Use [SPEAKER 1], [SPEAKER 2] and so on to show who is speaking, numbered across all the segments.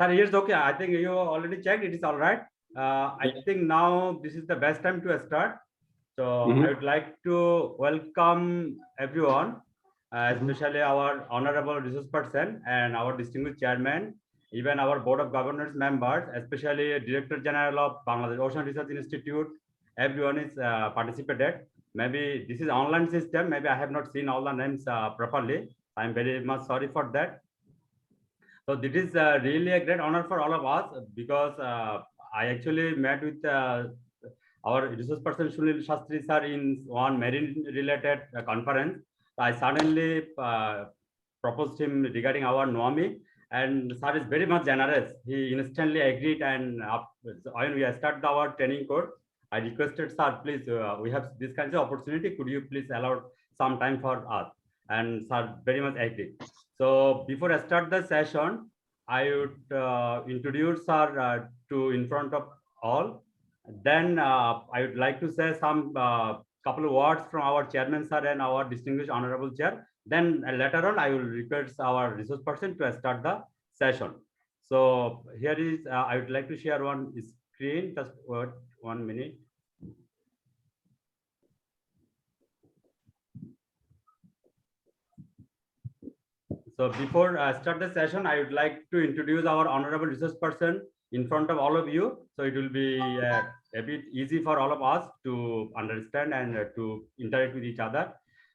[SPEAKER 1] Sir, yes, okay. I think you already checked. It is all right. I think now this is the best time to start. So I would like to welcome everyone, especially our honorable resource person and our distinguished chairman, even our board of governors members, especially Director General of Bangladesh Ocean Research Institute. Everyone is participated. Maybe this is online system. Maybe I have not seen all the names properly. I'm very much sorry for that. So this is really a great honor for all of us because I actually met with our resource person Sunil SHASTRI sir in one marine related conference. I suddenly proposed him regarding our NOAMI, and sir is very much generous. He instantly agreed, and when we start our training course, I requested sir, please, we have this kind of opportunity. Could you please allow some time for us? And sir very much agreed. So before I start the session, I would introduce her to in front of all. Then I would like to say some couple of words from our chairman sir and our distinguished honorable chair. Then later on, I will request our resource person to start the session. So here is, I would like to share one screen, just 1 minute. So before I start the session, I would like to introduce our honorable resource person in front of all of you. So it will be a bit easy for all of us to understand and to interact with each other.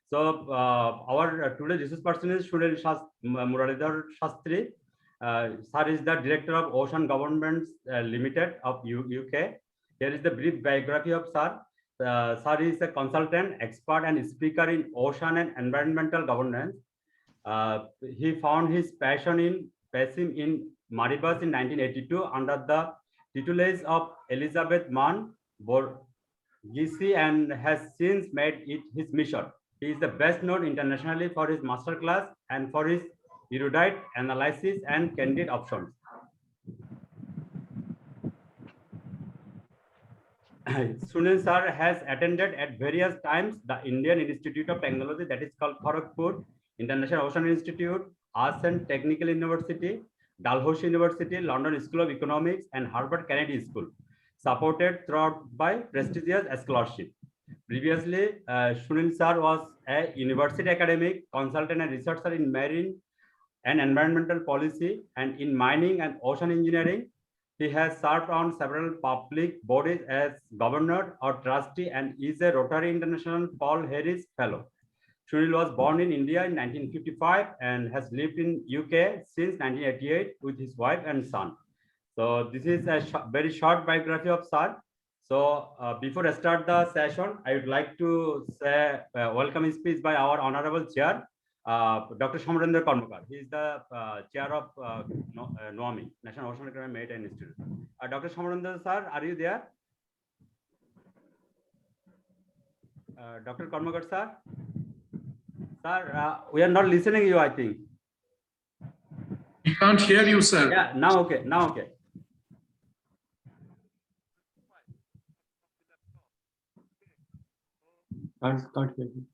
[SPEAKER 1] So our today's resource person is Sunil Murlidhar SHASTRI. Sir is the Director of Ocean Governments Limited of UK. Here is the brief biography of Sir. Sir is a consultant, expert and speaker in ocean and environmental governance. He found his passion in Maribas in 1982 under the tutelage of Elizabeth Mann Borghese and has since made it his mission. He is the best known internationally for his masterclass and for his erudite analysis and candid options. Sunil sir has attended at various times the Indian Institute of Technology, that is called Kharagpur, International Ocean Institute, Arts and Technical University, Dalhousie University, London School of Economics, and Harvard Kennedy School, supported throughout by prestigious scholarship. Previously, Sunil sir was a university academic, consultant and researcher in marine and environmental policy and in mining and ocean engineering. He has served on several public bodies as governor or trustee and is a Rotary International Paul Harris Fellow. Sunil was born in India in 1955 and has lived in UK since 1988 with his wife and son. So this is a very short biography of Sir. So before I start the session, I would like to say welcome speech by our honorable chair, Dr. Samarendra Karmakar. He is the chair of NOAMI, National Oceanographic and Maritime Institute. Dr. Samarendra sir, are you there? Dr. Karmakar sir? Sir, we are not listening you, I think.
[SPEAKER 2] We can't hear you, sir.
[SPEAKER 1] Yeah, now okay, now okay.
[SPEAKER 3] Can't hear you.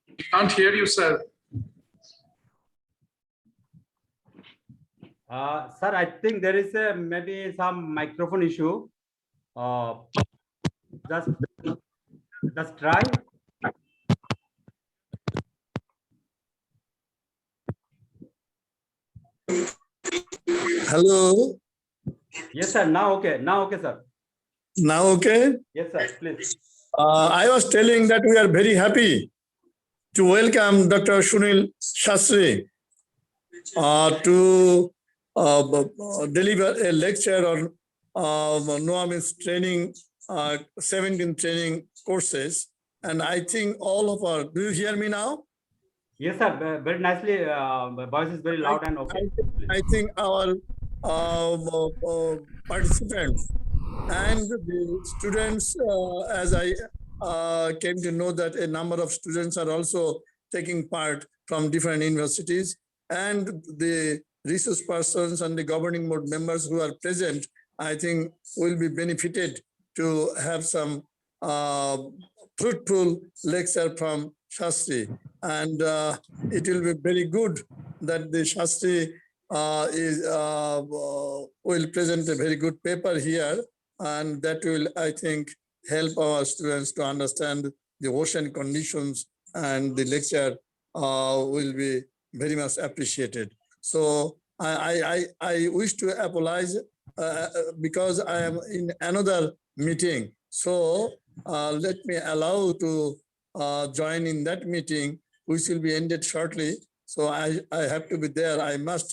[SPEAKER 2] We can't hear you, sir.
[SPEAKER 1] Sir, I think there is maybe some microphone issue. Just try.
[SPEAKER 3] Hello.
[SPEAKER 1] Yes, sir. Now okay. Now okay, sir.
[SPEAKER 3] Now okay.
[SPEAKER 1] Yes, sir. Please.
[SPEAKER 3] I was telling that we are very happy to welcome Dr. Sunil SHASTRI to deliver a lecture on NOAMI's training, 17 training courses. And I think all of our, do you hear me now?
[SPEAKER 1] Yes, sir. Very nicely. The voice is very loud and okay.
[SPEAKER 3] I think our participants and the students, as I came to know that a number of students are also taking part from different universities, and the resource persons and the governing board members who are present, I think will be benefited to have some fruitful lecture from SHASTRI. And it will be very good that the SHASTRI will present a very good paper here. And that will, I think, help our students to understand the ocean conditions, and the lecture will be very much appreciated. So I wish to apologize because I am in another meeting. So let me allow to join in that meeting, which will be ended shortly. So I have to be there. I must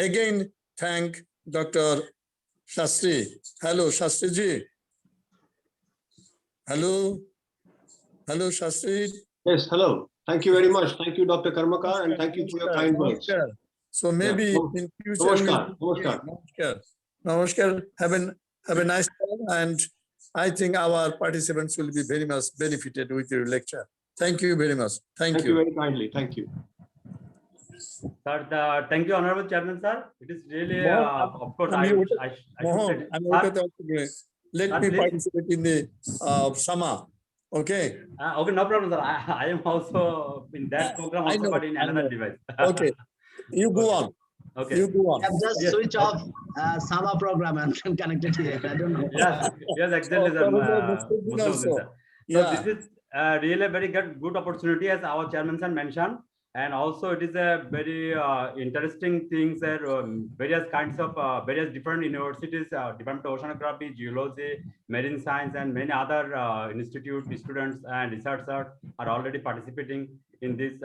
[SPEAKER 3] again thank Dr. Shastri. Hello, Shastri ji. Hello. Hello, Shastri.
[SPEAKER 4] Yes, hello. Thank you very much. Thank you, Dr. Karmakar, and thank you for your kind words.
[SPEAKER 3] Namaskar. So maybe
[SPEAKER 4] Yeah.
[SPEAKER 3] in future,
[SPEAKER 4] Namaskar. Namaskar.
[SPEAKER 3] Namaskar. Namaskar. Have a nice time, and I think our participants will be very much benefited with your lecture. Thank you very much. Thank you.
[SPEAKER 4] Very kindly. Thank you.
[SPEAKER 1] Sir, thank you, Honorable Chairman, sir. It is really,
[SPEAKER 3] Mohan,
[SPEAKER 1] of course,
[SPEAKER 3] Mohan, let me participate in the Sama. Okay.
[SPEAKER 1] Okay, no problem, sir. I am also in that program also, but in another device.
[SPEAKER 3] Okay. You go on.
[SPEAKER 1] Okay.
[SPEAKER 3] You go on.
[SPEAKER 5] I've just switch off Sama program and connected here. I don't know.
[SPEAKER 1] Yes, exactly, sir. So
[SPEAKER 3] Yeah.
[SPEAKER 1] this is really a very good opportunity, as our chairman sir mentioned, and also it is a very interesting thing, sir. Various kinds of various different universities, Department of Oceanography, Geology, Marine Science, and many other institute students and researchers are already participating in this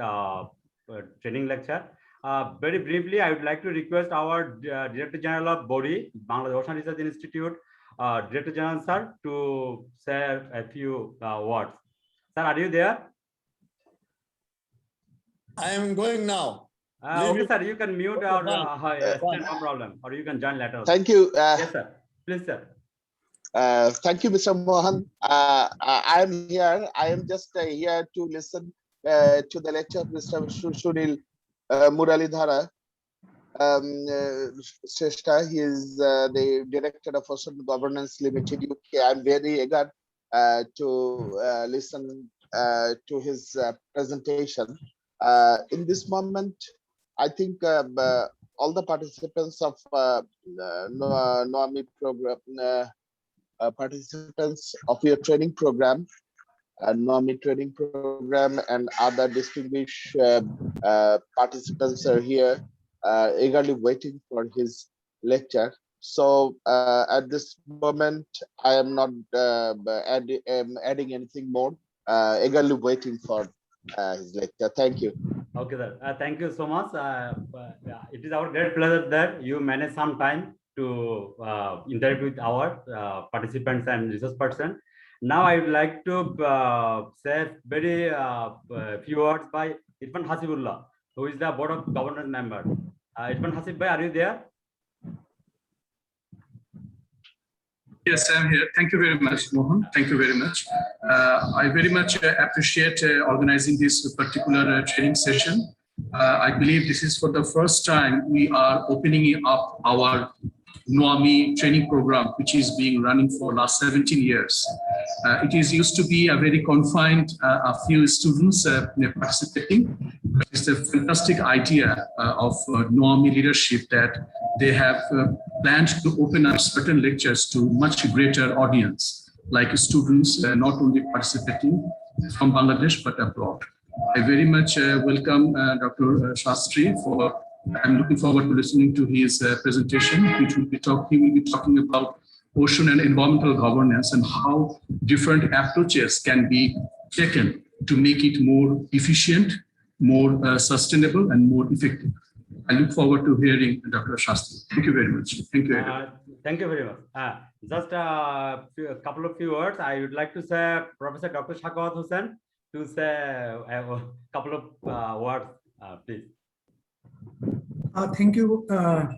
[SPEAKER 1] training lecture. Very briefly, I would like to request our Director General of Body, Bangladesh Ocean Research Institute, Director General sir, to share a few words. Sir, are you there?
[SPEAKER 3] I am going now.
[SPEAKER 1] Okay, sir, you can mute or no problem, or you can join later.
[SPEAKER 6] Thank you.
[SPEAKER 1] Yes, sir. Please, sir.
[SPEAKER 6] Thank you, Mr. Mohan. I am here. I am just here to listen to the lecture of Mr. Sunil Murlidhar. Shrestha, he is the Director of Ocean Governance Limited, UK. I'm very eager to listen to his presentation. In this moment, I think all the participants of NOAMI program, participants of your training program, NOAMI training program, and other distinguished participants are here, eagerly waiting for his lecture. So at this moment, I am not adding anything more. Eagerly waiting for his lecture. Thank you.
[SPEAKER 1] Okay, sir. Thank you so much. It is our great pleasure that you manage some time to interact with our participants and resource person. Now I would like to say very few words by Irfan Hasibullah, who is the Board of Governors member. Irfan Hasib bhai, are you there?
[SPEAKER 2] Yes, I'm here. Thank you very much, Mohan. Thank you very much. I very much appreciate organizing this particular training session. I believe this is for the first time we are opening up our NOAMI training program, which is being running for last 17 years. It is used to be a very confined, a few students participating. It's a fantastic idea of NOAMI leadership that they have planned to open up certain lectures to much greater audience, like students not only participating from Bangladesh, but abroad. I very much welcome Dr. Shastri for. I'm looking forward to listening to his presentation. He will be talking about ocean and environmental governance and how different approaches can be taken to make it more efficient, more sustainable, and more effective. I look forward to hearing Dr. Shastri. Thank you very much. Thank you.
[SPEAKER 1] Thank you very much. Just a couple of few words. I would like to say Professor Dr. Shakawat Hussain to say a couple of words, please.
[SPEAKER 7] Thank you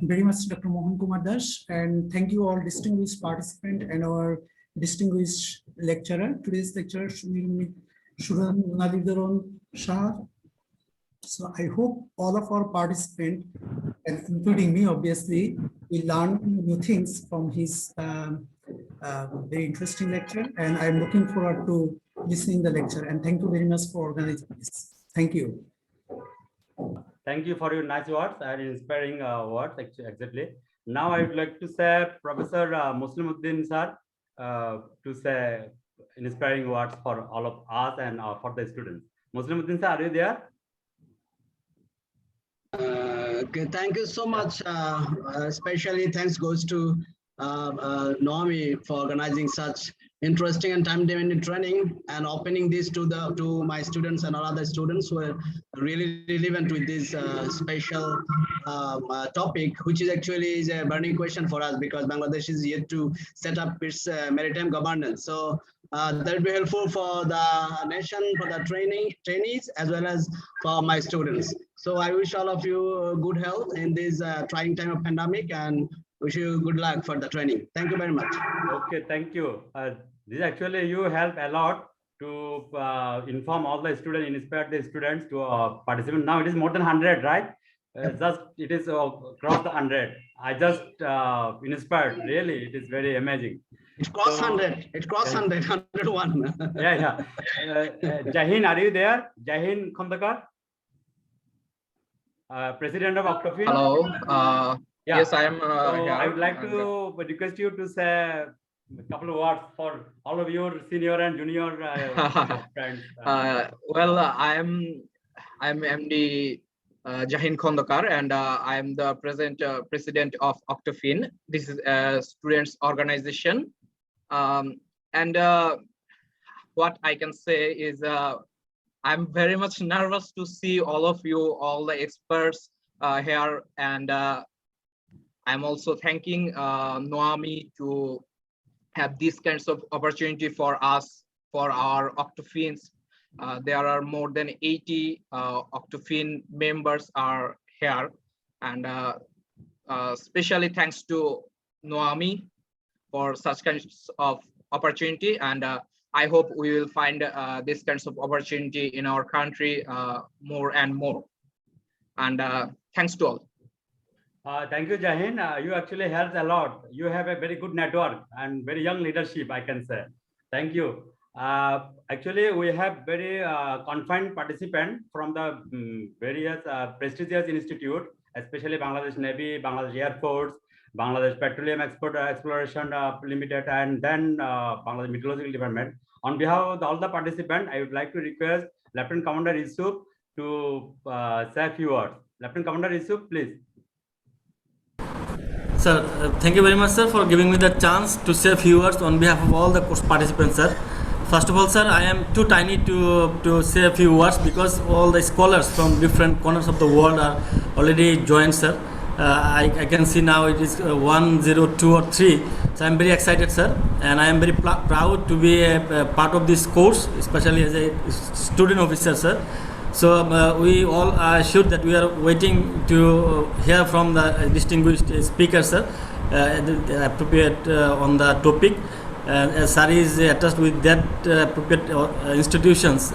[SPEAKER 7] very much, Dr. Mohan Kumar Das, and thank you all distinguished participants and our distinguished lecturer. Today's lecturer, Sunil Murlidhar Shah. So I hope all of our participants, and including me, obviously, we learn new things from his very interesting lecture, and I'm looking forward to listening the lecture. And thank you very much for organizing this. Thank you.
[SPEAKER 1] Thank you for your nice words and inspiring words. Exactly. Now I would like to say Professor Muslimuddin sir to say inspiring words for all of us and for the students. Muslimuddin sir, are you there?
[SPEAKER 5] Okay, thank you so much. Especially thanks goes to NOAMI for organizing such interesting and time-demanding training and opening this to my students and all other students who are really relevant with this special topic, which is actually is a burning question for us because Bangladesh is yet to set up its maritime governance. So that will be helpful for the nation, for the trainees, as well as for my students. So I wish all of you good health in this trying time of pandemic and wish you good luck for the training. Thank you very much.
[SPEAKER 1] Okay, thank you. This actually you help a lot to inform all the students, inspire the students to participate. Now it is more than 100, right? Just it is across the 100. I just inspired. Really, it is very amazing.
[SPEAKER 5] It crossed 100. It crossed 100. 101.
[SPEAKER 1] Yeah. Jahin, are you there? Jahin Khandakar, President of Octofin.
[SPEAKER 8] Hello.
[SPEAKER 1] Yeah.
[SPEAKER 8] Yes, I am.
[SPEAKER 1] So I would like to request you to say a couple of words for all of your senior and junior friends.
[SPEAKER 8] Well, I'm MD Jahin Khandakar, and I am the president of Octofin. This is a students' organization, and what I can say is I'm very much nervous to see all of you, all the experts here, and I'm also thanking NOAMI to have these kinds of opportunity for us, for our Octofins. There are more than 80 Octofin members are here, and especially thanks to NOAMI for such kinds of opportunity. And I hope we will find these kinds of opportunity in our country more and more. And thanks to all.
[SPEAKER 1] Thank you, Jahin. You actually helped a lot. You have a very good network and very young leadership, I can say. Thank you. Actually, we have very confined participants from the various prestigious institute, especially Bangladesh Navy, Bangladesh Air Force, Bangladesh Petroleum Exploration Limited, and then Bangladesh Meteorological Department. On behalf of all the participants, I would like to request Lieutenant Commander Yusuf to say a few words. Lieutenant Commander Yusuf, please.
[SPEAKER 9] Sir, thank you very much, sir, for giving me the chance to say a few words on behalf of all the course participants, sir. First of all, sir, I am too tiny to say a few words because all the scholars from different corners of the world are already joined, sir. I can see now it is 1, 0, 2 or 3. So I'm very excited, sir, and I am very proud to be a part of this course, especially as a student officer, sir. So we all are sure that we are waiting to hear from the distinguished speaker, sir, appropriate on the topic. As sir is attached with that appropriate institutions,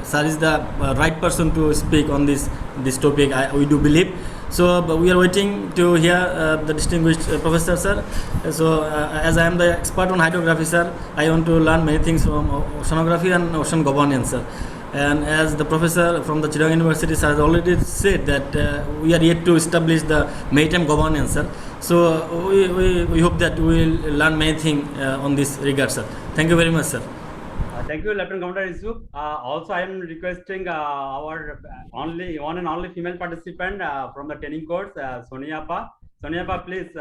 [SPEAKER 9] sir is the right person to speak on this topic, we do believe. So we are waiting to hear the distinguished professor, sir. So as I am the expert on hydrography, sir, I want to learn many things from oceanography and ocean governance, sir. And as the professor from the Chittagong University has already said that we are yet to establish the maritime governance, sir. So we hope that we will learn many things on this regard, sir. Thank you very much, sir.
[SPEAKER 1] Thank you, Lieutenant Commander Yusuf. Also, I am requesting our one and only female participant from the training course, Sonia Pa. Sonia Pa, please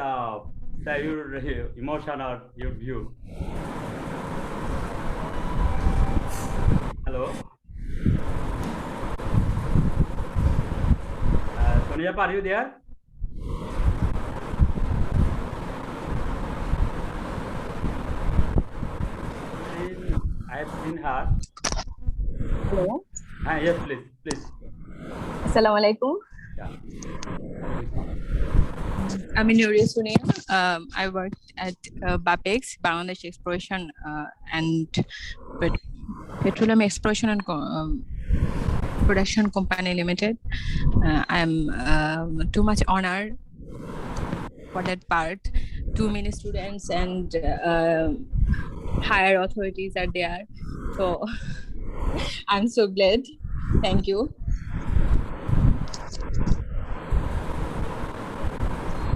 [SPEAKER 1] say your emotion or your view. Hello. Sonia Pa, are you there? I have seen her.
[SPEAKER 10] Hello.
[SPEAKER 1] Yes, please.
[SPEAKER 10] Assalamu alaikum.
[SPEAKER 1] Yeah.
[SPEAKER 10] I'm Sunil. I work at BAPEX, Bangladesh Exploration and Petroleum Exploration and Production Company Limited. I'm too much honored for that part. Too many students and higher authorities are there. So I'm so glad. Thank you.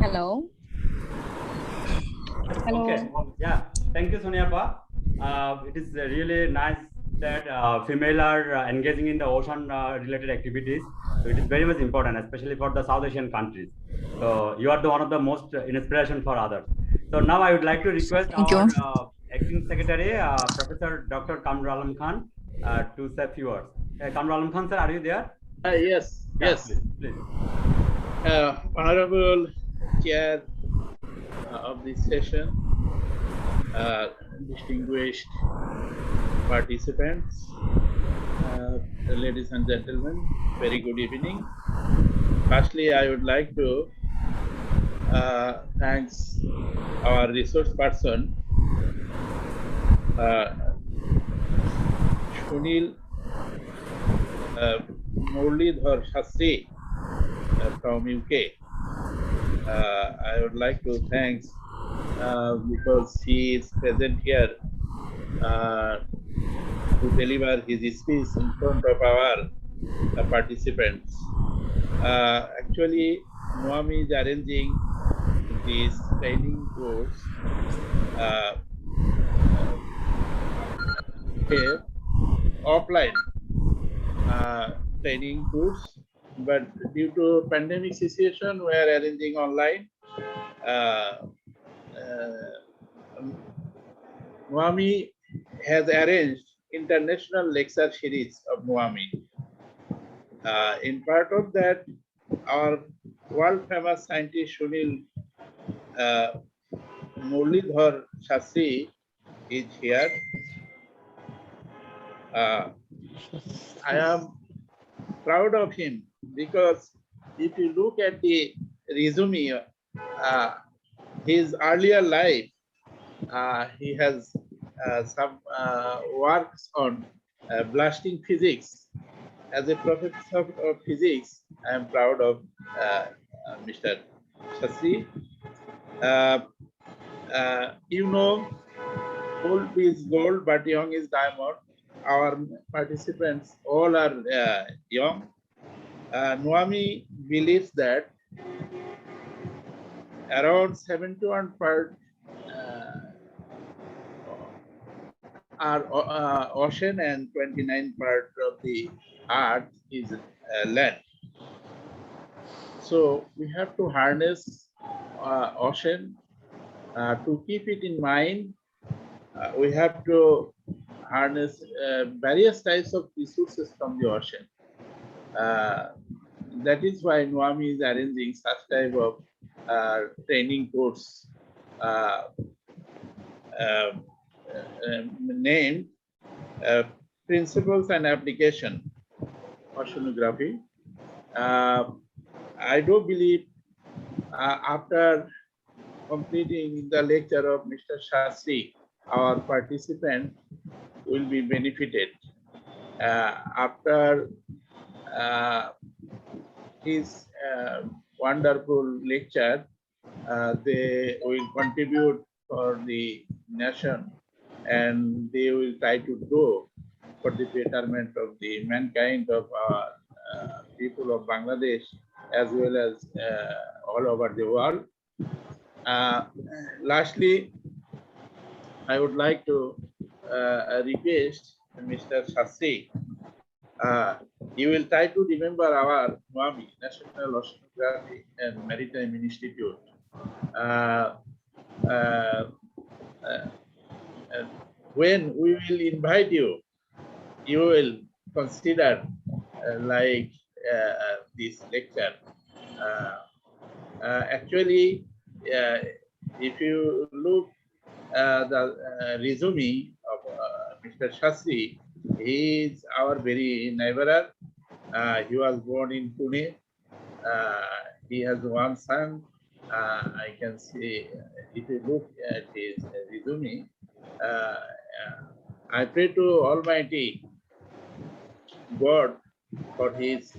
[SPEAKER 10] Hello. Hello.
[SPEAKER 1] Okay. Yeah. Thank you, Sonia Pa. It is really nice that female are engaging in the ocean related activities. So it is very much important, especially for the South Asian countries. So you are the one of the most inspiration for others. So now I would like to request
[SPEAKER 10] Thank
[SPEAKER 1] our
[SPEAKER 10] you.
[SPEAKER 1] acting secretary, Professor Dr. Kamrul Alam Khan, to say a few words. Kamrul Alam Khan, sir, are you there?
[SPEAKER 11] Yes,
[SPEAKER 1] Yeah,
[SPEAKER 11] yes.
[SPEAKER 1] please.
[SPEAKER 11] Honorable Chair of this session, distinguished participants, ladies and gentlemen, very good evening. Firstly, I would like to thanks our resource person, Sunil Murlidhar SHASTRI from UK. I would like to thanks because he is present here to deliver his speech in front of our participants. Actually, NOAMI is arranging this training course offline training course, but due to pandemic situation, we are arranging online. NOAMI has arranged international lecture series of NOAMI. In part of that, our world famous scientist Sunil Murlidhar SHASTRI is here. I am proud of him because if you look at the resume, his earlier life, he has some works on blasting physics. As a professor of physics, I am proud of Mr. SHASTRI. You know, old is gold, but young is diamond. Our participants all are young. NOAMI believes that around 71% are ocean and 29% of the earth is land. So we have to harness ocean. To keep it in mind, we have to harness various types of resources from the ocean. That is why NOAMI is arranging such type of training course named Principles and Application Oceanography. I do believe after completing the lecture of Mr. SHASTRI, our participant will be benefited. After his wonderful lecture, they will contribute for the nation and they will try to grow for the betterment of the mankind of our people of Bangladesh as well as all over the world. Lastly, I would like to request Mr. SHASTRI, you will try to remember our NOAMI, National Oceanographic and Maritime Institute. When we will invite you, you will consider like this lecture. Actually, if you look the resume of Mr. SHASTRI, he is our very neighbor. He was born in Pune. He has one son. I can see if you look at his resume. I pray to Almighty God for his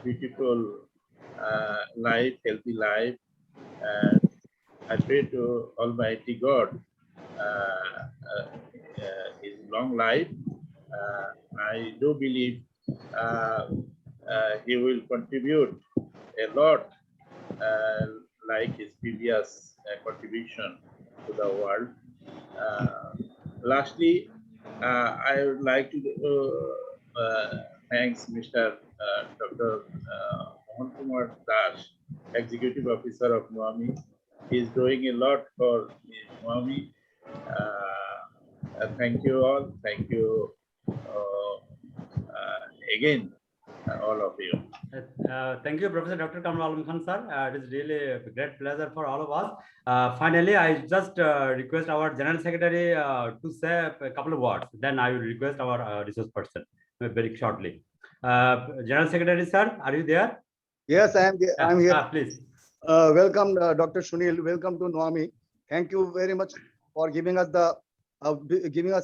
[SPEAKER 11] beautiful life, healthy life, and I pray to Almighty God his long life. I do believe he will contribute a lot like his previous contribution to the world. Lastly, I would like to thanks Mr. Dr. Mohan Kumar Das, Executive Officer of NOAMI. He is doing a lot for NOAMI. Thank you all. Thank you again, all of you.
[SPEAKER 1] Thank you, Professor Dr. Kamral Alam Khan, sir. It is really a great pleasure for all of us. Finally, I just request our General Secretary to say a couple of words. Then I will request our resource person very shortly. General Secretary, sir, are you there?
[SPEAKER 12] Yes, I am. I'm here.
[SPEAKER 1] Please.
[SPEAKER 12] Welcome, Dr. Sunil. Welcome to NOAMI. Thank you very much for giving us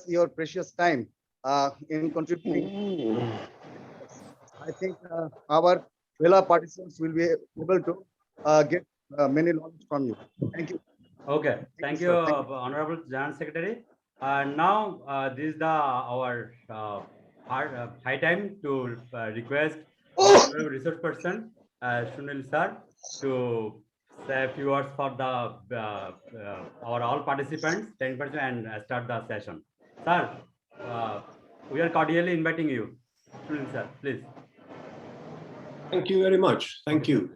[SPEAKER 12] your precious time in contributing. I think our fellow participants will be able to get many knowledge from you. Thank you.
[SPEAKER 1] Okay. Thank you, Honorable General Secretary. Now this is our high time to request resource person Sunil sir to say a few words for the our all participants, 10%, and start the session. Sir, we are cordially inviting you. Sunil sir, please.
[SPEAKER 4] Thank you very much. Thank you.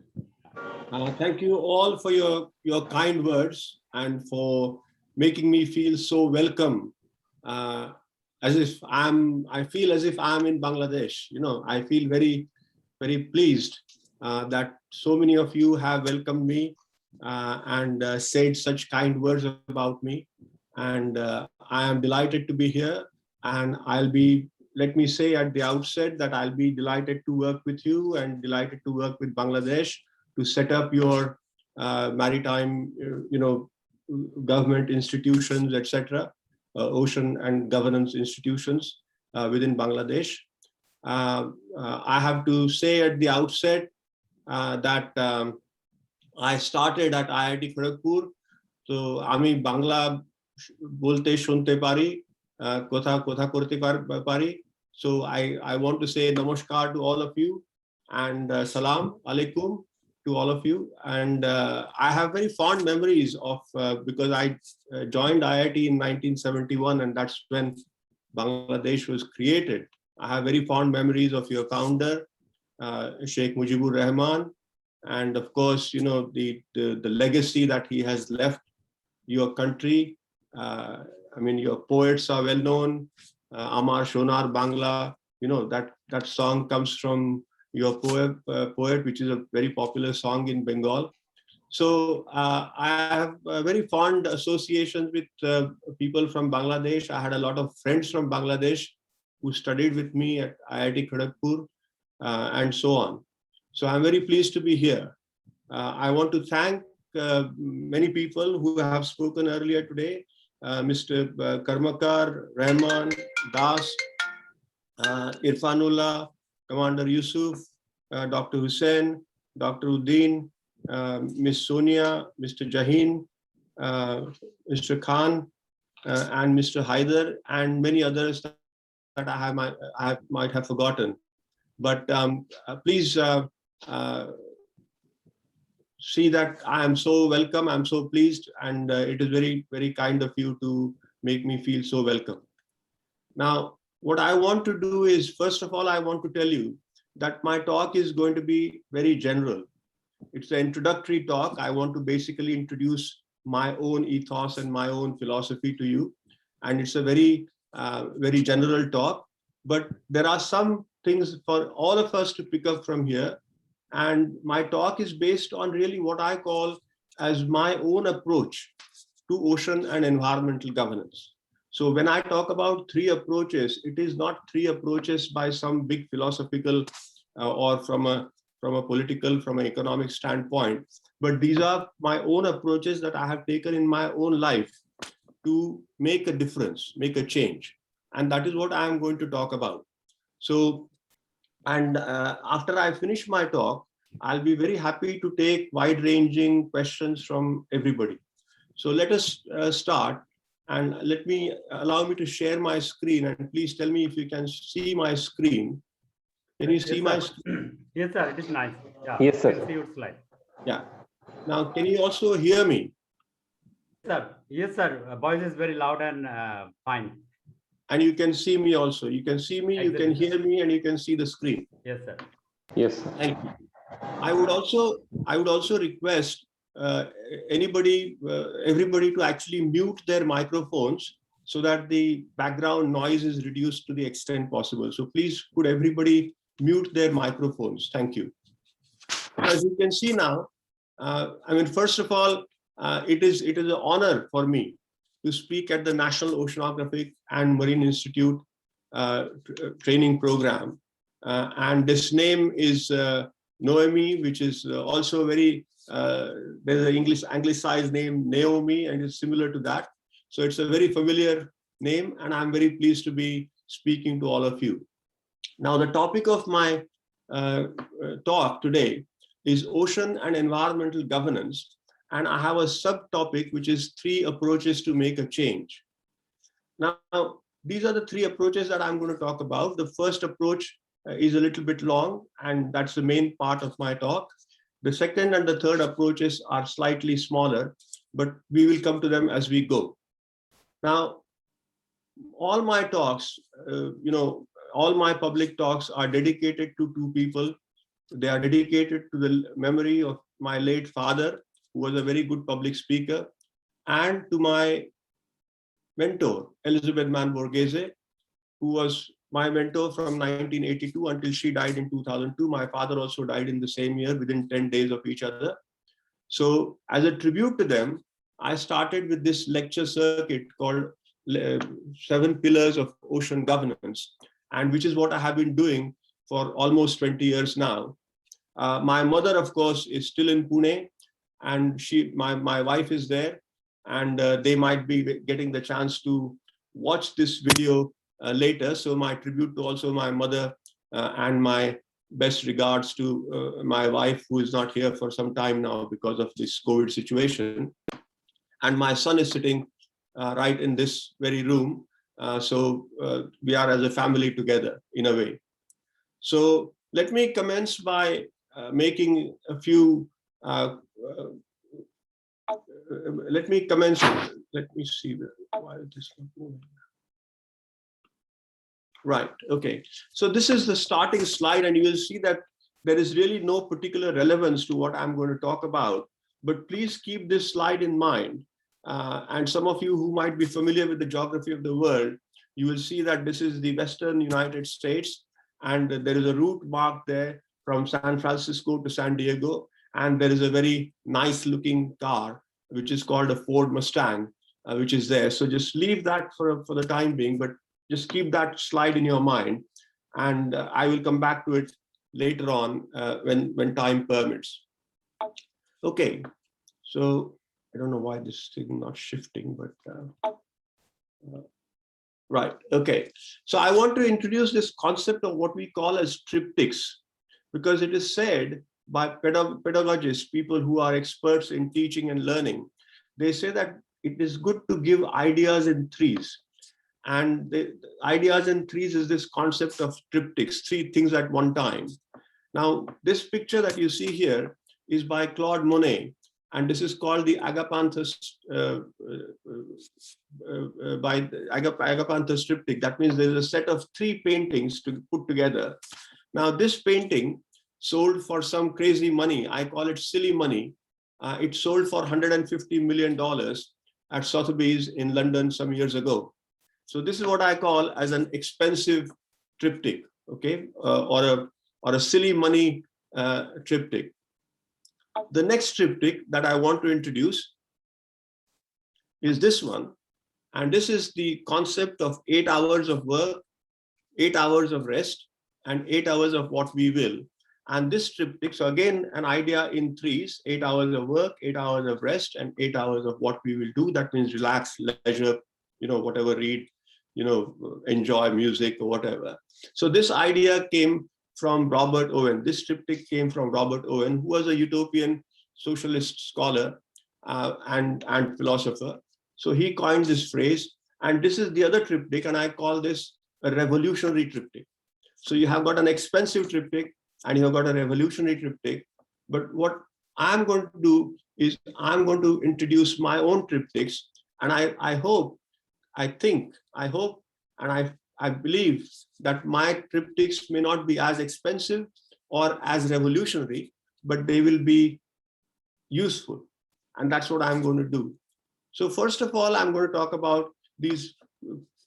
[SPEAKER 4] Thank you all for your kind words and for making me feel so welcome. As if I feel as if I'm in Bangladesh. You know, I feel very, very pleased that so many of you have welcomed me and said such kind words about me. And I am delighted to be here. And let me say at the outset that I'll be delighted to work with you and delighted to work with Bangladesh to set up your maritime, government institutions, etc., ocean and governance institutions within Bangladesh. I have to say at the outset that I started at IIT Kharagpur. So Ami Bangla bolte shunte pari, kotha korte pari. So I want to say namaskar to all of you and salam alaikum to all of you. And I have very fond memories of, because I joined IIT in 1971 and that's when Bangladesh was created. I have very fond memories of your founder, Sheikh Mujibur Rahman. And of course, you know, the legacy that he has left your country. I mean, your poets are well known. Amar Shonar Bangla, you know, that song comes from your poet, which is a very popular song in Bengal. So I have very fond associations with people from Bangladesh. I had a lot of friends from Bangladesh who studied with me at IIT Kharagpur and so on. So I'm very pleased to be here. I want to thank many people who have spoken earlier today. Mr. Karmakar, Rahman, Das, Irfanullah, Commander Yusuf, Dr. Hussain, Dr. Uddin, Ms. Sonia, Mr. Jahin, Mr. Khan, and Mr. Haider, and many others that I might have forgotten. But please see that I am so welcome, I'm so pleased, and it is very, very kind of you to make me feel so welcome. Now, what I want to do is, first of all, I want to tell you that my talk is going to be very general. It's an introductory talk. I want to basically introduce my own ethos and my own philosophy to you. And it's a very, very general talk, but there are some things for all of us to pick up from here. And my talk is based on really what I call as my own approach to ocean and environmental governance. So when I talk about three approaches, it is not three approaches by some big philosophical or from a political, from an economic standpoint, but these are my own approaches that I have taken in my own life to make a difference, make a change. And that is what I am going to talk about. So, and after I finish my talk, I'll be very happy to take wide-ranging questions from everybody. So let us start, and allow me to share my screen, and please tell me if you can see my screen. Can you see my screen?
[SPEAKER 1] Yes, sir. It is nice. Yeah.
[SPEAKER 13] Yes, sir.
[SPEAKER 1] You can see your slide.
[SPEAKER 4] Yeah. Now, can you also hear me?
[SPEAKER 1] Sir. Yes, sir. Voice is very loud and fine.
[SPEAKER 4] And you can see me also. You can see me, you can hear me, and you can see the screen.
[SPEAKER 1] Yes, sir.
[SPEAKER 13] Yes, sir.
[SPEAKER 4] Thank you. I would also request everybody to actually mute their microphones so that the background noise is reduced to the extent possible. So please, could everybody mute their microphones? Thank you. As you can see now, first of all, it is an honor for me to speak at the National Oceanographic and Marine Institute training program. And this name is NOAMI, which is also very, there's an anglicized name, NOAMI, and it's similar to that. So it's a very familiar name, and I'm very pleased to be speaking to all of you. Now, the topic of my talk today is ocean and environmental governance. And I have a subtopic, which is 3 approaches to make a change. Now, these are the 3 approaches that I'm going to talk about. The first approach is a little bit long, and that's the main part of my talk. The second and the third approaches are slightly smaller, but we will come to them as we go. Now, all my talks, all my public talks are dedicated to 2 people. They are dedicated to the memory of my late father, who was a very good public speaker, and to my mentor, Elizabeth Mann Borghese, who was my mentor from 1982 until she died in 2002. My father also died in the same year, within 10 days of each other. So as a tribute to them, I started with this lecture circuit called 7 Pillars of Ocean Governance, and which is what I have been doing for almost 20 years now. My mother, of course, is still in Pune, and my wife is there, and they might be getting the chance to watch this video later. So my tribute to also my mother, and my best regards to my wife, who is not here for some time now because of this COVID situation. And my son is sitting right in this very room. So we are as a family together in a way. So let me commence by making a few, let me see, why is this not moving? Right, okay. So this is the starting slide, and you will see that there is really no particular relevance to what I'm going to talk about, but please keep this slide in mind. And some of you who might be familiar with the geography of the world, you will see that this is the Western United States, and there is a route marked there from San Francisco to San Diego, and there is a very nice looking car, which is called a Ford Mustang, which is there. So just leave that for the time being, but just keep that slide in your mind, and I will come back to it later on when time permits. Okay, so I don't know why this thing is not shifting, but right, okay. So I want to introduce this concept of what we call as triptychs, because it is said by pedagogists, people who are experts in teaching and learning. They say that it is good to give ideas in threes. And the ideas in threes is this concept of triptychs, 3 things at one time. Now, this picture that you see here is by Claude Monet, and this is called the Agapanthus by the Agapanthus triptych. That means there's a set of 3 paintings to put together. Now, this painting sold for some crazy money. I call it silly money. It sold for $150 million at Sotheby's in London some years ago. So this is what I call as an expensive triptych, okay, or a silly money triptych. The next triptych that I want to introduce is this one, and this is the concept of 8 hours of work, 8 hours of rest, and 8 hours of what we will. And this triptych, so again, an idea in threes: 8 hours of work, 8 hours of rest, and 8 hours of what we will do. That means relax, leisure, whatever, read, enjoy music or whatever. So this idea came from Robert Owen. This triptych came from Robert Owen, who was a utopian socialist scholar. and philosopher. So he coined this phrase, and this is the other triptych, and I call this a revolutionary triptych. So you have got an expensive triptych and you have got a revolutionary triptych. But what I'm going to do is I'm going to introduce my own triptychs, and I hope, and I believe that my triptychs may not be as expensive or as revolutionary, but they will be useful. And that's what I'm going to do. So first of all, I'm going to talk about these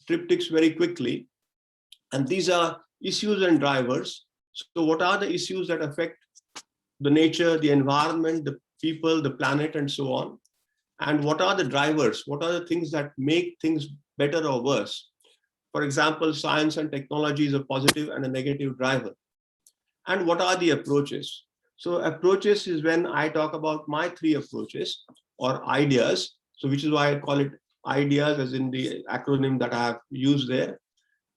[SPEAKER 4] triptychs very quickly. And these are issues and drivers. So what are the issues that affect the nature, the environment, the people, the planet, and so on? And what are the drivers? What are the things that make things better or worse? For example, science and technology is a positive and a negative driver. And what are the approaches? So approaches is when I talk about my 3 approaches or ideas. So which is why I call it ideas, as in the acronym that I have used there.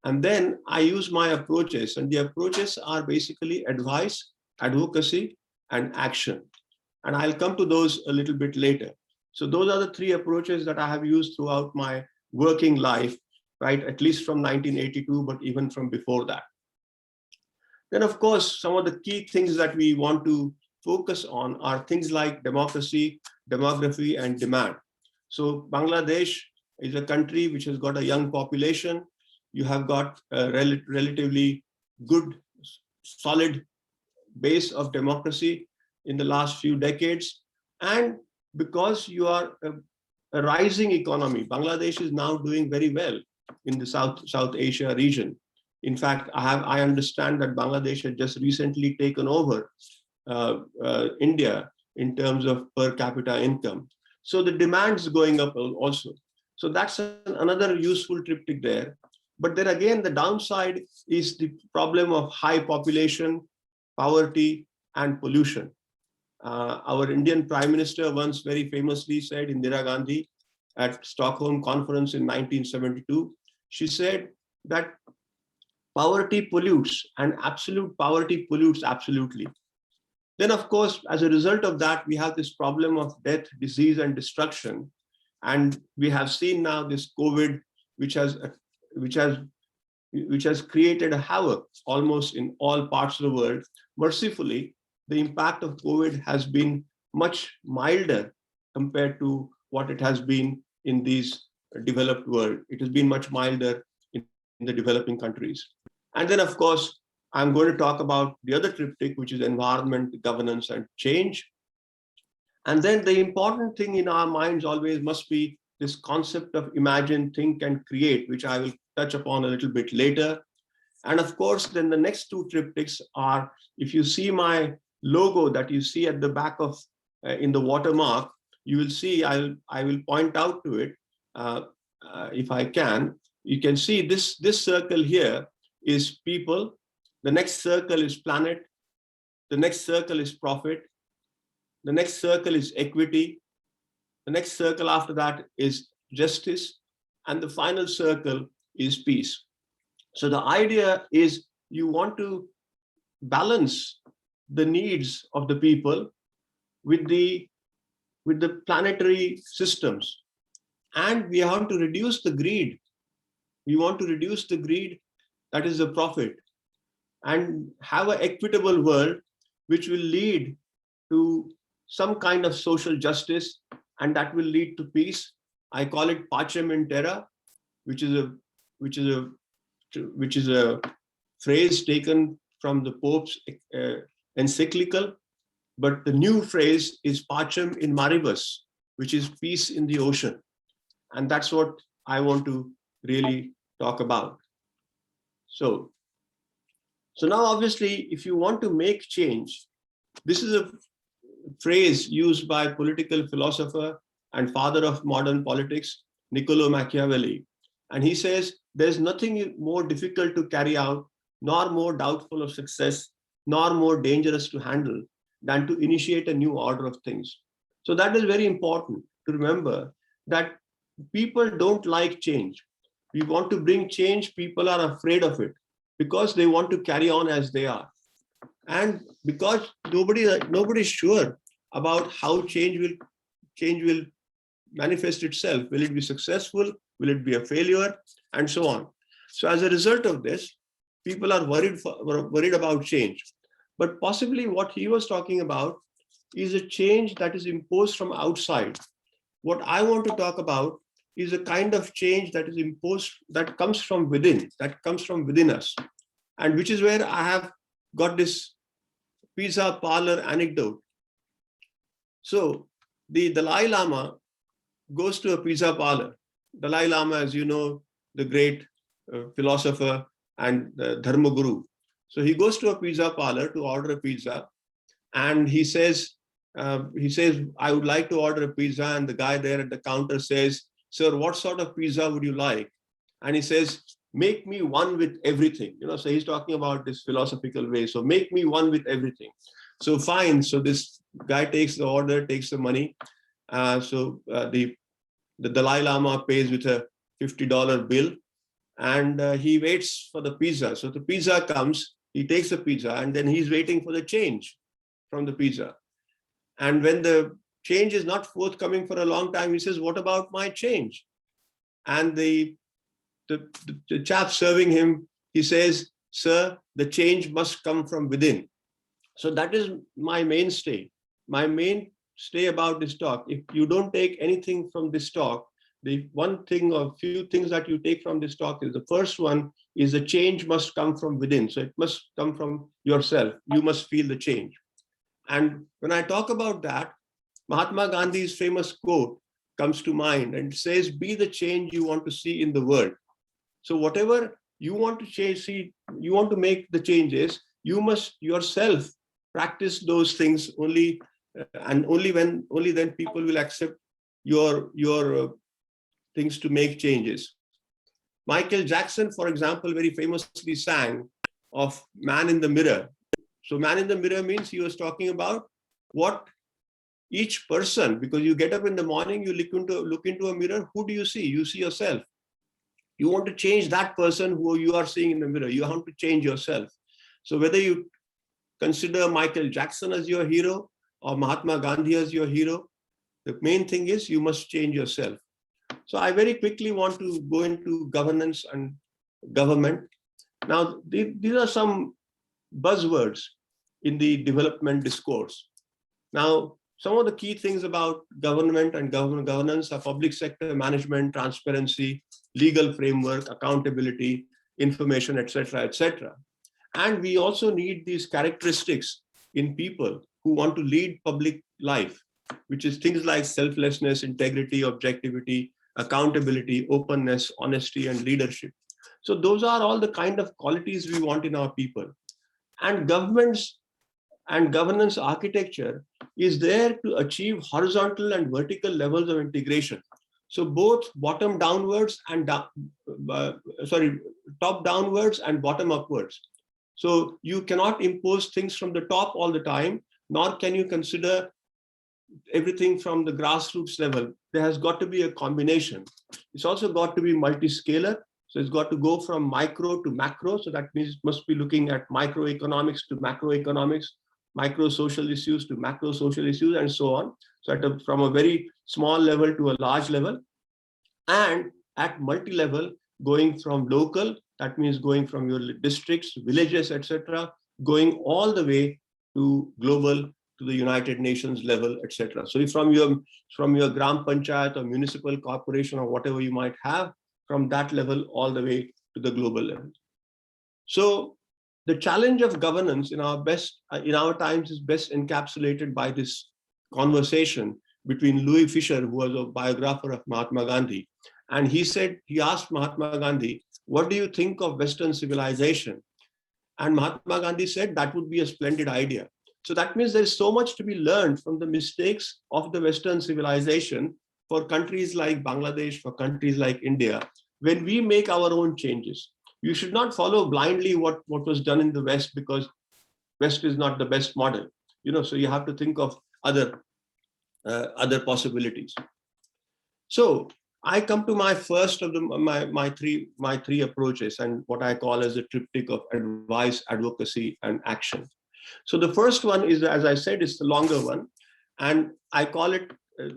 [SPEAKER 4] And then I use my approaches, and the approaches are basically advice, advocacy, and action. And I'll come to those a little bit later. So those are the 3 approaches that I have used throughout my working life, right? At least from 1982, but even from before that. Then, of course, some of the key things that we want to focus on are things like democracy, demography, and demand. So Bangladesh is a country which has got a young population. You have got a relatively good, solid base of democracy in the last few decades. And because you are a rising economy, Bangladesh is now doing very well in the South Asia region. In fact, I understand that Bangladesh had just recently taken over India in terms of per capita income. So the demand's going up also. So that's another useful triptych there. But then again, the downside is the problem of high population, poverty, and pollution. Our Indian Prime Minister once very famously said, Indira Gandhi, at Stockholm Conference in 1972, she said that poverty pollutes, and absolute poverty pollutes absolutely. Then, of course, as a result of that, we have this problem of death, disease, and destruction. And we have seen now this COVID, which has created a havoc almost in all parts of the world. Mercifully, the impact of COVID has been much milder compared to what it has been in these developed world. It has been much milder in the developing countries. And then, of course, I'm going to talk about the other triptych, which is environment, governance, and change. And then the important thing in our minds always must be this concept of imagine, think, and create, which I will touch upon a little bit later. And of course, then the next 2 triptychs are, if you see my logo that you see at the back of, in the watermark, you will see, I will point out to it, if I can. You can see this circle here is people, the next circle is planet, the next circle is profit, the next circle is equity, the next circle after that is justice, and the final circle is peace. So the idea is you want to balance the needs of the people with the planetary systems, and we want to reduce the greed. We want to reduce the greed, that is the profit, and have an equitable world which will lead to some kind of social justice, and that will lead to peace. I call it pacem in terra, which is a phrase taken from the Pope's encyclical, but the new phrase is pacem in maribus, which is peace in the ocean. And that's what I want to really talk about. So now obviously, if you want to make change, this is a phrase used by political philosopher and father of modern politics, Niccolo Machiavelli. And he says, there's nothing more difficult to carry out, nor more doubtful of success, nor more dangerous to handle than to initiate a new order of things. So that is very important to remember, that people don't like change. We want to bring change, people are afraid of it because they want to carry on as they are. And because nobody's sure about how change change will manifest itself? Will it be successful? Will it be a failure? And so on. So as a result of this, people are worried about change. But possibly what he was talking about is a change that is imposed from outside. What I want to talk about is a kind of change that is imposed, that comes from within, us. And which is where I have got this pizza parlor anecdote. So the Dalai Lama goes to a pizza parlor. Dalai Lama, as you know, the great philosopher and Dharma Guru. So he goes to a pizza parlor to order a pizza, and he says, I would like to order a pizza. And the guy there at the counter says, sir, what sort of pizza would you like? And he says, make me one with everything. So he's talking about this philosophical way. So make me one with everything. So fine. So this guy takes the order, takes the money. The Dalai Lama pays with a $50 bill, and he waits for the pizza. So the pizza comes, he takes the pizza, and then he's waiting for the change from the pizza. And when the change is not forthcoming for a long time, he says, what about my change? And the chap serving him, he says, sir, the change must come from within. So that is my mainstay. My mainstay about this talk. If you don't take anything from this talk, the one thing or few things that you take from this talk is, the first one is the change must come from within. So it must come from yourself. You must feel the change. And when I talk about that, Mahatma Gandhi's famous quote comes to mind, and it says, be the change you want to see in the world. So whatever you want to change, you want to make the changes, you must yourself practice those things only, and only then people will accept your things to make changes. Michael Jackson, for example, very famously sang of Man in the Mirror. So Man in the Mirror means he was talking about what each person, because you get up in the morning, you look into a mirror, who do you see? You see yourself. You want to change that person who you are seeing in the mirror. You have to change yourself. So whether you consider Michael Jackson as your hero or Mahatma Gandhi as your hero, the main thing is you must change yourself. So I very quickly want to go into governance and government. Now, these are some buzzwords in the development discourse. Now, some of the key things about government and governance are public sector management, transparency, legal framework, accountability, information, etc., etc. And we also need these characteristics in people who want to lead public life, which is things like selflessness, integrity, objectivity, accountability, openness, honesty, and leadership. So those are all the kind of qualities we want in our people. And governments and governance architecture is there to achieve horizontal and vertical levels of integration. So both bottom downwards and top downwards and bottom upwards. So you cannot impose things from the top all the time, nor can you consider everything from the grassroots level. There has got to be a combination. It's also got to be multi-scalar. So it's got to go from micro to macro. So that means it must be looking at microeconomics to macroeconomics, micro social issues to macro social issues, and so on. So from a very small level to a large level, and at multi-level, going from local, that means going from your districts, villages, etc., going all the way to global, to the United Nations level, etc. So if from your Gram Panchayat or municipal corporation or whatever you might have, from that level all the way to the global level. So the challenge of governance in our times is best encapsulated by this conversation between Louis Fisher, who was a biographer of Mahatma Gandhi. And he asked Mahatma Gandhi, what do you think of Western civilization? And Mahatma Gandhi said, that would be a splendid idea. So that means there's so much to be learned from the mistakes of the Western civilization for countries like Bangladesh, for countries like India, when we make our own changes. You should not follow blindly what was done in the West, because West is not the best model. So you have to think of other possibilities. So I come to my first of my three approaches, and what I call as a triptych of advice, advocacy, and action. So the first one is, as I said, is the longer one, and I call it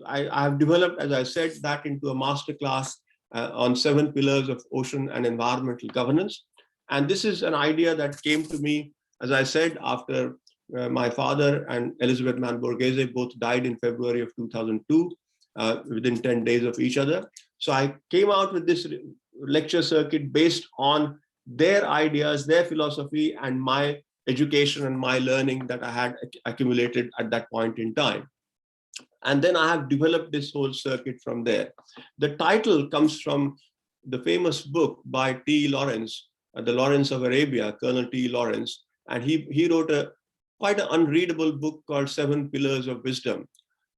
[SPEAKER 4] I have developed, as I said, that into a masterclass on 7 pillars of ocean and environmental governance. And this is an idea that came to me, as I said, after my father and Elizabeth Mann Borghese both died in February of 2002, within 10 days of each other. So I came out with this lecture circuit based on their ideas, their philosophy, and my education and my learning that I had accumulated at that point in time. And then I have developed this whole circuit from there. The title comes from the famous book by T. Lawrence, The Lawrence of Arabia, Colonel T. Lawrence. And he wrote quite an unreadable book called 7 Pillars of Wisdom.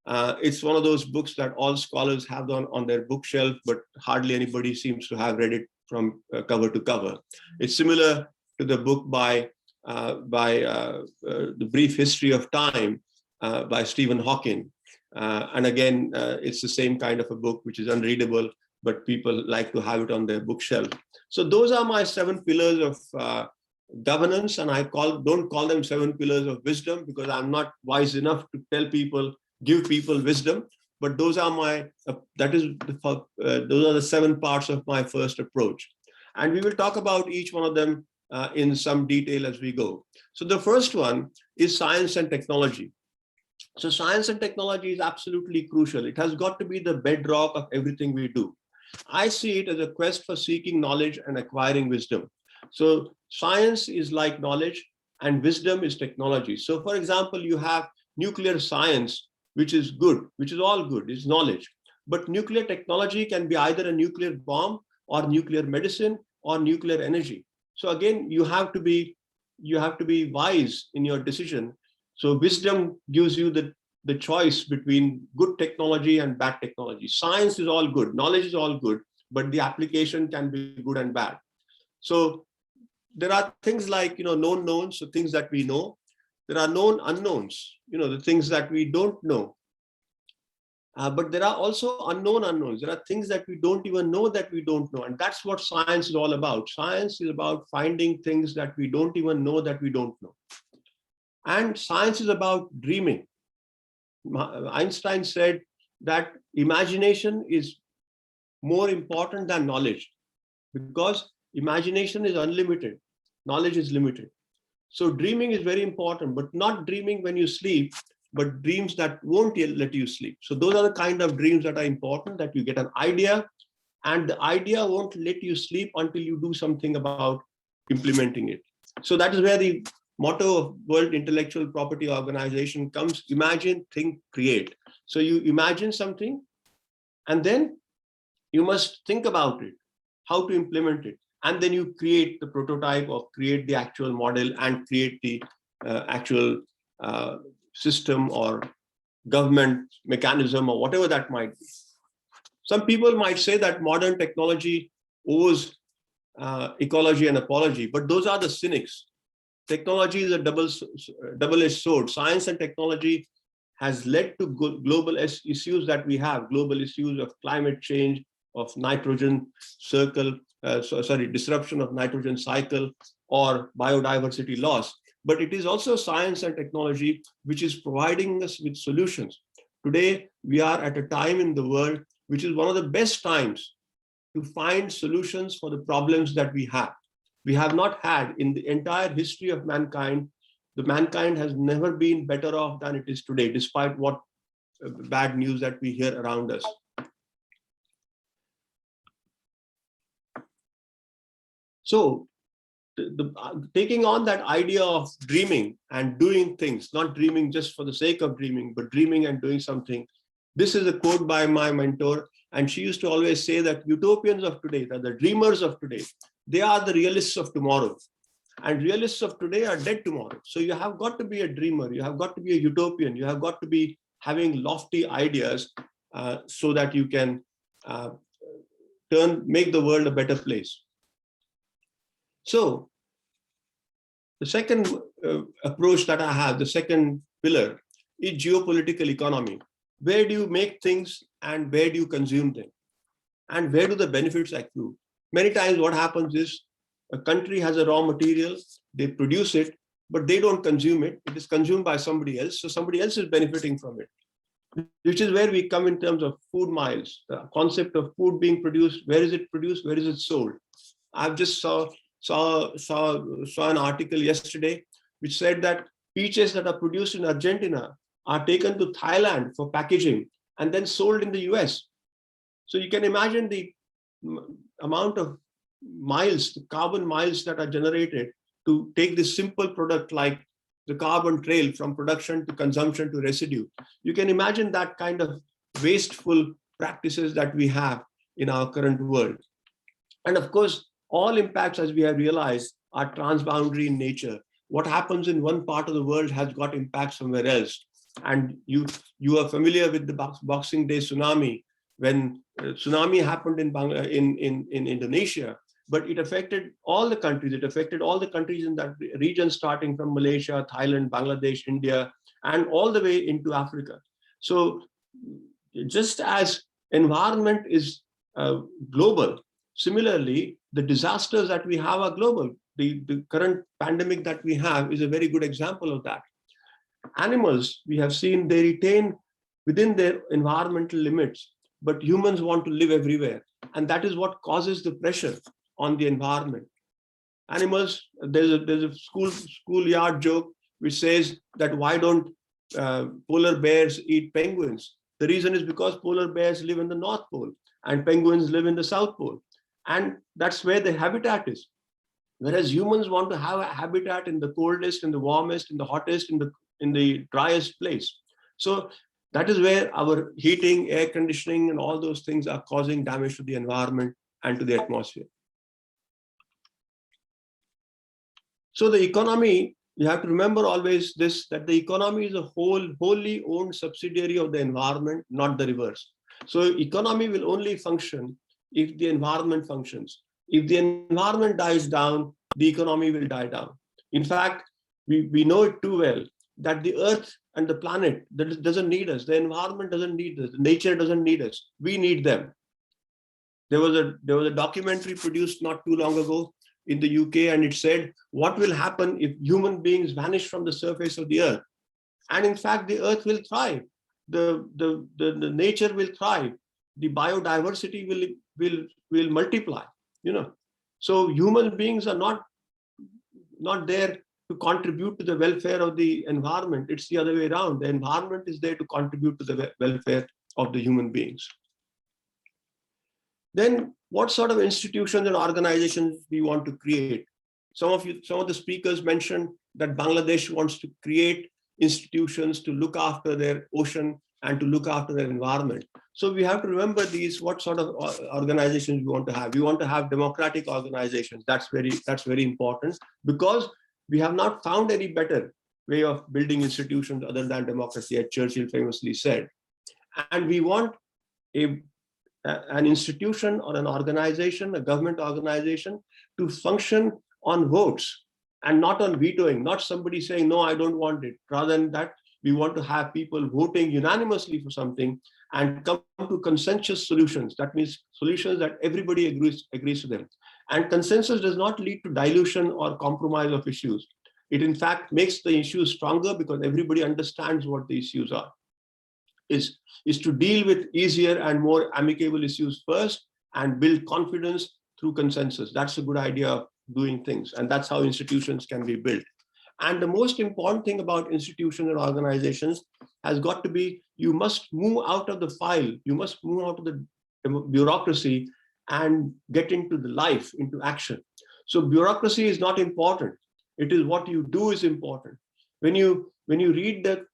[SPEAKER 4] It's one of those books that all scholars have on their bookshelf, but hardly anybody seems to have read it from cover to cover. It's similar to the book by The Brief History of Time by Stephen Hawking. And again, it's the same kind of a book, which is unreadable, but people like to have it on their bookshelf. So those are my 7 pillars of governance, and I don't call them 7 pillars of wisdom, because I'm not wise enough to tell people, give people wisdom. But those are my those are the 7 parts of my first approach, and we will talk about each one of them in some detail as we go. So the first one is science and technology. So science and technology is absolutely crucial. It has got to be the bedrock of everything we do. I see it as a quest for seeking knowledge and acquiring wisdom. So science is like knowledge and wisdom is technology. So for example, you have nuclear science, which is good, which is all good, is knowledge. But nuclear technology can be either a nuclear bomb or nuclear medicine or nuclear energy. So again, you have to be wise in your decision. So wisdom gives you the choice between good technology and bad technology. Science is all good, knowledge is all good, but the application can be good and bad. So there are things like, known knowns, so things that we know. There are known unknowns, the things that we don't know. But there are also unknown unknowns. There are things that we don't even know that we don't know. And that's what science is all about. Science is about finding things that we don't even know that we don't know. And science is about dreaming. Einstein said that imagination is more important than knowledge, because imagination is unlimited, knowledge is limited. So dreaming is very important, but not dreaming when you sleep, but dreams that won't let you sleep. So those are the kind of dreams that are important, that you get an idea, and the idea won't let you sleep until you do something about implementing it. So that is where the motto of World Intellectual Property Organization comes: imagine, think, create. So you imagine something, and then you must think about it, how to implement it. And then you create the prototype or create the actual model and create the actual system or government mechanism or whatever that might be. Some people might say that modern technology owes ecology and apology, but those are the cynics. Technology is a double-edged sword. Science and technology has led to global issues that we have, global issues of climate change, of nitrogen disruption of nitrogen cycle, or biodiversity loss. But it is also science and technology which is providing us with solutions. Today, we are at a time in the world which is one of the best times to find solutions for the problems that we have. We have not had, in the entire history of mankind, mankind has never been better off than it is today, despite what bad news that we hear around us. So taking on that idea of dreaming and doing things, not dreaming just for the sake of dreaming, but dreaming and doing something. This is a quote by my mentor, and she used to always say that utopians of today, that the dreamers of today, they are the realists of tomorrow, and realists of today are dead tomorrow. So you have got to be a dreamer, you have got to be a utopian, you have got to be having lofty ideas so that you can make the world a better place. So the second approach that I have, the second pillar, is geopolitical economy. Where do you make things and where do you consume them? And where do the benefits accrue? Many times what happens is a country has a raw material, they produce it, but they don't consume it. It is consumed by somebody else. So somebody else is benefiting from it. which is where we come in terms of food miles, the concept of food being produced. Where is it produced? Where is it sold? I've just saw an article yesterday which said that peaches that are produced in Argentina are taken to Thailand for packaging and then sold in the US. So you can imagine the amount of miles, the carbon miles that are generated to take this simple product like the carbon trail from production to consumption to residue. You can imagine that kind of wasteful practices that we have in our current world. And of course, all impacts, as we have realized, are transboundary in nature. What happens in one part of the world has got impacts somewhere else. And you are familiar with the Boxing Day tsunami. When tsunami happened in Indonesia, but it affected all the countries. It affected all the countries in that region, starting from Malaysia, Thailand, Bangladesh, India, and all the way into Africa. So just as environment is global, similarly, the disasters that we have are global. The current pandemic that we have is a very good example of that. Animals, we have seen, they retain within their environmental limits, but humans want to live everywhere. And that is what causes the pressure on the environment. Animals, there's a schoolyard joke which says that why don't polar bears eat penguins? The reason is because polar bears live in the North Pole and penguins live in the South Pole. And that's where the habitat is. Whereas humans want to have a habitat in the coldest, in the warmest, in the hottest, in the driest place. So that is where our heating, air conditioning, and all those things are causing damage to the environment and to the atmosphere. So the economy, you have to remember always this, that the economy is a wholly owned subsidiary of the environment, not the reverse. So economy will only function if the environment functions. If the environment dies down, the economy will die down. In fact, we know it too well that the earth and the planet doesn't need us. The environment doesn't need us. Nature doesn't need us. We need them. There was a documentary produced not too long ago in the UK, and it said, what will happen if human beings vanish from the surface of the earth? And in fact, the earth will thrive. The nature will thrive. The biodiversity will multiply, you know. So human beings are not there to contribute to the welfare of the environment. It's the other way around. The environment is there to contribute to the welfare of the human beings. Then what sort of institutions and organizations we want to create? Some of the speakers mentioned that Bangladesh wants to create institutions to look after their ocean and to look after their environment. So we have to remember what sort of organizations we want to have. We want to have democratic organizations. That's very important, because we have not found any better way of building institutions other than democracy, as Churchill famously said. And we want an institution or an organization, a government organization, to function on votes and not on vetoing, not somebody saying, no, I don't want it. Rather than that, we want to have people voting unanimously for something and come to consensus solutions. That means solutions that everybody agrees to them. And consensus does not lead to dilution or compromise of issues. It in fact makes the issues stronger because everybody understands what the issues are. Is to deal with easier and more amicable issues first and build confidence through consensus. That's a good idea of doing things, and that's how institutions can be built. And the most important thing about institutions and organizations has got to be, you must move out of the file, you must move out of the bureaucracy and get into the life, into action. So bureaucracy is not important. It is what you do is important. When you read the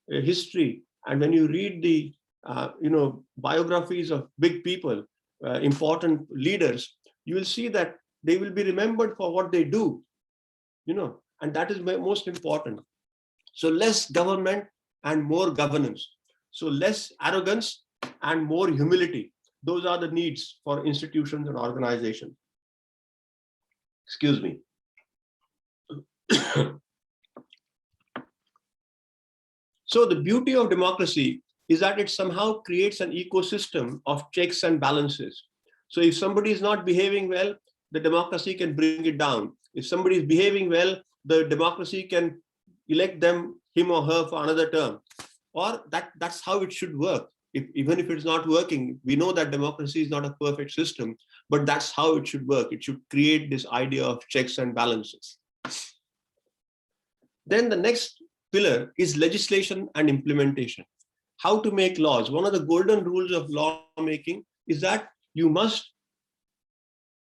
[SPEAKER 4] history, and when you read the biographies of big people, important leaders, you will see that they will be remembered for what they do, and that is most important. So less government and more governance. So less arrogance and more humility. Those are the needs for institutions and organizations. Excuse me. So the beauty of democracy is that it somehow creates an ecosystem of checks and balances. So if somebody is not behaving well, the democracy can bring it down. If somebody is behaving well, the democracy can elect him or her for another term. or that's how it should work. Even if it's not working, we know that democracy is not a perfect system, but that's how it should work. It should create this idea of checks and balances. Then the next pillar is legislation and implementation. How to make laws. One of the golden rules of lawmaking is that you must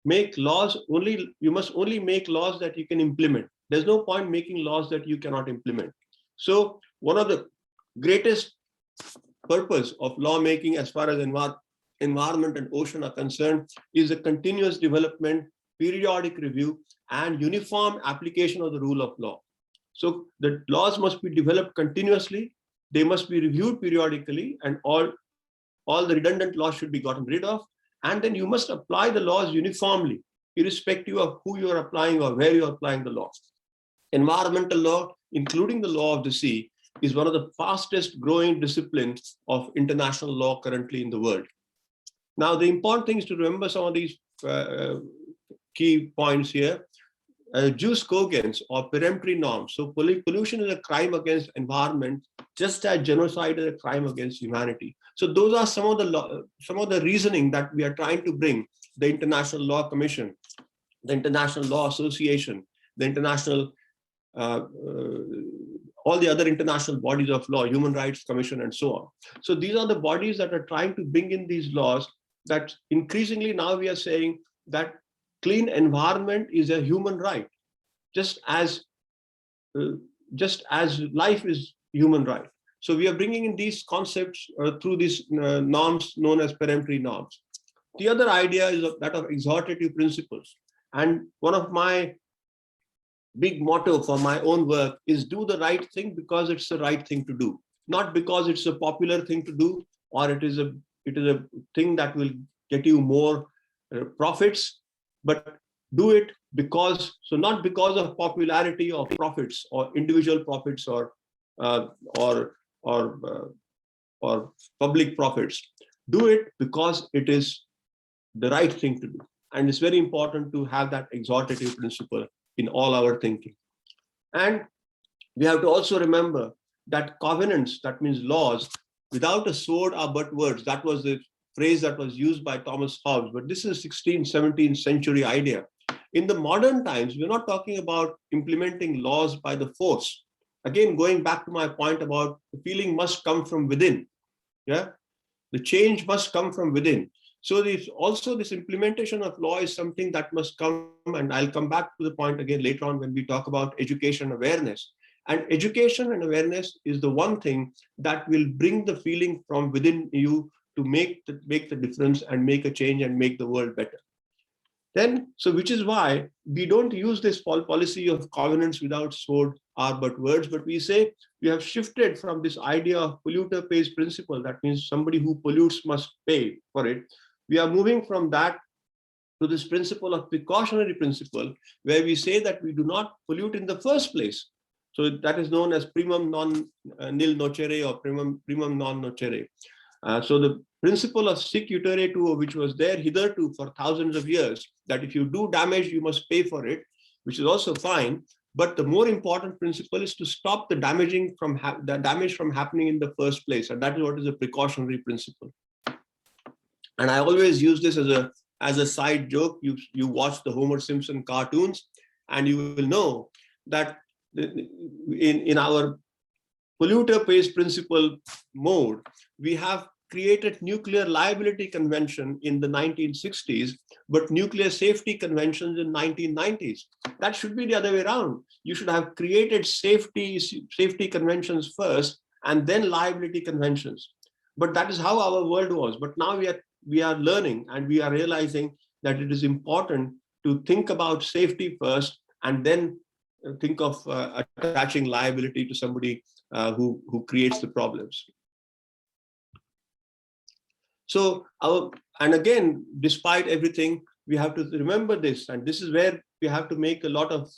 [SPEAKER 4] make laws only, you must only make laws that you can implement. There's no point making laws that you cannot implement. So one of the greatest purpose of lawmaking as far as environment and ocean are concerned is the continuous development, periodic review, and uniform application of the rule of law. So the laws must be developed continuously, they must be reviewed periodically, and all the redundant laws should be gotten rid of. And then you must apply the laws uniformly, irrespective of who you are applying or where you are applying the laws. Environmental law, including the law of the sea, is one of the fastest growing disciplines of international law currently in the world. Now, the important thing is to remember some of these key points here. Jus cogens or peremptory norms. So pollution is a crime against environment, just as genocide is a crime against humanity. So those are some of the reasoning that we are trying to bring the International Law Commission, the International Law Association, the international all the other international bodies of law, Human Rights Commission, and so on. So these are the bodies that are trying to bring in these laws that increasingly now we are saying that clean environment is a human right, just as life is human right. So we are bringing in these concepts through these norms known as peremptory norms. The other idea is that of exhortative principles. And one of my big motto for my own work is do the right thing because it's the right thing to do, not because it's a popular thing to do, or it is a thing that will get you more profits, but do it because, so not because of popularity or profits or individual profits or public profits. Do it because it is the right thing to do. And it's very important to have that exhortative principle in all our thinking. And we have to also remember that covenants, that means laws, without a sword are but words. That was the phrase that was used by Thomas Hobbes, but this is 16th, 17th century idea. In the modern times, we're not talking about implementing laws by the force. Again, going back to my point about the feeling must come from within. Yeah, the change must come from within. So this implementation of law is something that must come, and I'll come back to the point again later on when we talk about education awareness. And education and awareness is the one thing that will bring the feeling from within you to make the difference and make a change and make the world better. Then, so which is why we don't use this policy of covenants without sword are but words, but we say we have shifted from this idea of polluter pays principle, that means somebody who pollutes must pay for it. We are moving from that to this principle of precautionary principle, where we say that we do not pollute in the first place. So that is known as primum non nil nocere or primum non nocere. So the principle of sic utere tuo, which was there hitherto for thousands of years, that if you do damage, you must pay for it, which is also fine. But the more important principle is to stop the damage from happening in the first place, and that is what is a precautionary principle. And I always use this as a side joke. You watch the Homer Simpson cartoons, and you will know that in our polluter pays principle mode, we have created nuclear liability convention in the 1960s, but nuclear safety conventions in 1990s. That should be the other way around. You should have created safety conventions first and then liability conventions. But that is how our world was. But now we are learning and we are realizing that it is important to think about safety first and then think of attaching liability to somebody who creates the problems. So and again, despite everything, we have to remember this, and this is where we have to make a lot of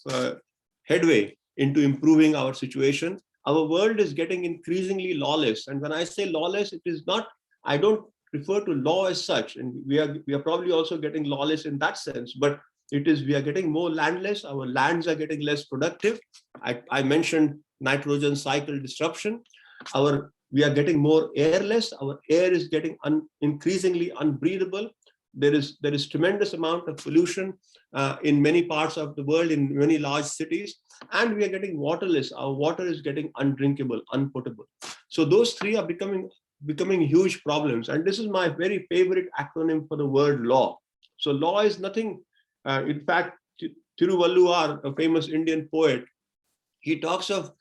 [SPEAKER 4] headway into improving our situation. Our world is getting increasingly lawless, and when I say lawless, it is not, I don't refer to law as such, and we are probably also getting lawless in that sense, but it is, we are getting more landless, our lands are getting less productive. I mentioned nitrogen cycle disruption. Our We are getting more airless. Our air is getting increasingly unbreathable. There is tremendous amount of pollution in many parts of the world, in many large cities, and we are getting waterless. Our water is getting undrinkable, unpotable. So those three are becoming huge problems. And this is my very favorite acronym for the word law. So law is nothing. In fact, Thiruvalluvar, a famous Indian poet, he talks of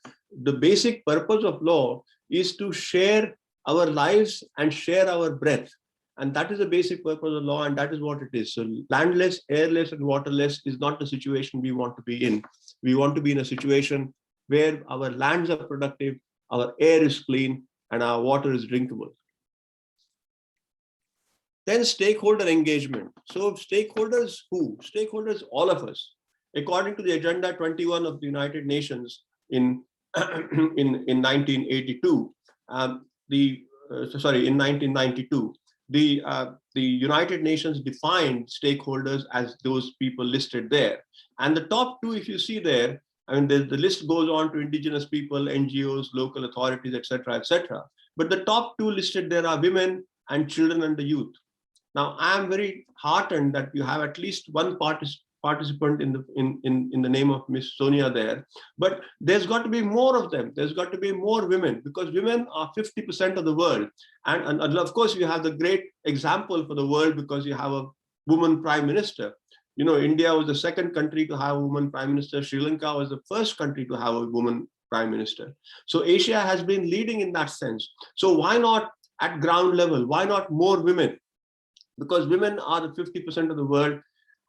[SPEAKER 4] the basic purpose of law is to share our lives and share our breath. And that is the basic purpose of law, and that is what it is. So landless, airless, and waterless is not the situation we want to be in. We want to be in a situation where our lands are productive, our air is clean, and our water is drinkable. Then stakeholder engagement. So stakeholders who? Stakeholders, all of us. According to the Agenda 21 of the United Nations in 1982, in 1992, the United Nations defined stakeholders as those people listed there. And the top two, if you see there, I mean, the list goes on to indigenous people, NGOs, local authorities, etc., etc. But the top two listed there are women and children and the youth. Now, I am very heartened that you have at least one participant in the name of Miss Sonia there, but there's got to be more of them. There's got to be more women, because women are 50% of the world. And of course, you have the great example for the world because you have a woman prime minister. You know, India was the second country to have a woman prime minister. Sri Lanka was the first country to have a woman prime minister. So Asia has been leading in that sense. So why not at ground level? Why not more women? Because women are the 50% of the world,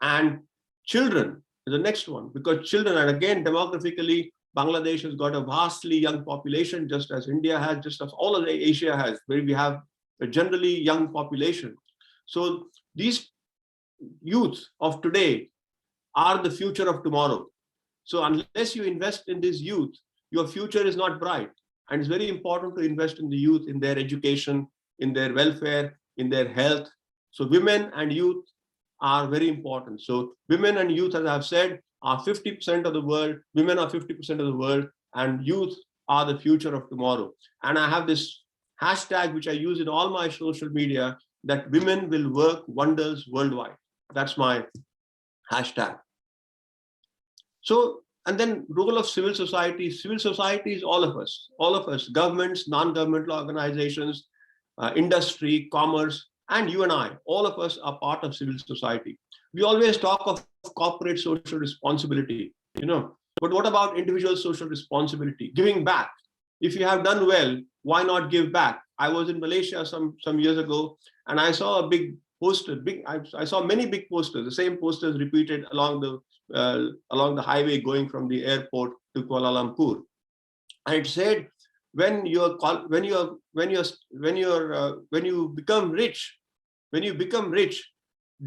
[SPEAKER 4] and children is the next one, because children, and again, demographically, Bangladesh has got a vastly young population, just as India has, just as all of Asia has, where we have a generally young population. So these youth of today are the future of tomorrow. So unless you invest in this youth, your future is not bright. And it's very important to invest in the youth, in their education, in their welfare, in their health. So women and youth are very important. So women and youth, as I've said, are 50% of the world. Women are 50% of the world, and youth are the future of tomorrow. And I have this hashtag, which I use in all my social media, that women will work wonders worldwide. That's my hashtag. So, and then role of civil society. Civil society is all of us, governments, non-governmental organizations, industry, commerce, and you and I, all of us are part of civil society. We always talk of corporate social responsibility, you know, but what about individual social responsibility? Giving back. If you have done well, why not give back? I was in Malaysia some years ago, and I saw a big poster. I saw many big posters, the same posters repeated along the highway going from the airport to Kuala Lumpur, and it said, when you become rich,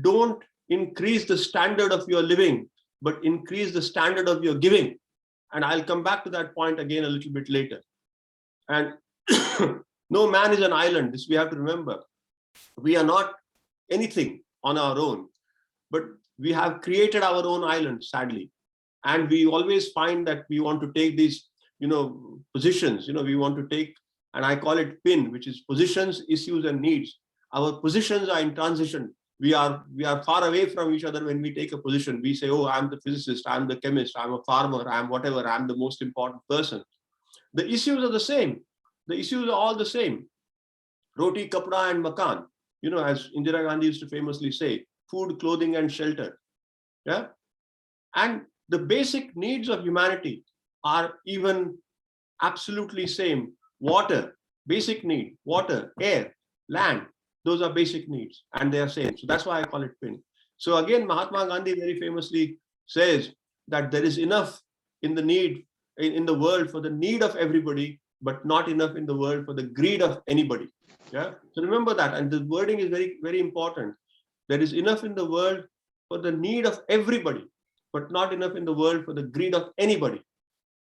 [SPEAKER 4] don't increase the standard of your living, but increase the standard of your giving. And I'll come back to that point again a little bit later. And no man is an island. This we have to remember. We are not anything on our own, but we have created our own island, sadly. And we always find that we want to take these, positions, we want to take, and I call it PIN, which is positions, issues, and needs. Our positions are in transition. We are far away from each other when we take a position. We say, oh, I'm the physicist, I'm the chemist, I'm a farmer, I'm whatever, I'm the most important person. The issues are the same. The issues are all the same. Roti, kapda, and makan. As Indira Gandhi used to famously say, food, clothing, and shelter. Yeah. And the basic needs of humanity are even absolutely same. Water, basic need, water, air, land, those are basic needs, and they are same. So that's why I call it PIN. So again, Mahatma Gandhi very famously says that there is enough in the need in the world for the need of everybody, but not enough in the world for the greed of anybody. Yeah. So remember that, and the wording is very, very important. There is enough in the world for the need of everybody, but not enough in the world for the greed of anybody.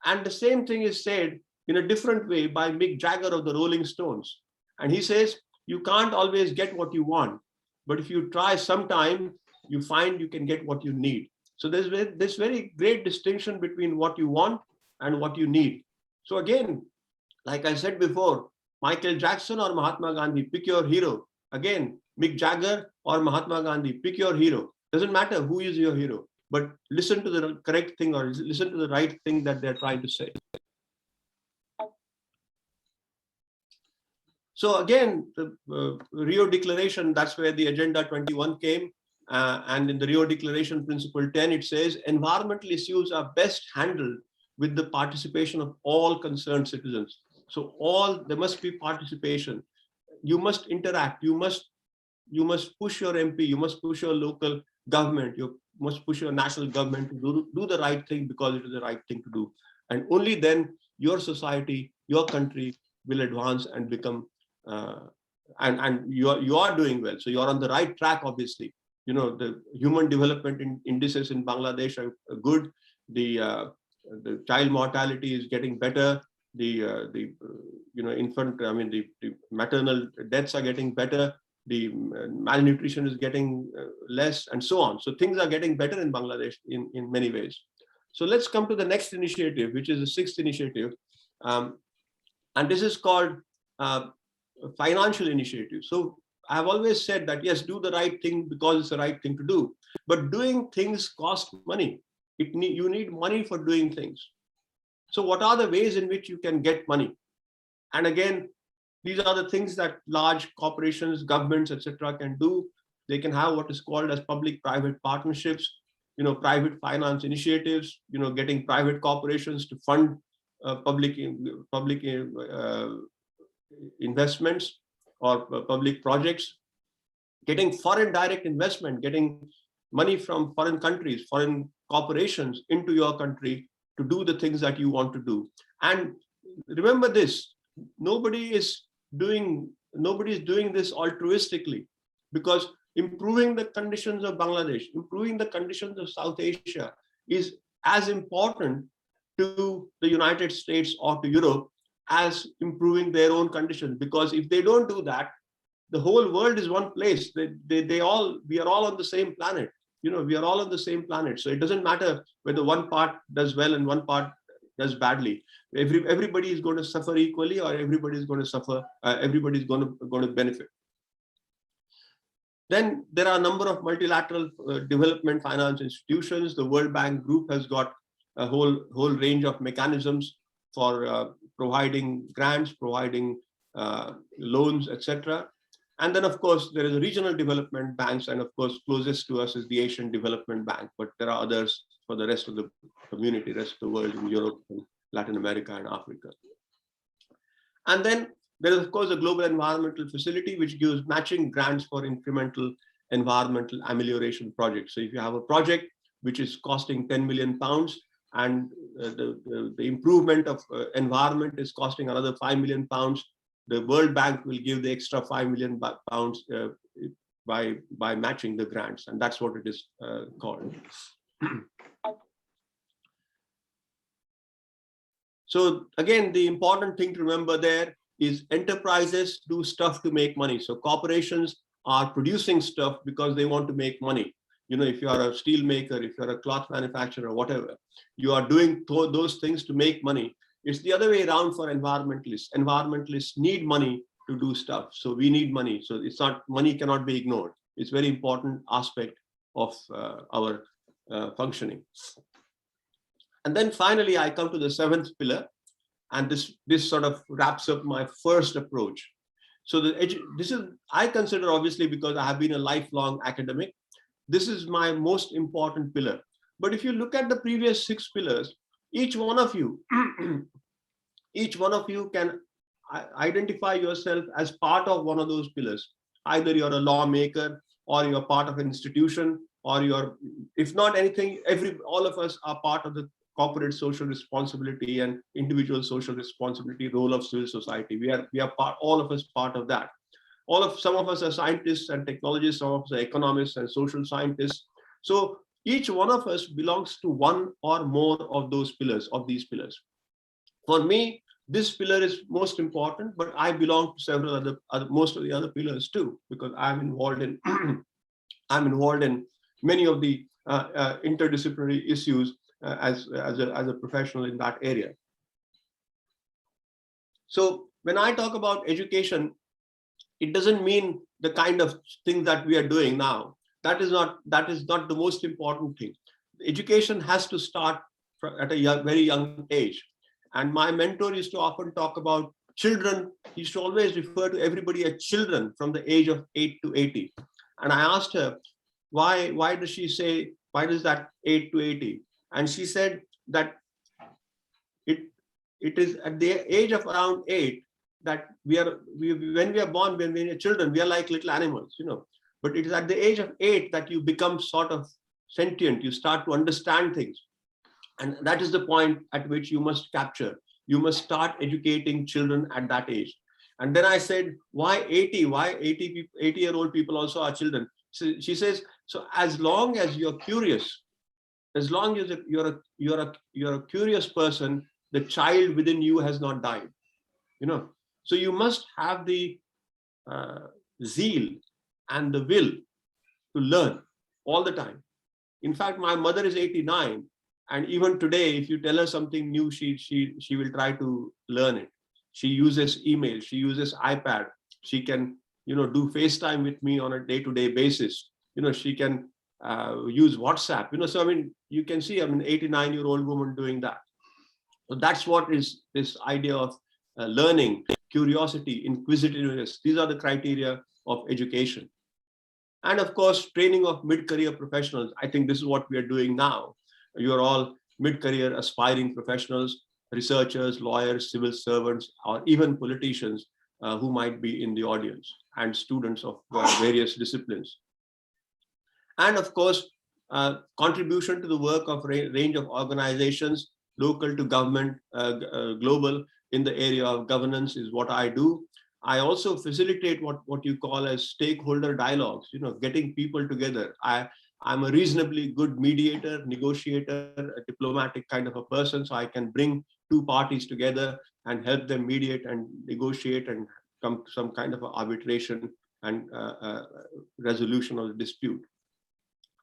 [SPEAKER 4] And the same thing is said in a different way by Mick Jagger of the Rolling Stones. And he says, you can't always get what you want, but if you try sometime, you find you can get what you need. So there's this very great distinction between what you want and what you need. So again, like I said before, Michael Jackson or Mahatma Gandhi, pick your hero. Again, Mick Jagger or Mahatma Gandhi, pick your hero. Doesn't matter who is your hero, but listen to the correct thing or listen to the right thing that they're trying to say. So again, the Rio Declaration, that's where the Agenda 21 came. And in the Rio Declaration Principle 10, it says environmental issues are best handled with the participation of all concerned citizens. So there must be participation. You must interact. You must push your MP. You must push your local government. You must push your national government to do the right thing because it is the right thing to do. And only then your society, your country will advance and become, and you are doing well. So you are on the right track, obviously. You know, the human development indices in Bangladesh are good. The child mortality is getting better. The maternal deaths are getting better. The malnutrition is getting less, and so on. So things are getting better in Bangladesh in many ways. So let's come to the next initiative, which is the 6th initiative. And this is called financial initiative. So I've always said that, yes, do the right thing because it's the right thing to do. But doing things costs money. You need money for doing things. So what are the ways in which you can get money? And again, these are the things that large corporations, governments, etc., can do. They can have what is called as public-private partnerships, private finance initiatives, getting private corporations to fund public investments or public projects, getting foreign direct investment, getting money from foreign countries, foreign corporations into your country to do the things that you want to do. And remember this, nobody is doing this altruistically, because improving the conditions of Bangladesh, improving the conditions of South Asia is as important to the United States or to Europe as improving their own conditions. Because if they don't do that, the whole world is one place. We are all on the same planet. We are all on the same planet. So it doesn't matter whether one part does well and one part does badly. Everybody is going to suffer equally, or everybody is going to suffer. Everybody is going to benefit. Then there are a number of multilateral development finance institutions. The World Bank Group has got a whole range of mechanisms for providing grants, providing loans, etc. And then, of course, there is a regional development banks, and of course, closest to us is the Asian Development Bank. But there are others for the rest of the community, rest of the world, in Europe, and Latin America, and Africa. And then there is, of course, a Global Environmental Facility, which gives matching grants for incremental environmental amelioration projects. So if you have a project which is costing £10 million, and the improvement of environment is costing another £5 million, the World Bank will give the extra £5 million by matching the grants, and that's what it is called. So again, the important thing to remember there is enterprises do stuff to make money. So corporations are producing stuff because they want to make money. If you are a steel maker, if you're a cloth manufacturer, whatever, you are doing those things to make money. It's the other way around for environmentalists. Environmentalists need money to do stuff. So we need money. So money cannot be ignored. It's a very important aspect of our functioning. And then finally, I come to the 7th pillar. And this sort of wraps up my first approach. So I consider, obviously, because I have been a lifelong academic, this is my most important pillar. But if you look at the previous 6 pillars, each one of you can identify yourself as part of one of those pillars. Either you're a lawmaker, or you're part of an institution, or if not anything, all of us are part of the corporate social responsibility and individual social responsibility role of civil society. We are all of us part of that. Some of us are scientists and technologists, some of us are economists and social scientists. So each one of us belongs to one or more of these pillars. For me, this pillar is most important, but I belong to several most of the other pillars too, because I'm involved in many of the interdisciplinary issues as a professional in that area. So when I talk about education, it doesn't mean the kind of thing that we are doing now. That is not the most important thing. Education has to start at a very young age. And my mentor used to often talk about children. He used to always refer to everybody as children from the age of 8 to 80. And I asked her, why does she say, why does that 8 to 80? And she said that it is at the age of around 8 that when we are born, when we are children, we are like little animals, you know. But it is at the age of 8 that you become sort of sentient. You start to understand things. And that is the point at which you must capture. You must start educating children at that age. And then I said, why 80? Why 80-year-old people also are children? So she says, so as long as you're curious, as long as you're a curious person, the child within you has not died, you know. So you must have the zeal and the will to learn all the time. In fact, my mother is 89, and even today, if you tell her something new, she will try to learn it. She uses email, she uses iPad, she can, you know, do FaceTime with me on a day-to-day basis. You know, she can use WhatsApp, you know. So I mean, you can see, I mean, 89-year-old woman doing that. So that's what is this idea of learning, curiosity, inquisitiveness. These are the criteria of education. And of course, training of mid-career professionals. I think this is what we are doing now. You are all mid-career aspiring professionals, researchers, lawyers, civil servants, or even politicians who might be in the audience, and students of various disciplines. And of course, contribution to the work of range of organizations, local to government, global, in the area of governance is what I do. I also facilitate what you call as stakeholder dialogues, you know, getting people together. I'm a reasonably good mediator, negotiator, a diplomatic kind of a person, so I can bring two parties together and help them mediate and negotiate and come to some kind of arbitration and resolution of the dispute.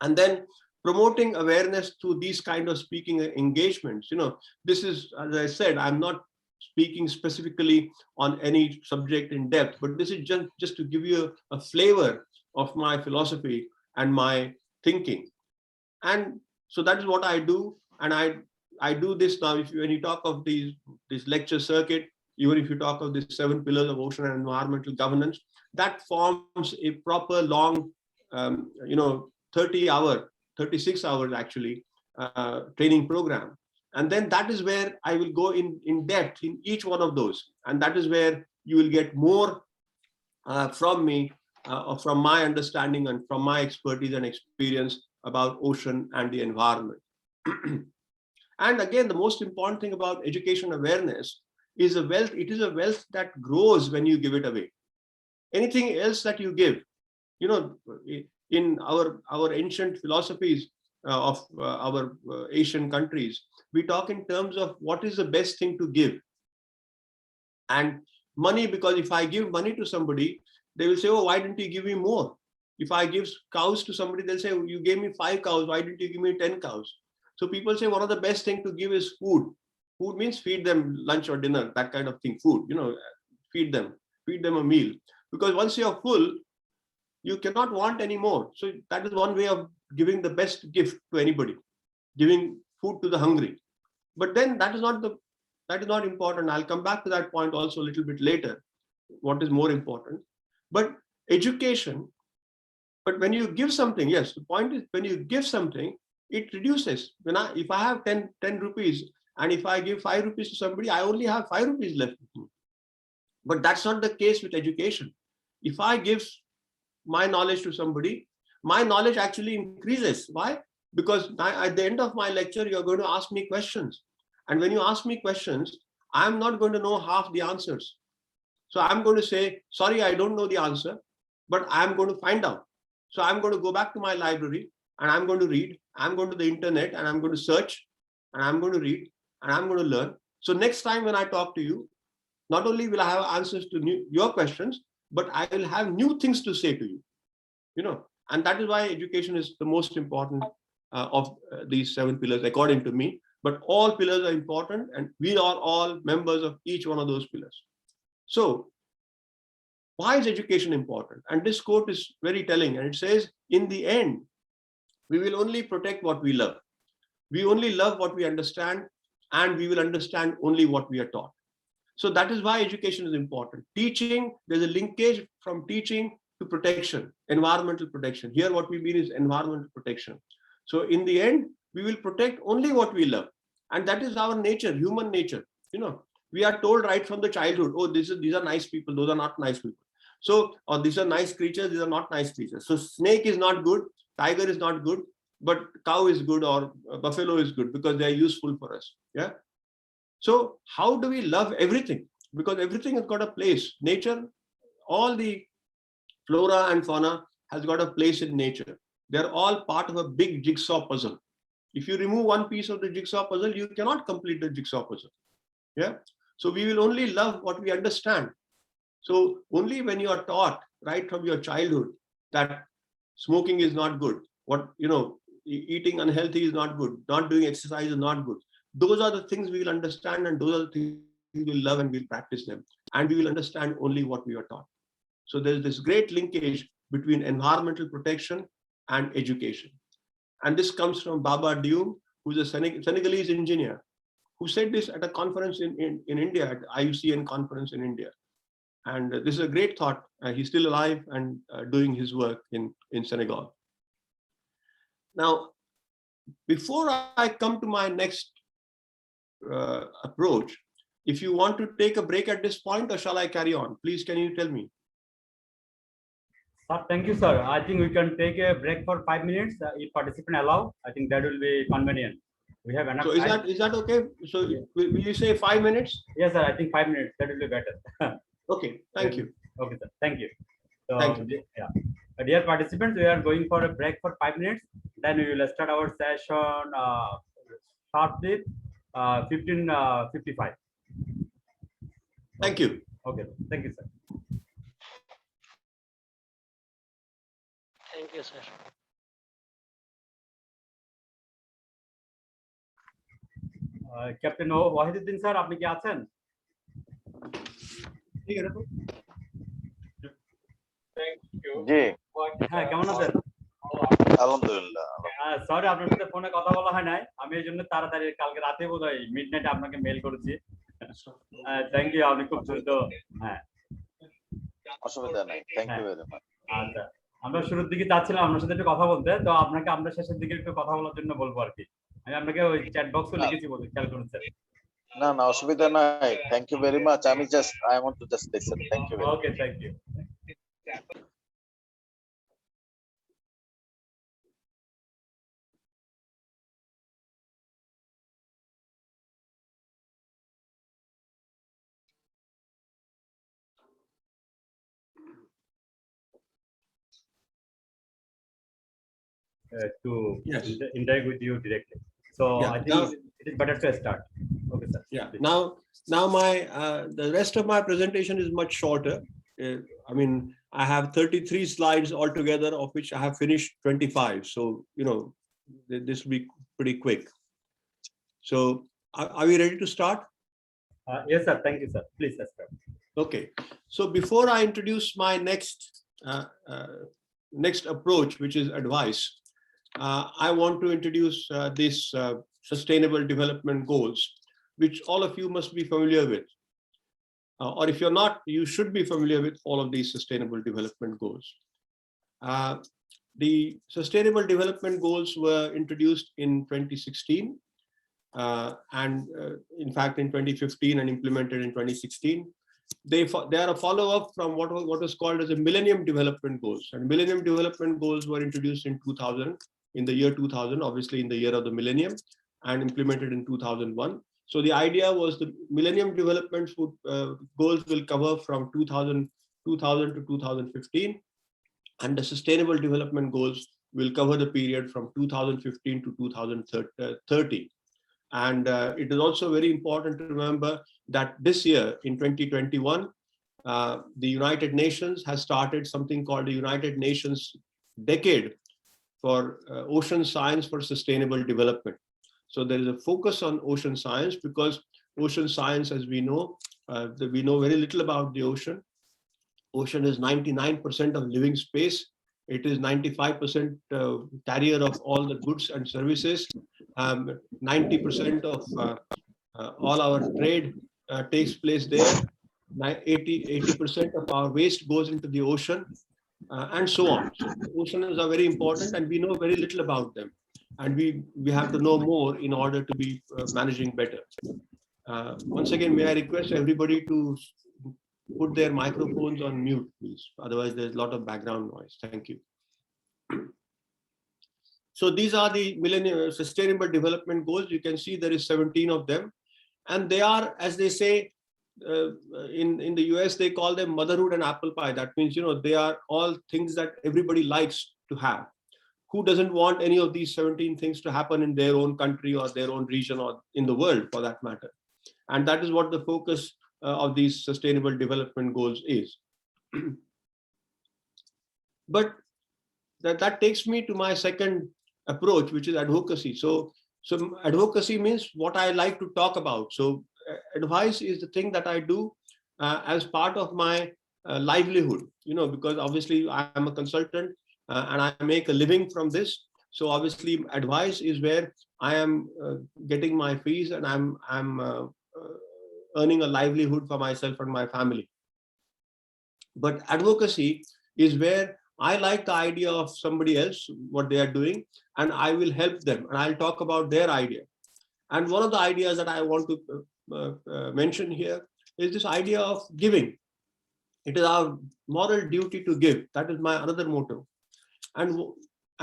[SPEAKER 4] And then promoting awareness through these kind of speaking engagements. You know, this is, as I said, I'm not speaking specifically on any subject in depth, but this is just to give you a flavor of my philosophy and my thinking. And so that is what I do. And I do this now. When you talk of this lecture circuit, even if you talk of the 7 pillars of ocean and environmental governance, that forms a proper long, 36 hours actually, training program. And then that is where I will go in depth in each one of those. And that is where you will get more from me, from my understanding and from my expertise and experience about ocean and the environment. And again, the most important thing about education awareness is a wealth. It is a wealth that grows when you give it away. Anything else that you give, you know, in our ancient philosophies of our Asian countries, we talk in terms of what is the best thing to give. And money, because if I give money to somebody, they will say, oh, why didn't you give me more? If I give cows to somebody, they'll say, you gave me 5 cows, why didn't you give me 10 cows? So people say one of the best thing to give is food. Food means feed them lunch or dinner, that kind of thing. Food, you know, feed them a meal. Because once you're full, you cannot want any more. So that is one way of giving the best gift to anybody, giving food to the hungry. But then that is not important. I'll come back to that point also a little bit later, what is more important. But education, but when you give something, yes, the point is when you give something, it reduces. If I have 10 rupees, and if I give 5 rupees to somebody, I only have 5 rupees left with me. But that's not the case with education. If I give my knowledge to somebody, my knowledge actually increases. Why? Because at the end of my lecture, you're going to ask me questions. And when you ask me questions, I'm not going to know half the answers. So I'm going to say, sorry, I don't know the answer, but I'm going to find out. So I'm going to go back to my library and I'm going to read. I'm going to the internet and I'm going to search and I'm going to read and I'm going to learn. So next time when I talk to you, not only will I have answers to your questions, but I will have new things to say to you, you know. And that is why education is the most important of these 7 pillars, according to me. But all pillars are important, and we are all members of each one of those pillars. So why is education important? And this quote is very telling, and it says, in the end, we will only protect what we love. We only love what we understand, and we will understand only what we are taught. So that is why education is important. Teaching, there's a linkage from teaching to protection, environmental protection. Here what we mean is environmental protection. So in the end, we will protect only what we love. And that is our nature, human nature. You know, we are told right from the childhood, oh, these are nice people, those are not nice people. So, or these are nice creatures, these are not nice creatures. So snake is not good, tiger is not good, but cow is good, or buffalo is good because they are useful for us. Yeah. So how do we love everything? Because everything has got a place. Nature, all the flora and fauna has got a place in nature. They're all part of a big jigsaw puzzle. If you remove one piece of the jigsaw puzzle, you cannot complete the jigsaw puzzle. Yeah. So we will only love what we understand. So only when you are taught right from your childhood that smoking is not good, eating unhealthy is not good, not doing exercise is not good. Those are the things we will understand, and those are the things we will love, and we'll practice them. And we will understand only what we are taught. So there's this great linkage between environmental protection and education. And this comes from Baba Dioum, who's a Senegalese engineer, who said this at a conference in India, at IUCN conference in India. And this is a great thought. He's still alive and doing his work in Senegal. Now, before I come to my next approach, if you want to take a break at this point, or shall I carry on? Please, can you tell me?
[SPEAKER 1] Sir, thank you, sir. I think we can take a break for 5 minutes if participants allow. I think that will be convenient. We have enough
[SPEAKER 4] time.
[SPEAKER 1] So
[SPEAKER 4] is that okay? So will you say 5 minutes?
[SPEAKER 1] Yes, sir. I think 5 minutes. That will be better.
[SPEAKER 4] Okay. Thank you.
[SPEAKER 1] Okay, sir. Thank you. So,
[SPEAKER 4] thank you.
[SPEAKER 1] Yeah. Dear participants, we are going for a break for 5 minutes. Then we will start our session sharply 15:55.
[SPEAKER 4] Thank you.
[SPEAKER 1] Okay. Thank you, sir.
[SPEAKER 13] Thank you, sir.
[SPEAKER 1] Captain Wahiduddin sir, আপনি কি আছেন? ঠিক আছে তো?
[SPEAKER 14] Thank you.
[SPEAKER 1] জি। হ্যাঁ, কেমন আছেন?
[SPEAKER 14] আলহামদুলিল্লাহ।
[SPEAKER 1] সরি, আপনার সাথে ফোনে কথা বলা হয় নাই। আমি এই জন্য তাড়াতাড়ি কালকে রাতে বোধহয় মিডনাইটে আপনাকে মেইল করেছি। থ্যাংক ইউ, আপনি খুব দ্রুত। হ্যাঁ,
[SPEAKER 14] অসুবিধা নাই। Thank you very much.
[SPEAKER 1] আচ্ছা, আমরা শুরুর দিকে চাচ্ছিলাম আপনার সাথে একটু কথা বলতে, তো আপনাকে আমরা শেষের দিকে একটু কথা বলার জন্য বলবো আর কি। আমি আপনাকে ওই চ্যাট বক্সে লিখেছি, বলতে খেয়াল করেছেন।
[SPEAKER 14] না না, অসুবিধা নাই। Thank you very much. I want to just listen. Thank you very much.
[SPEAKER 1] Okay, thank you. To interact with you directly. So yeah, I think it is better to start. Okay, sir.
[SPEAKER 4] Yeah. Now my the rest of my presentation is much shorter. I mean, I have 33 slides altogether, of which I have finished 25. So this will be pretty quick. So are we ready to start?
[SPEAKER 1] Yes, sir. Thank you, sir. Please start.
[SPEAKER 4] Okay. So before I introduce my next approach, which is advice, I want to introduce these sustainable development goals, which all of you must be familiar with. Or if you're not, you should be familiar with all of these sustainable development goals. The sustainable development goals were introduced in 2016, and in fact in 2015 and implemented in 2016. They are a follow-up from what was called as the Millennium Development Goals. And Millennium Development Goals were introduced in 2000, in the year 2000, obviously in the year of the millennium, and implemented in 2001. So the idea was the Millennium Development Goals will cover from 2000 to 2015, and the Sustainable Development Goals will cover the period from 2015 to 2030. And it is also very important to remember that this year, in 2021, the United Nations has started something called the United Nations Decade for Ocean Science for Sustainable Development. So there is a focus on ocean science because ocean science, as we know, We know very little about the ocean. Ocean is 99% of living space. It is 95% carrier of all the goods and services. 90% of all our trade takes place there. 80% of our waste goes into the ocean, and so on. So oceans are very important, and we know very little about them. And we have to know more in order to be managing better. Once again, may I request everybody to put their microphones on mute, please. Otherwise, there's a lot of background noise. Thank you. So these are the Millennium Sustainable Development Goals. You can see there is 17 of them. And they are, as they say, in the US, they call them motherhood and apple pie. That means, they are all things that everybody likes to have. Who doesn't want any of these 17 things to happen in their own country or their own region or in the world for that matter? And that is what the focus of these Sustainable Development Goals is. But that takes me to my second approach, which is advocacy. So advocacy means what I like to talk about. So advice is the thing that I do as part of my livelihood, because obviously I am a consultant and I make a living from this. So obviously advice is where I am getting my fees, and I'm earning a livelihood for myself and my family. But advocacy is where I like the idea of somebody else, what they are doing, and I will help them, and I'll talk about their idea. And one of the ideas that I want to mention here is this idea of giving. It is our moral duty to give. That is my another motto. And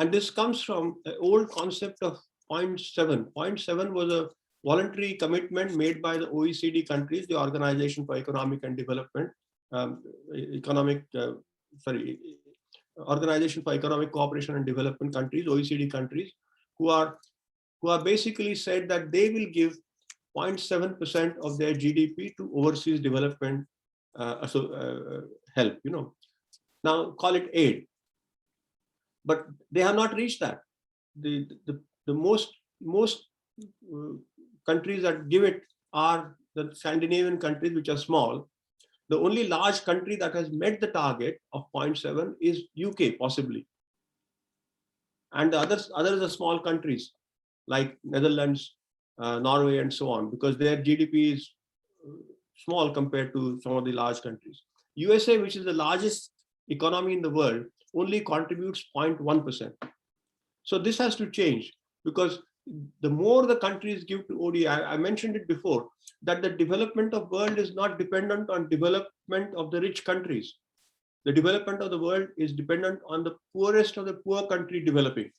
[SPEAKER 4] this comes from an old concept of 0.7. 0.7 was a voluntary commitment made by the OECD countries, the Organization for Economic and Development, Organization for Economic Cooperation and Development countries, OECD countries, who are basically said that they will give 0.7% of their GDP to overseas development help, Now call it aid. But they have not reached that. The most countries that give it are the Scandinavian countries, which are small. The only large country that has met the target of 0.7 is UK, possibly. And the others are small countries like Netherlands, Norway, and so on, because their GDP is small compared to some of the large countries. USA, which is the largest economy in the world, only contributes 0.1%. So this has to change, because the more the countries give to ODA, I mentioned it before, that the development of world is not dependent on development of the rich countries. The development of the world is dependent on the poorest of the poor country developing.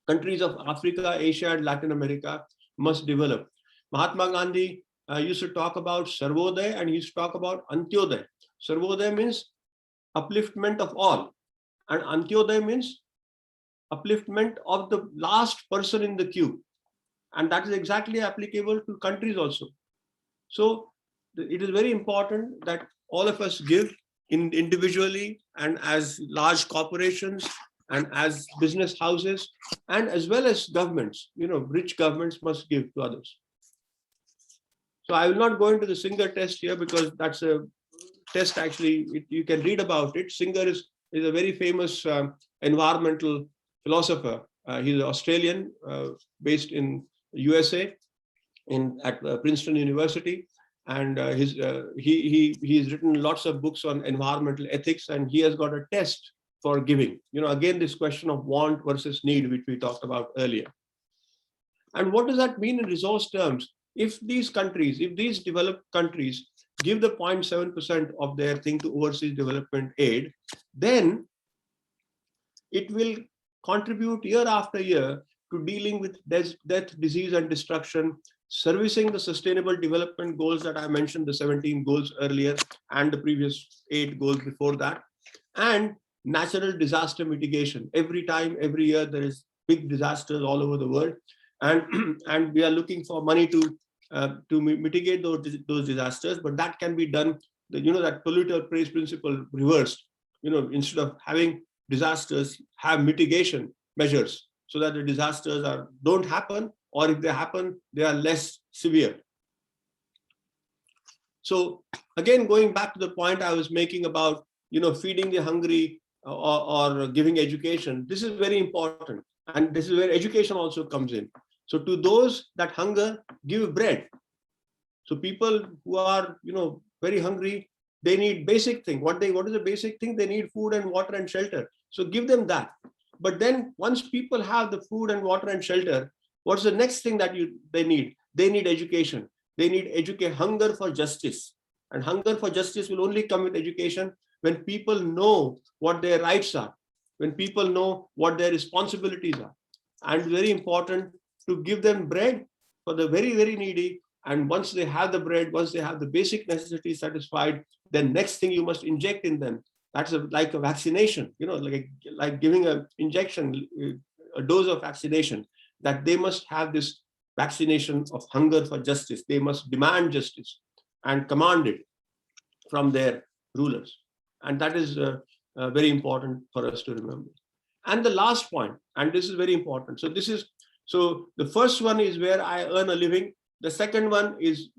[SPEAKER 4] Countries of Africa, Asia, and Latin America must develop. Mahatma Gandhi used to talk about Sarvodaya, and he used to talk about Antyodaya. Sarvodaya means upliftment of all, and Antyodaya means upliftment of the last person in the queue. And that is exactly applicable to countries also. So it is very important that all of us give individually and as large corporations and as business houses, and as well as governments. Rich governments must give to others. So I will not go into the Singer test here, because that's a test, actually, you can read about it. Singer is a very famous environmental philosopher. He's an Australian based in USA at Princeton University, and he's written lots of books on environmental ethics, and he has got a test for giving. Again, this question of want versus need, which we talked about earlier. And what does that mean in resource terms? If these developed countries give the 0.7% of their thing to overseas development aid, then it will contribute year after year to dealing with death, disease, and destruction, servicing the sustainable development goals that I mentioned, the 17 goals earlier, and the previous 8 goals before that, and natural disaster mitigation. Every year, there is big disasters all over the world, and we are looking for money to mitigate those disasters. But that can be done, that polluter pays principle reversed. Instead of having disasters, have mitigation measures so that the disasters don't happen, or if they happen, they are less severe. So again, going back to the point I was making about, feeding the hungry or giving education, this is very important. And this is where education also comes in. So to those that hunger, give bread. So people who are, very hungry, they need basic thing. What is the basic thing? They need food and water and shelter. So give them that. But then once people have the food and water and shelter, what's the next thing that they need? They need education. They need hunger for justice. And hunger for justice will only come with education when people know what their rights are, when people know what their responsibilities are. And very important to give them bread for the very, very needy. And once they have the bread, once they have the basic necessities satisfied, then next thing you must inject in them. That's like a vaccination, like giving an injection, a dose of vaccination, that they must have this vaccination of hunger for justice. They must demand justice and command it from their rulers. And that is very important for us to remember. And the last point, and this is very important. So the first one is where I earn a living. The second one is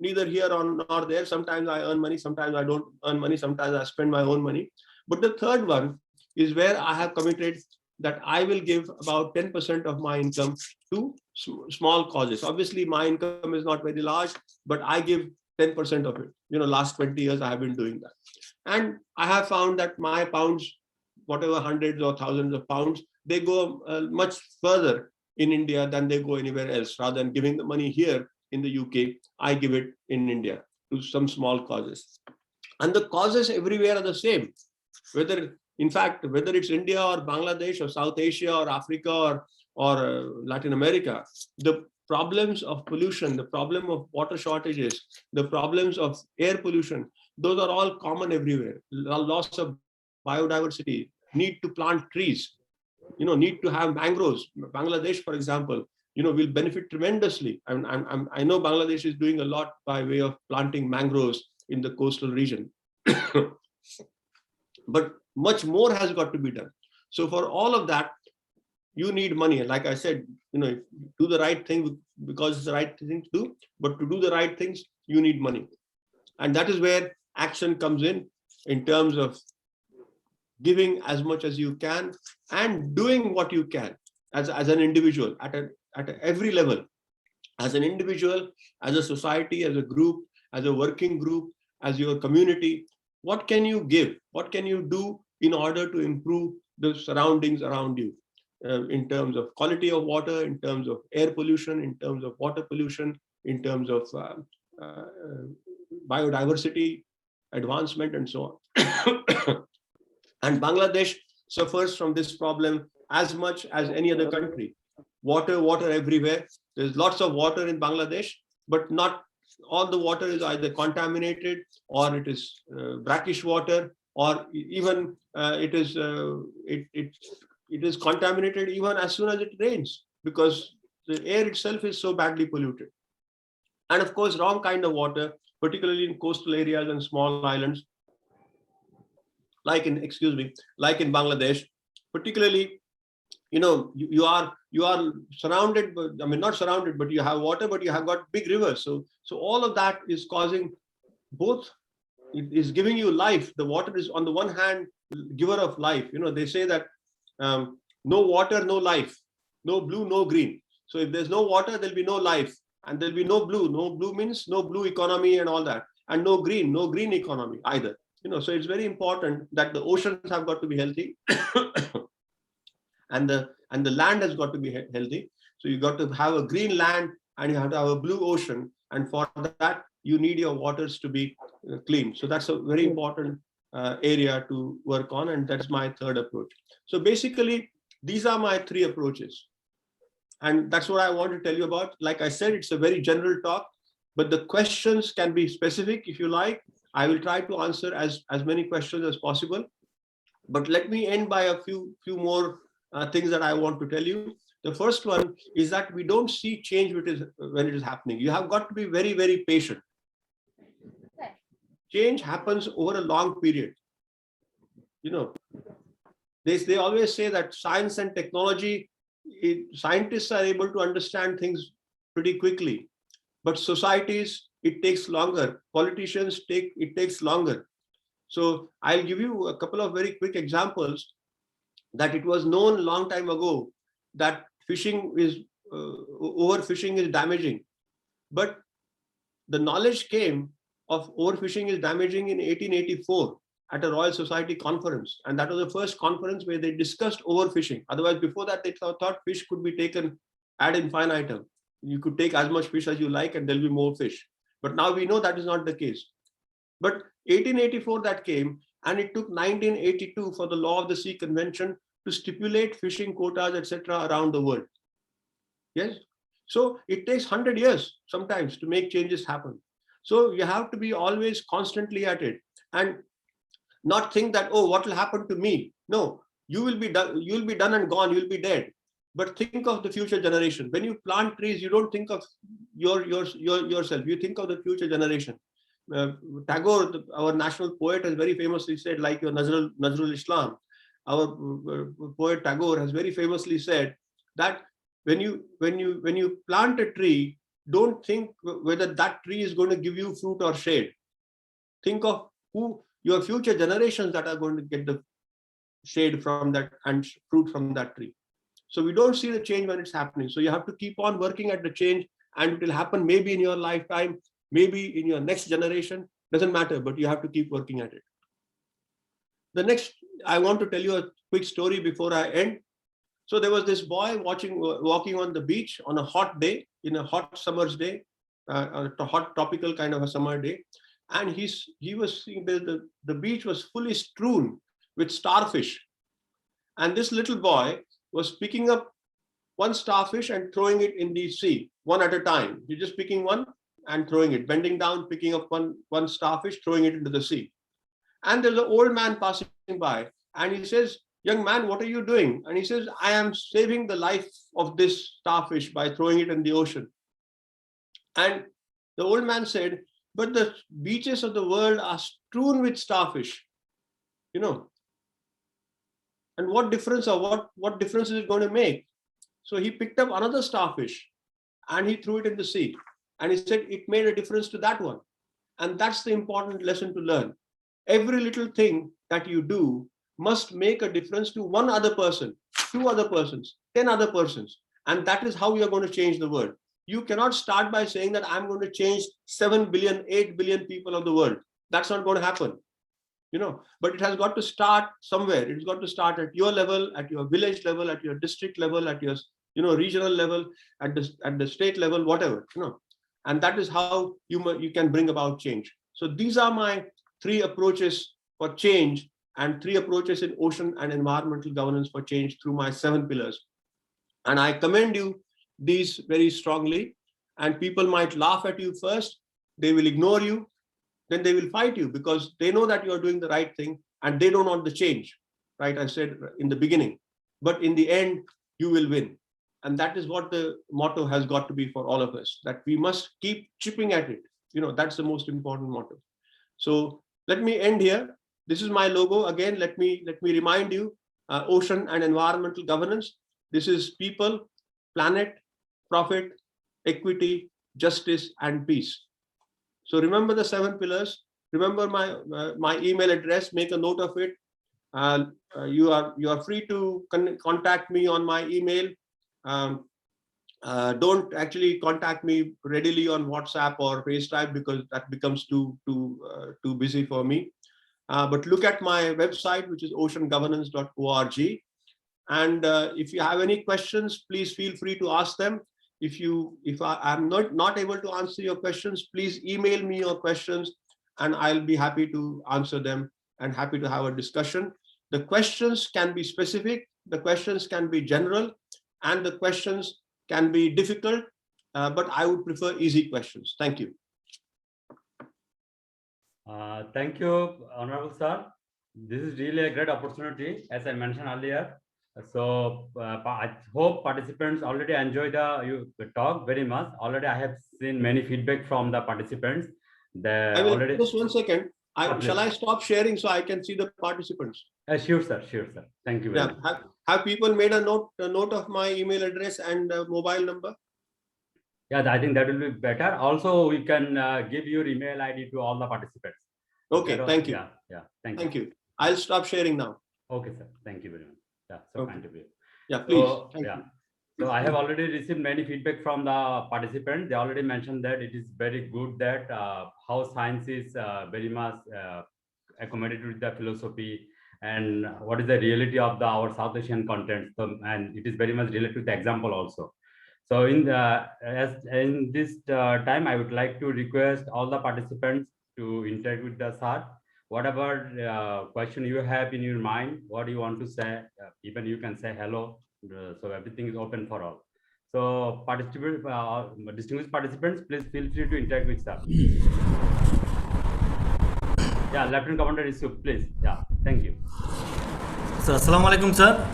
[SPEAKER 4] neither here nor there. Sometimes I earn money, sometimes I don't earn money, sometimes I spend my own money. But the third one is where I have committed that I will give about 10% of my income to small causes. Obviously, my income is not very large, but I give 10% of it. Last 20 years I have been doing that. And I have found that my pounds, whatever hundreds or thousands of pounds, they go much further in India than they go anywhere else. Rather than giving the money here in the UK, I give it in India to some small causes. And the causes everywhere are the same. Whether it's India or Bangladesh or South Asia or Africa or Latin America, the problems of pollution, the problem of water shortages, the problems of air pollution, those are all common everywhere. Loss of biodiversity, need to plant trees, need to have mangroves. Bangladesh, for example, will benefit tremendously. I know Bangladesh is doing a lot by way of planting mangroves in the coastal region. But much more has got to be done. So for all of that, you need money. And like I said, do the right thing because it's the right thing to do. But to do the right things, you need money. And that is where action comes in terms of giving as much as you can and doing what you can as an individual at every level, as an individual, as a society, as a group, as a working group, as your community. What can you give? What can you do in order to improve the surroundings around you in terms of quality of water, in terms of air pollution, in terms of water pollution, in terms of biodiversity advancement, and so on. And Bangladesh suffers from this problem as much as any other country. Water everywhere. There's lots of water in Bangladesh, but not all the water is either contaminated or it is brackish water, or even it is contaminated even as soon as it rains, because the air itself is so badly polluted. And of course, wrong kind of water, particularly in coastal areas and small islands, like in Bangladesh, particularly, you are surrounded, not surrounded, but you have water, but you have got big rivers. So all of that is causing both, it is giving you life. The water is on the one hand, giver of life. They say that no water, no life, no blue, no green. So if there's no water, there'll be no life, and there'll be no blue. No blue means no blue economy and all that, and no green economy either. So it's very important that the oceans have got to be healthy and the land has got to be healthy. So you got to have a green land and you have to have a blue ocean. And for that, you need your waters to be clean. So that's a very important area to work on. And that's my third approach. So basically, these are my three approaches. And that's what I want to tell you about. Like I said, it's a very general talk, but the questions can be specific if you like. I will try to answer as many questions as possible. But let me end by a few more things that I want to tell you. The first one is that we don't see change when it is happening. You have got to be very, very patient. Change happens over a long period. They always say that science and technology, scientists are able to understand things pretty quickly, but societies it takes longer. Politicians it takes longer. So I'll give you a couple of very quick examples that it was known long time ago that fishing is overfishing is damaging. But the knowledge came of overfishing is damaging in 1884 at a Royal Society conference. And that was the first conference where they discussed overfishing. Otherwise, before that, they thought fish could be taken ad infinitum. You could take as much fish as you like and there'll be more fish. But now we know that is not the case. But 1884 that came, and it took 1982 for the Law of the Sea Convention to stipulate fishing quotas, etc. around the world. Yes. So it takes 100 years sometimes to make changes happen. So you have to be always constantly at it and not think that, oh, what will happen to me? No, you will be done and gone, you'll be dead. But think of the future generation. When you plant trees, you don't think of yourself, you think of the future generation. Tagore, our national poet, has very famously said, like your Nazrul Islam, our poet Tagore has very famously said that when you plant a tree, don't think whether that tree is going to give you fruit or shade. Think of who your future generations that are going to get the shade from that and fruit from that tree. So we don't see the change when it's happening. So you have to keep on working at the change, and it will happen maybe in your lifetime, maybe in your next generation, doesn't matter, but you have to keep working at it. The next, I want to tell you a quick story before I end. So there was this boy walking on the beach on a hot day, in a hot summer's day, a hot tropical kind of a summer day. And he was seeing the beach was fully strewn with starfish. And this little boy was picking up one starfish and throwing it in the sea, one at a time. He's just picking one and throwing it, bending down, picking up one starfish, throwing it into the sea. And there's an old man passing by, and he says, "Young man, what are you doing?" And he says, "I am saving the life of this starfish by throwing it in the ocean." And the old man said, "But the beaches of the world are strewn with starfish, you know. And what difference or what difference is it going to make?" So he picked up another starfish and he threw it in the sea. And he said it made a difference to that one. And that's the important lesson to learn. Every little thing that you do must make a difference to one other person, 2 other persons, 10 other persons. And that is how you're going to change the world. You cannot start by saying that I'm going to change 7 billion, 8 billion people of the world. That's not going to happen. You know, but it has got to start somewhere. It's got to start at your level, at your village level, at your district level, at your regional level, at the state level, whatever, and that is how you can bring about change. So these are my 3 approaches for change and 3 approaches in ocean and environmental governance for change through my 7 pillars. And I commend you these very strongly. And people might laugh at you first, they will ignore you, then they will fight you because they know that you are doing the right thing and they don't want the change, right? I said in the beginning, but in the end, you will win. And that is what the motto has got to be for all of us, that we must keep chipping at it. That's the most important motto. So let me end here. This is my logo. Again, let me remind you, ocean and environmental governance. This is people, planet, profit, equity, justice, and peace. So remember the 7 pillars. Remember my email address. Make a note of it. You are free to contact me on my email. Don't actually contact me readily on WhatsApp or FaceTime because that becomes too busy for me. But look at my website, which is oceangovernance.org. And if you have any questions, please feel free to ask them. If I'm not able to answer your questions, please email me your questions and I'll be happy to answer them and happy to have a discussion. The questions can be specific, the questions can be general, and the questions can be difficult, but I would prefer easy questions. Thank you.
[SPEAKER 1] Thank you, Honorable Sir. This is really a great opportunity, as I mentioned earlier. So I hope participants already enjoyed the talk very much. Already I have seen many feedback from the participants.
[SPEAKER 4] Just 1 second. Shall I stop sharing so I can see the participants?
[SPEAKER 1] Sure, sir. Sure, sir. Thank you very much.
[SPEAKER 4] Have people made a note of my email address and mobile number?
[SPEAKER 1] Yeah, I think that will be better. Also, we can give your email ID to all the participants.
[SPEAKER 4] Okay, thank you.
[SPEAKER 1] Yeah,
[SPEAKER 4] thank you. I'll stop sharing now.
[SPEAKER 1] Okay, sir. Thank you very much. Yeah, so kind of you.
[SPEAKER 4] Yeah, please.
[SPEAKER 1] So, yeah. So I have already received many feedback from the participants. They already mentioned that it is very good that how science is very much accommodated with the philosophy and what is the reality of our South Asian content. So, and it is very much related to the example also. So in this time, I would like to request all the participants to interact with the sir. Whatever question you have in your mind, what you want to say, even you can say hello. So everything is open for all. So distinguished participants, please feel free to interact with sir. Yeah, Lieutenant Commander Yusuf, please. Yeah, thank you.
[SPEAKER 9] So, Assalamu alaikum, sir.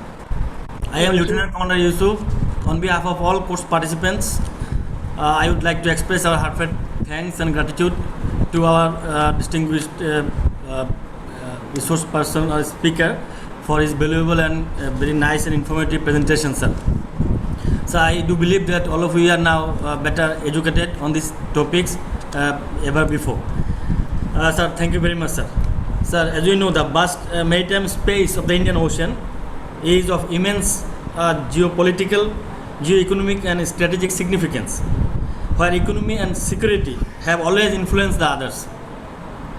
[SPEAKER 9] I am Lieutenant Commander Yusuf. On behalf of all course participants, I would like to express our heartfelt thanks and gratitude to our distinguished resource person or speaker for his valuable and very nice and informative presentation, sir. So I do believe that all of you are now better educated on these topics ever before. Sir, thank you very much, sir. Sir, as you know, the vast maritime space of the Indian Ocean is of immense geopolitical, geo-economic and strategic significance, where economy and security have always influenced the others.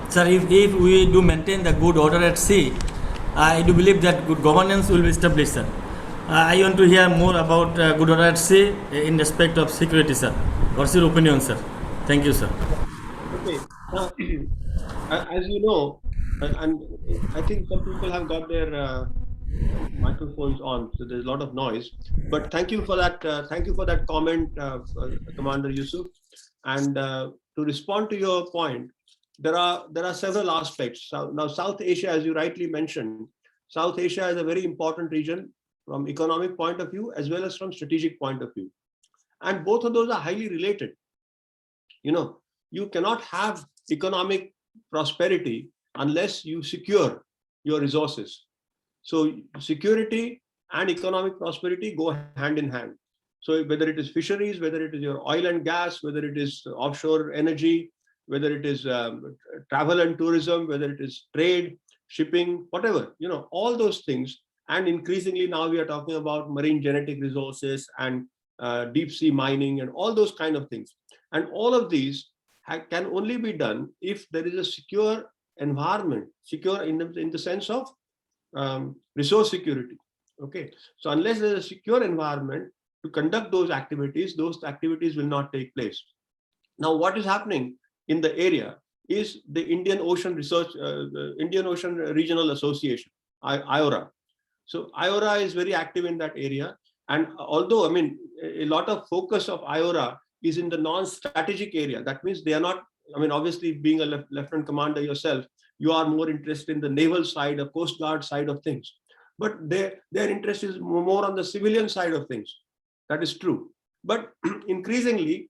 [SPEAKER 9] Sir, if we do maintain the good order at sea, I do believe that good governance will be established, sir. I want to hear more about good order at sea in respect of security, sir. What's your opinion, sir? Thank you, sir.
[SPEAKER 4] Okay. As you know, and I think some people have got their microphones on, so there's a lot of noise. But thank you for that. Thank you for that comment, Commander Yusuf. And to respond to your point, there are several aspects. Now, South Asia, as you rightly mentioned, South Asia is a very important region from economic point of view as well as from strategic point of view, and both of those are highly related. You know, you cannot have economic prosperity unless you secure your resources. So security and economic prosperity go hand in hand. So whether it is fisheries, whether it is your oil and gas, whether it is offshore energy, whether it is travel and tourism, whether it is trade, shipping, whatever, you know, all those things. And increasingly now we are talking about marine genetic resources and deep sea mining and all those kind of things. And all of these can only be done if there is a secure environment, secure in the sense of resource security. Okay, so unless there's a secure environment to conduct those activities will not take place. Now, what is happening in the area is the Indian Ocean Research, Indian Ocean Regional Association, IORA. So IORA is very active in that area. And although, I mean, a lot of focus of IORA is in the non-strategic area. That means they are not, I mean, obviously being a lieutenant commander yourself, you are more interested in the naval side, or Coast Guard side of things. But their interest is more on the civilian side of things. That is true. But increasingly,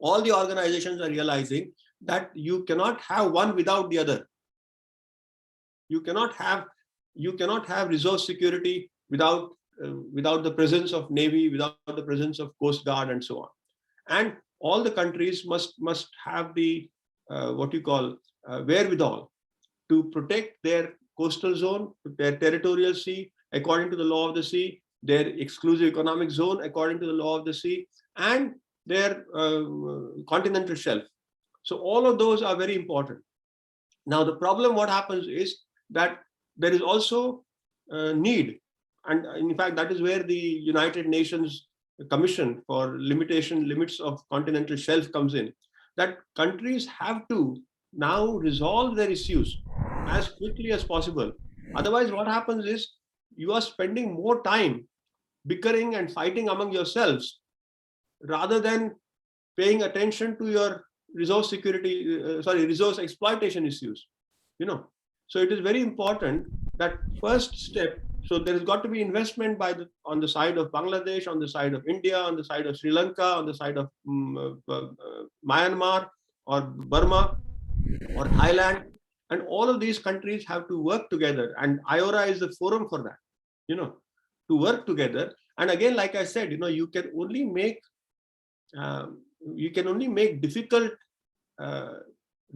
[SPEAKER 4] all the organizations are realizing that you cannot have one without the other. You cannot have resource security without the presence of Navy, without the presence of Coast Guard, and so on. And all the countries must have the what you call wherewithal to protect their coastal zone, their territorial sea according to the law of the sea, their exclusive economic zone according to the law of the sea, and their continental shelf. So all of those are very important. Now the problem, what happens is that there is also need, and in fact that is where the United Nations Commission for Limits of Continental Shelf comes in, that countries have to now resolve their issues as quickly as possible. Otherwise, what happens is you are spending more time bickering and fighting among yourselves rather than paying attention to your resource security, resource exploitation issues. You know, so it is very important that first step. So there has got to be investment on the side of Bangladesh, on the side of India, on the side of Sri Lanka, on the side of Myanmar or Burma or Thailand, and all of these countries have to work together. And IORA is the forum for that, you know, to work together. And again, like I said, you know, you can only make you can only make difficult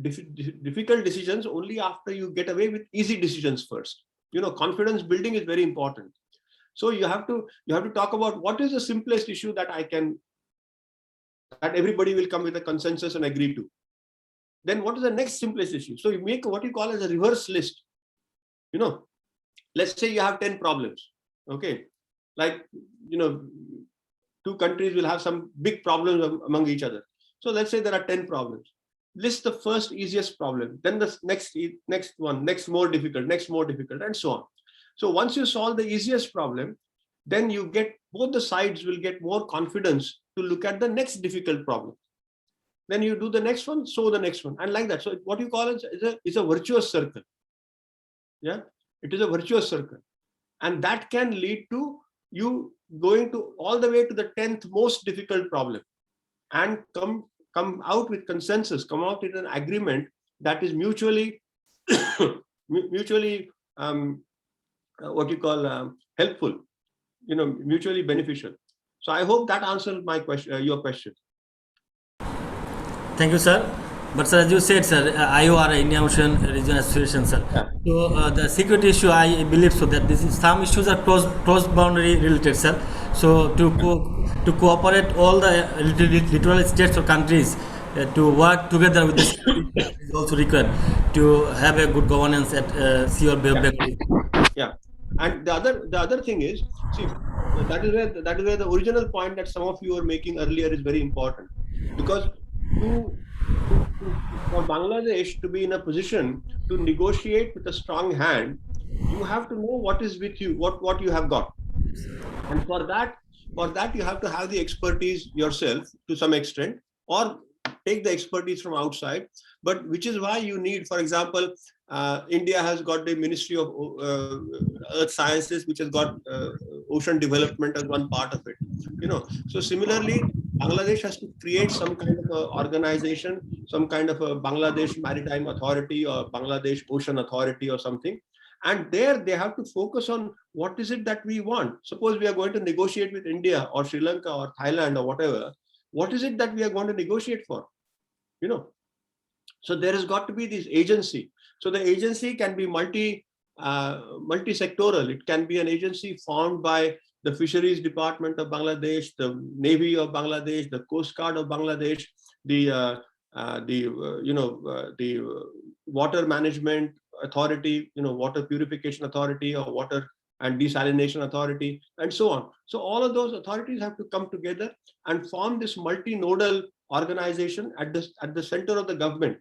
[SPEAKER 4] decisions only after you get away with easy decisions first. Confidence building is very important. So you have to talk about what is the simplest issue that everybody will come with a consensus and agree to. Then what is the next simplest issue? So you make what you call as a reverse list. Let's say you have 10 problems. Okay. Like, 2 countries will have some big problems among each other. So let's say there are 10 problems. List the first easiest problem, then the next one, next more difficult, and so on. So once you solve the easiest problem, then both the sides will get more confidence to look at the next difficult problem. Then you do the next one, so the next one, and like that. So what you call is a virtuous circle. Yeah, it is a virtuous circle, and that can lead to you going to all the way to the 10th most difficult problem, and come out with consensus, come out with an agreement that is mutually what you call helpful, mutually beneficial. So I hope that answers my question, your question.
[SPEAKER 9] Thank you, sir. But sir, as you said, sir, IOR, Indian Ocean Region Association, sir. Yeah. So the security issue, I believe so that some issues are cross-boundary related, sir. So to cooperate all the littoral states or countries to work together with the security is also required to have a good governance at sea or Bay of Bengal.
[SPEAKER 4] Yeah, and the other thing is, see, that is where the original point that some of you were making earlier is very important, because for Bangladesh to be in a position to negotiate with a strong hand, you have to know what is with you, what you have got, and for that you have to have the expertise yourself to some extent, or take the expertise from outside. But which is why you need, for example, India has got the Ministry of Earth Sciences, which has got ocean development as one part of it. So similarly, Bangladesh has to create some kind of a organization, some kind of a Bangladesh Maritime Authority or Bangladesh Ocean Authority or something. And there they have to focus on what is it that we want. Suppose we are going to negotiate with India or Sri Lanka or Thailand or whatever. What is it that we are going to negotiate for? So there has got to be this agency. So the agency can be multi-sectoral. It can be an agency formed by the Fisheries Department of Bangladesh, the Navy of Bangladesh, the Coast Guard of Bangladesh, the Water Management Authority, Water Purification Authority, or Water and Desalination Authority, and so on. So all of those authorities have to come together and form this multi-nodal organization at the center of the government.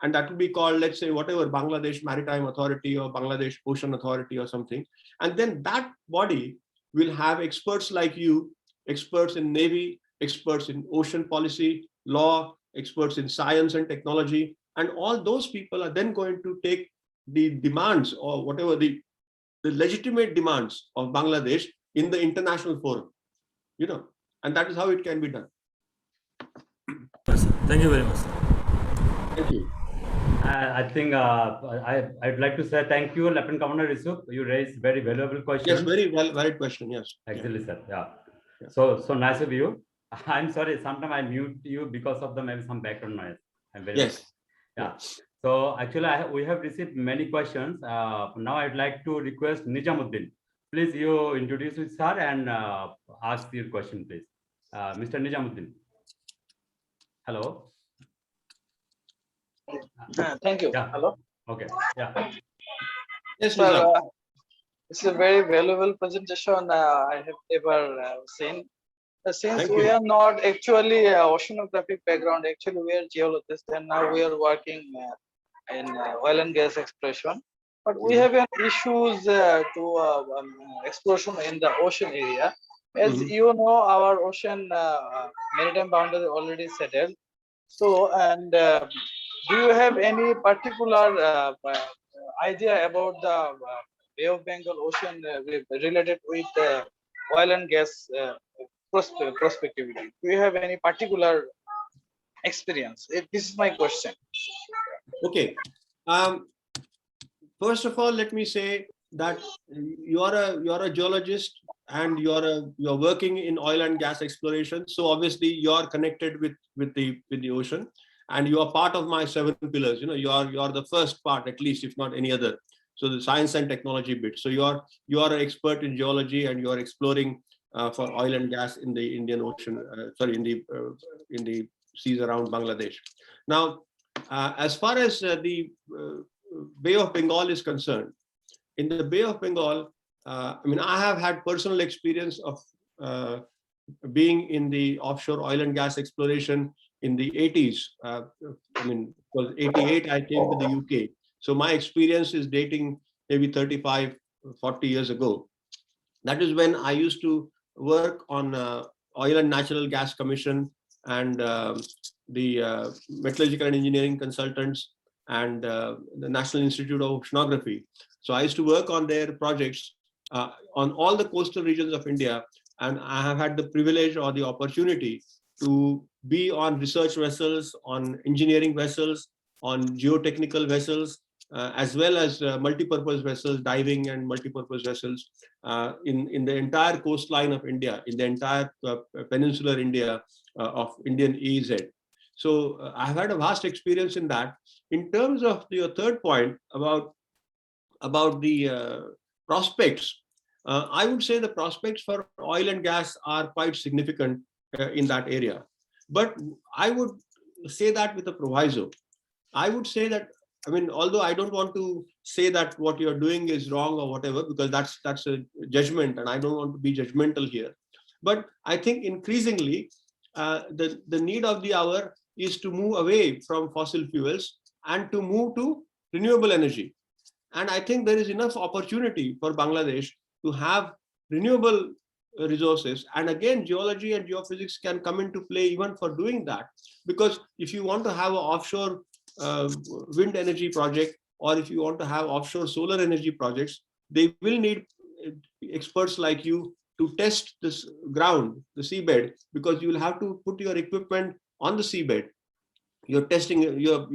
[SPEAKER 4] And that will be called, let's say, whatever, Bangladesh Maritime Authority or Bangladesh Ocean Authority or something. And then that body will have experts like you, experts in Navy, experts in ocean policy, law, experts in science and technology. And all those people are then going to take the demands or whatever the legitimate demands of Bangladesh in the international forum, and that is how it can be done.
[SPEAKER 9] Thank you very much.
[SPEAKER 4] Thank you.
[SPEAKER 1] I think I'd like to say thank you, Lieutenant Commander Risuk. You raised very valuable questions.
[SPEAKER 4] Yes, very valid question. Yes.
[SPEAKER 1] Actually, sir. Yeah. So nice of you. I'm sorry. Sometimes I mute you because of maybe some background noise. I'm very
[SPEAKER 4] yes.
[SPEAKER 1] Sorry. Yeah. So actually, we have received many questions. Now I'd like to request Nijamuddin. Please, you introduce yourself and ask your question, please. Mr. Nijamuddin. Hello.
[SPEAKER 13] Thank you.
[SPEAKER 1] Yeah.
[SPEAKER 13] Hello.
[SPEAKER 1] Okay. Yeah.
[SPEAKER 4] Yes,
[SPEAKER 13] it's a very valuable presentation I have ever seen. Since we are not actually oceanographic background, actually we are geologists, and now we are working in oil and gas exploration. But we have issues to exploration in the ocean area. As you know, our ocean maritime boundary already settled. So, and do you have any particular idea about the Bay of Bengal Ocean related with oil and gas prospectivity? Do you have any particular experience? This is my question.
[SPEAKER 4] Okay. First of all, let me say that you are a geologist and you're working in oil and gas exploration. So obviously you're connected with the ocean, and you are part of my 7 pillars. You know, you're the first part, at least, if not any other. So the science and technology bit. So you are an expert in geology, and you are exploring for oil and gas in the Indian Ocean, in the seas around Bangladesh. Now, as far as the Bay of Bengal is concerned, in the Bay of Bengal, I mean, I have had personal experience of being in the offshore oil and gas exploration in the 80s. I mean, it was 88, I came to the UK. So my experience is dating maybe 35, 40 years ago. That is when I used to work on Oil and Natural Gas Commission and the Metallurgical and Engineering Consultants and the National Institute of Oceanography. So I used to work on their projects on all the coastal regions of India, and I have had the privilege or the opportunity to be on research vessels, on engineering vessels, on geotechnical vessels, as well as multi-purpose vessels, diving and multi-purpose vessels in the entire coastline of India, in the entire peninsular India of Indian EEZ. So I've had a vast experience in that. In terms of your third point about the prospects, I would say the prospects for oil and gas are quite significant in that area. But I would say that with a proviso. I would say that, I mean, although I don't want to say that what you're doing is wrong or whatever, because that's a judgment, and I don't want to be judgmental here. But I think increasingly the need of the hour is to move away from fossil fuels and to move to renewable energy. And I think there is enough opportunity for Bangladesh to have renewable resources. And again, geology and geophysics can come into play even for doing that. Because if you want to have an offshore wind energy project, or if you want to have offshore solar energy projects, they will need experts like you to test this ground, the seabed, because you will have to put your equipment on the seabed. You're testing your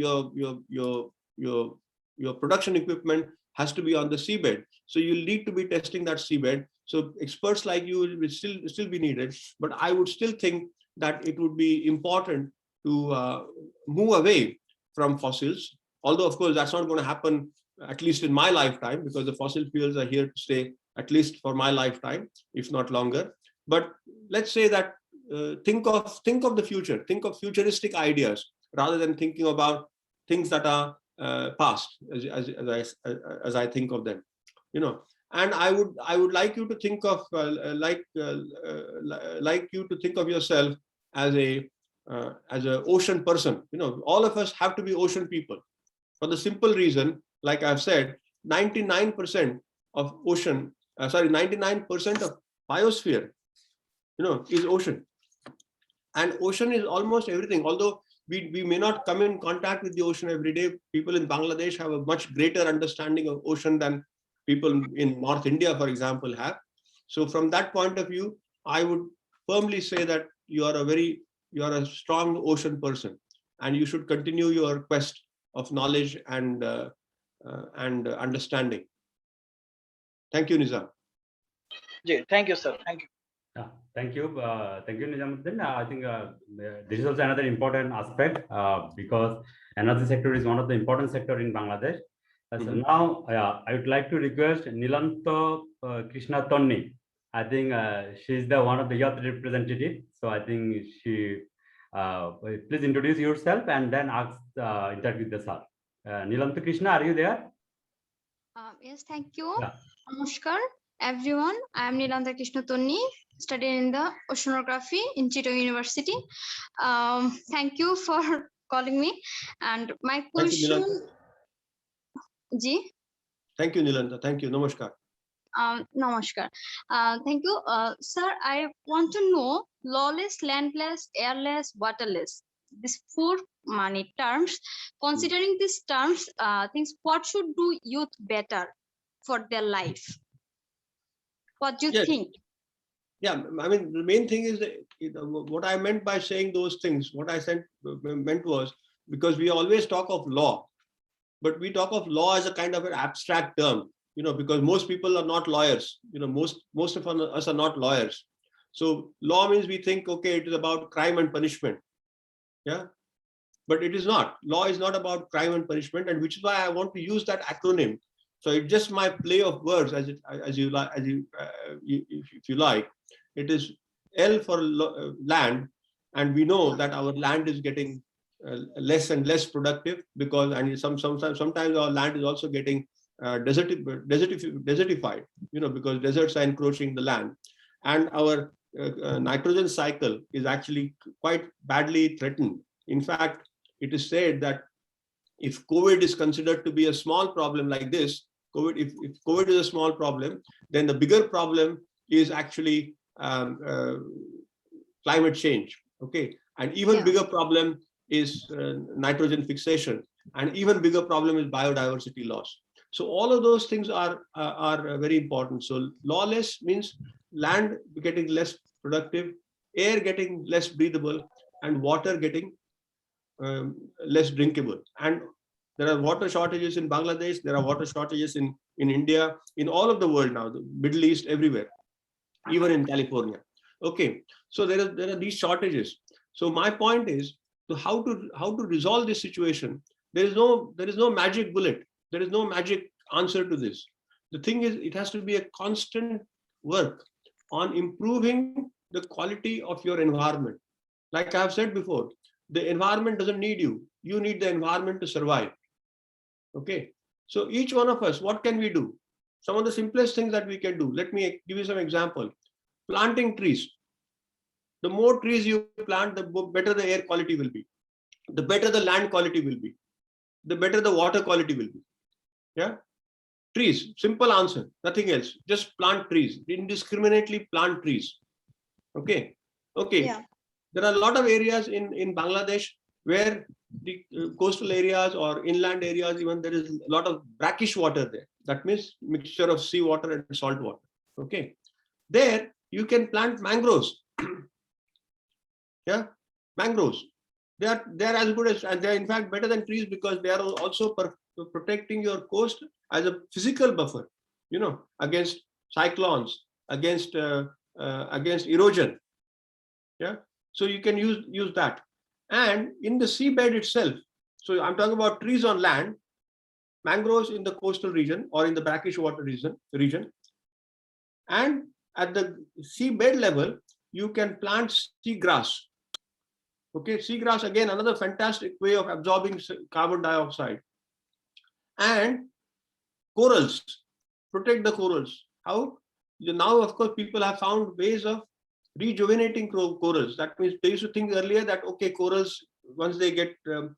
[SPEAKER 4] production equipment has to be on the seabed. So you'll need to be testing that seabed. So experts like you will still be needed. But I would still think that it would be important to move away from fossils. Although, of course, that's not going to happen, at least in my lifetime, because the fossil fuels are here to stay, at least for my lifetime, if not longer. But let's say that think of the future, think of futuristic ideas, rather than thinking about things that are past, as I think of them, you know. And I would like you to think of like you to think of yourself as an ocean person. You know, all of us have to be ocean people, for the simple reason, like I've said, 99% of ocean, 99% of biosphere, you know, is ocean. And ocean is almost everything. Although we may not come in contact with the ocean every day, people in Bangladesh have a much greater understanding of ocean than people in North India, for example, have. So from that point of view, I would firmly say that you are a strong ocean person, and you should continue your quest of knowledge and understanding. Thank you, Nizam.
[SPEAKER 13] Yeah, thank you, sir. Thank you.
[SPEAKER 1] Thank you, Nizamuddin. I think this is also another important aspect because energy sector is one of the important sector in Bangladesh. So now, I would like to request Nilanto Krishna Tonni. I think she is the one of the youth representative. So I think she please introduce yourself and then ask interact with the sir. Nilanto Krishna, are you there?
[SPEAKER 15] Yes, thank you. Namaskar, everyone. I am Nilanto Krishna Tonni, studying in the Oceanography in Chittagong University. Thank you for calling me. And my question.
[SPEAKER 4] Thank you, Nilanta. Thank you. Namaskar.
[SPEAKER 15] Namaskar. Thank you. Sir, I want to know lawless, landless, airless, waterless. These four money terms. Considering these terms, things what should do youth better for their life? What do you think?
[SPEAKER 4] Yeah, I mean, the main thing is that, what I meant by saying those things, what I meant was, because we always talk of law, but we talk of law as a kind of an abstract term. because most people are not lawyers. Most of us are not lawyers. So law means we think, okay, it is about crime and punishment. Yeah, but it is not. Law is not about crime and punishment, and which is why I want to use that acronym. So it's just my play of words, if you like. It is L for land, and we know that our land is getting less and less productive because, and sometimes our land is also getting desertified, because deserts are encroaching the land, and our nitrogen cycle is actually quite badly threatened. In fact, it is said that if COVID is considered to be a small problem like this, if COVID is a small problem, then the bigger problem is actually climate change. Okay, and even bigger problem is nitrogen fixation, and even bigger problem is biodiversity loss. So all of those things are very important. So lawless means land getting less productive, air getting less breathable, and water getting less drinkable. And there are water shortages in Bangladesh, there are water shortages in India, in all of the world now, the Middle East, everywhere, even in California. Okay, so there are these shortages. So my point is, so how to resolve this situation? There is no magic bullet. There is no magic answer to this. The thing is, it has to be a constant work on improving the quality of your environment. Like I have said before, the environment doesn't need you. You need the environment to survive. Okay, so each one of us, what can we do? Some of the simplest things that we can do. Let me give you some example. Planting trees. The more trees you plant, the better the air quality will be. The better the land quality will be. The better the water quality will be. Yeah, trees, simple answer, nothing else. Just plant trees, indiscriminately plant trees. Okay, okay. Yeah. There are a lot of areas in Bangladesh where the coastal areas or inland areas, even there is a lot of brackish water there. That means mixture of sea water and salt water. Okay, there you can plant mangroves. Yeah, mangroves. They are as good as, and they are in fact better than trees because they are also protecting your coast as a physical buffer, against cyclones, against erosion. Yeah, so you can use that. And in the seabed itself, so I'm talking about trees on land, mangroves in the coastal region or in the brackish water region, and at the seabed level, you can plant seagrass. Okay, seagrass, again, another fantastic way of absorbing carbon dioxide. And corals, protect the corals. How? Now, of course, people have found ways of rejuvenating corals. That means they used to think earlier that, okay, corals, once they get too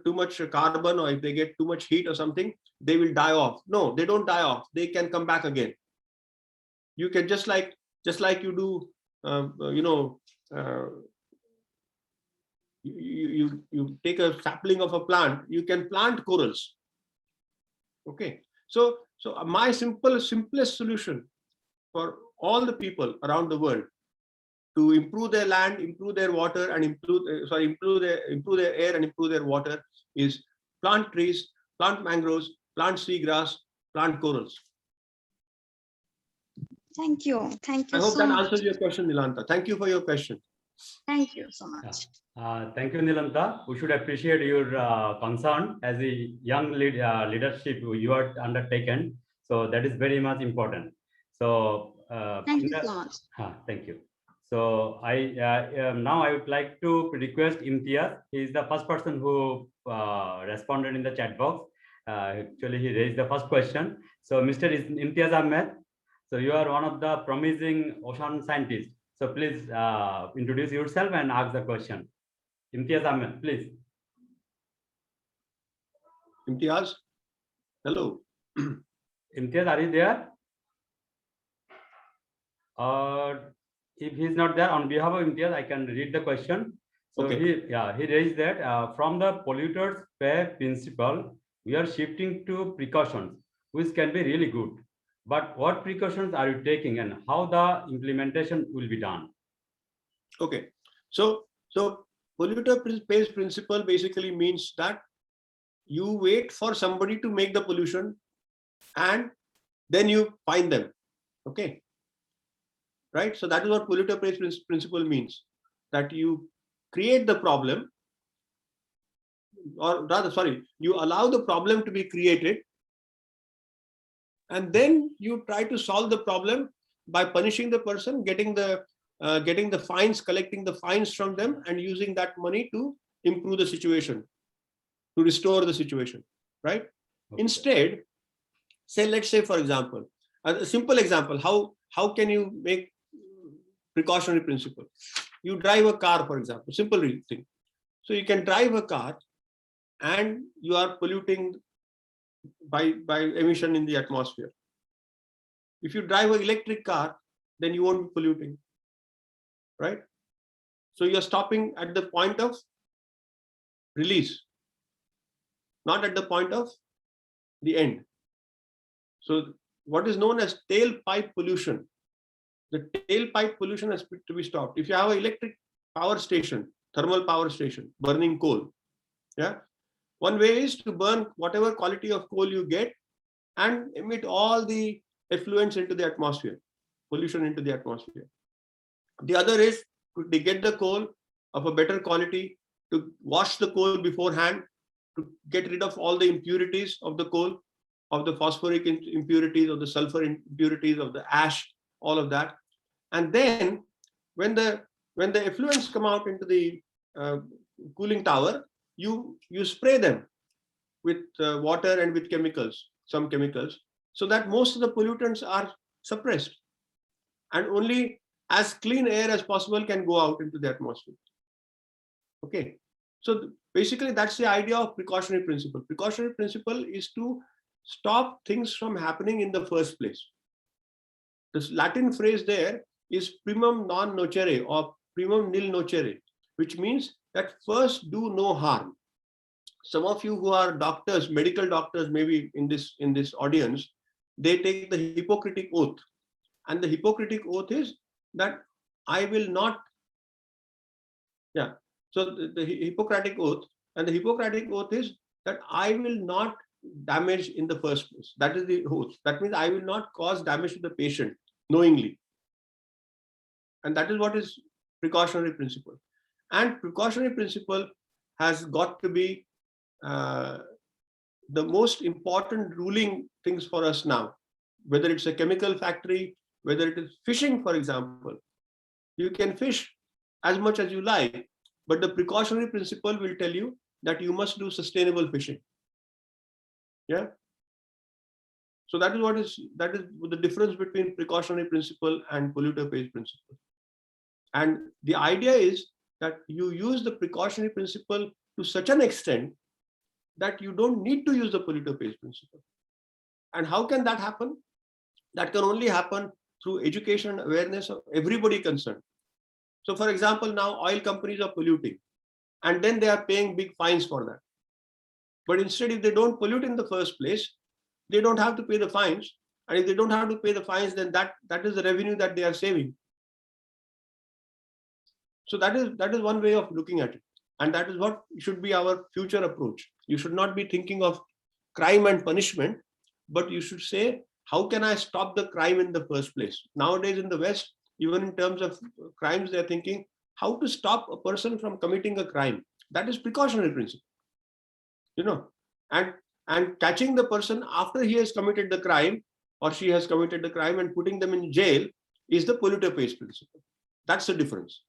[SPEAKER 4] much carbon, or if they get too much heat or something, they will die off. No, they don't die off. They can come back again. You can just like you do, you take a sapling of a plant, you can plant corals. Okay, so my simplest solution for all the people around the world to improve their land, improve their water, and improve their air and improve their water is plant trees, plant mangroves, plant seagrass, plant corals.
[SPEAKER 15] Thank you. Thank you.
[SPEAKER 4] I hope
[SPEAKER 15] so
[SPEAKER 4] that
[SPEAKER 15] much.
[SPEAKER 4] answers your question, Nilanta. Thank you for your question.
[SPEAKER 15] Thank you so much.
[SPEAKER 1] Thank you, Nilanta. We should appreciate your concern as a young leadership you are undertaken. So that is very much important. So
[SPEAKER 15] thank you so much.
[SPEAKER 1] Thank you. So now I would like to request Imtiaz. He is the first person who responded in the chat box. Actually, he raised the first question. So Mr. Imtiaz Ahmed, so you are one of the promising ocean scientists. So please introduce yourself and ask the question. Imtiaz Ahmed, please.
[SPEAKER 4] Imtiaz, hello.
[SPEAKER 1] Imtiaz, are you there? If he's not there, on behalf of Imtiaz, I can read the question. So okay. He raised that from the polluters pay principle, we are shifting to precautions, which can be really good. But what precautions are you taking and how the implementation will be done?
[SPEAKER 4] Okay, so polluter pays principle basically means that you wait for somebody to make the pollution and then you find them. Okay. Right. So that is what polluter pays principle means, that you create the problem, or rather, sorry, you allow the problem to be created, and then you try to solve the problem by punishing the person, getting the fines, collecting the fines from them, and using that money to improve the situation, to restore the situation, right? Okay. Instead, say, let's say, for example, a simple example, how can you make precautionary principle? You drive a car, for example, simple thing. So you can drive a car and you are polluting by emission in the atmosphere. If you drive an electric car, then you won't be polluting, right? So you're stopping at the point of release, not at the point of the end. So what is known as tailpipe pollution, the tailpipe pollution has to be stopped. If you have an electric power station, thermal power station, burning coal, yeah, one way is to burn whatever quality of coal you get and emit all the effluents into the atmosphere, pollution into the atmosphere. The other is to get the coal of a better quality, to wash the coal beforehand, to get rid of all the impurities of the coal, of the phosphoric impurities, of the sulfur impurities, of the ash, all of that. And then when the effluents come out into the cooling tower, you spray them with water and with chemicals, some chemicals, so that most of the pollutants are suppressed and only as clean air as possible can go out into the atmosphere. Okay, so basically that's the idea of precautionary principle. Precautionary principle is to stop things from happening in the first place. This Latin phrase there is primum non nocere or primum nil nocere, which means that first do no harm. Some of you who are doctors, medical doctors, maybe in this audience, they take the Hippocratic Oath, and the Hippocratic Oath is that I will not. Yeah. So the Hippocratic Oath, and the Hippocratic Oath is that I will not damage in the first place. That is the oath. That means I will not cause damage to the patient knowingly. And that is what is precautionary principle. And precautionary principle has got to be the most important ruling things for us now, whether it's a chemical factory, whether it is fishing, for example. You can fish as much as you like, but the precautionary principle will tell you that you must do sustainable fishing. Yeah. So that is the difference between precautionary principle and polluter pays principle. And the idea is that you use the precautionary principle to such an extent that you don't need to use the polluter pays principle. And how can that happen? That can only happen through education and awareness of everybody concerned. So for example, now oil companies are polluting and then they are paying big fines for that. But instead, if they don't pollute in the first place, they don't have to pay the fines. And if they don't have to pay the fines, then that is the revenue that they are saving. So that is one way of looking at it. And that is what should be our future approach. You should not be thinking of crime and punishment, but you should say, how can I stop the crime in the first place? Nowadays in the West, even in terms of crimes, they're thinking how to stop a person from committing a crime. That is precautionary principle. You know, and catching the person after he has committed the crime or she has committed the crime and putting them in jail is the polluter pays principle. That's the difference.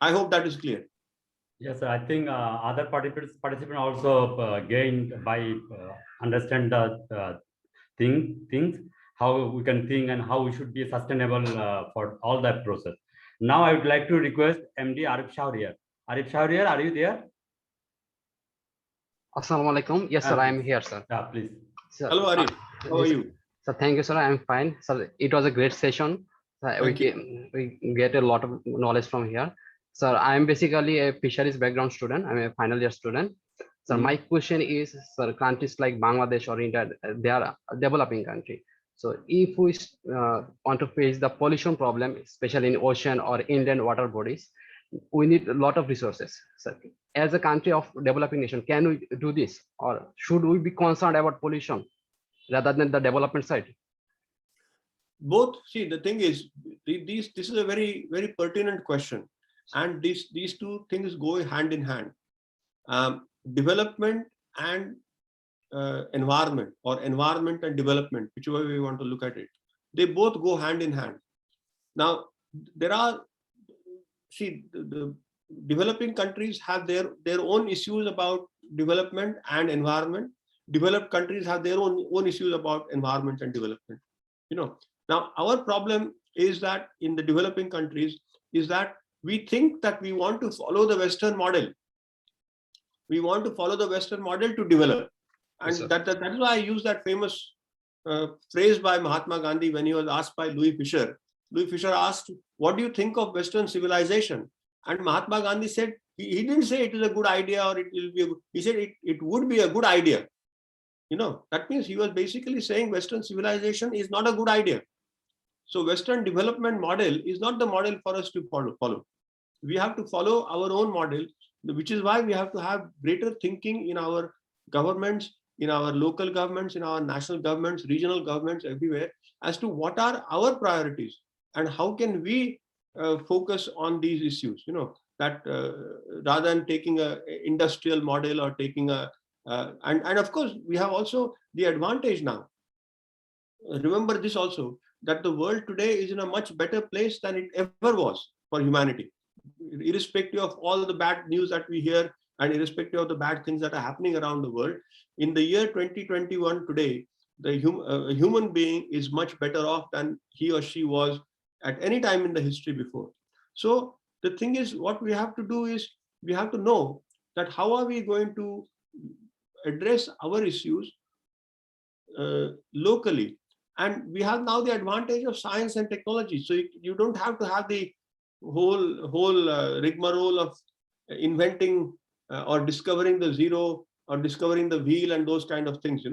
[SPEAKER 4] I hope that is clear.
[SPEAKER 1] Yes, I think other participants also gained by understand the things, how we can think and how we should be sustainable for all that process. Now I would like to request MD Arif Shahriar. Arif Shahriar, are you there?
[SPEAKER 16] Assalamu alaikum. Yes, sir, I am here, sir.
[SPEAKER 1] Yeah, please.
[SPEAKER 16] Sir,
[SPEAKER 4] hello, Arif. How are you?
[SPEAKER 16] So thank you, sir. I am fine. Sir, it was a great session. We get a lot of knowledge from here. Sir, I am basically a fisheries background student. I'm a final year student. So my question is, sir, countries like Bangladesh or India, they are a developing country. So if we want to face the pollution problem, especially in ocean or inland water bodies, we need a lot of resources. So as a country of developing nation, can we do this, or should we be concerned about pollution? rather than the development side?
[SPEAKER 4] Both. See, the thing is, this is a very, very pertinent question, and these two things go hand in hand. Development and environment, or environment and development, whichever way we want to look at it, they both go hand in hand. Now, there are, see, the developing countries have their own issues about development and environment. Developed countries have their own issues about environment and development. Now our problem is that in the developing countries is that we think that we want to follow the Western model. We want to follow the Western model to develop. And
[SPEAKER 16] Yes,
[SPEAKER 4] that is why I use that famous phrase by Mahatma Gandhi when he was asked by Louis Fisher. Louis Fisher asked, "What do you think of Western civilization?" And Mahatma Gandhi said, he didn't say it is a good idea or it will be, he said it would be a good idea. That means he was basically saying Western civilization is not a good idea. So Western development model is not the model for us to follow. We have to follow our own model, which is why we have to have greater thinking in our governments, in our local governments, in our national governments, regional governments, everywhere, as to what are our priorities and how can we focus on these issues, that rather than taking a industrial model or taking a, and of course, we have also the advantage now. Remember this also, that the world today is in a much better place than it ever was for humanity, irrespective of all the bad news that we hear and irrespective of the bad things that are happening around the world. In the year 2021 today, the human being is much better off than he or she was at any time in the history before. So the thing is, what we have to do is we have to know that how are we going to address our issues locally. And we have now the advantage of science and technology. So you don't have to have the whole rigmarole of inventing or discovering the zero or discovering the wheel and those kind of things.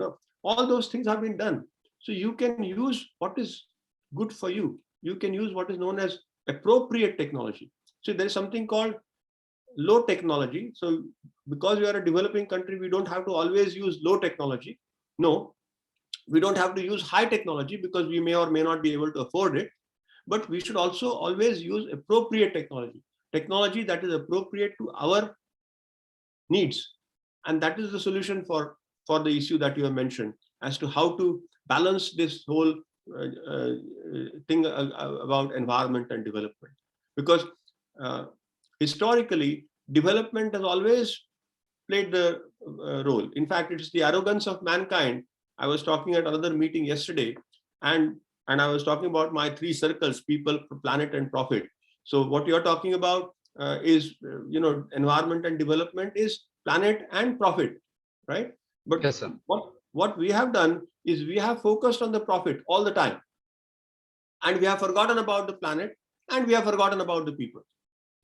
[SPEAKER 4] All those things have been done. So you can use what is good for you. You can use what is known as appropriate technology. So there is something called low technology. So because we are a developing country, we don't have to always use low technology. No, we don't have to use high technology because we may or may not be able to afford it. But we should also always use appropriate technology that is appropriate to our needs. And that is the solution for the issue that you have mentioned as to how to balance this whole thing about environment and development. Because historically, development has always played the role. In fact, it is the arrogance of mankind. I was talking at another meeting yesterday, and I was talking about my three circles: people, planet, and profit. So what you're talking about is, environment and development is planet and profit, right? But
[SPEAKER 16] yes, sir.
[SPEAKER 4] What we have done is we have focused on the profit all the time, and we have forgotten about the planet, and we have forgotten about the people.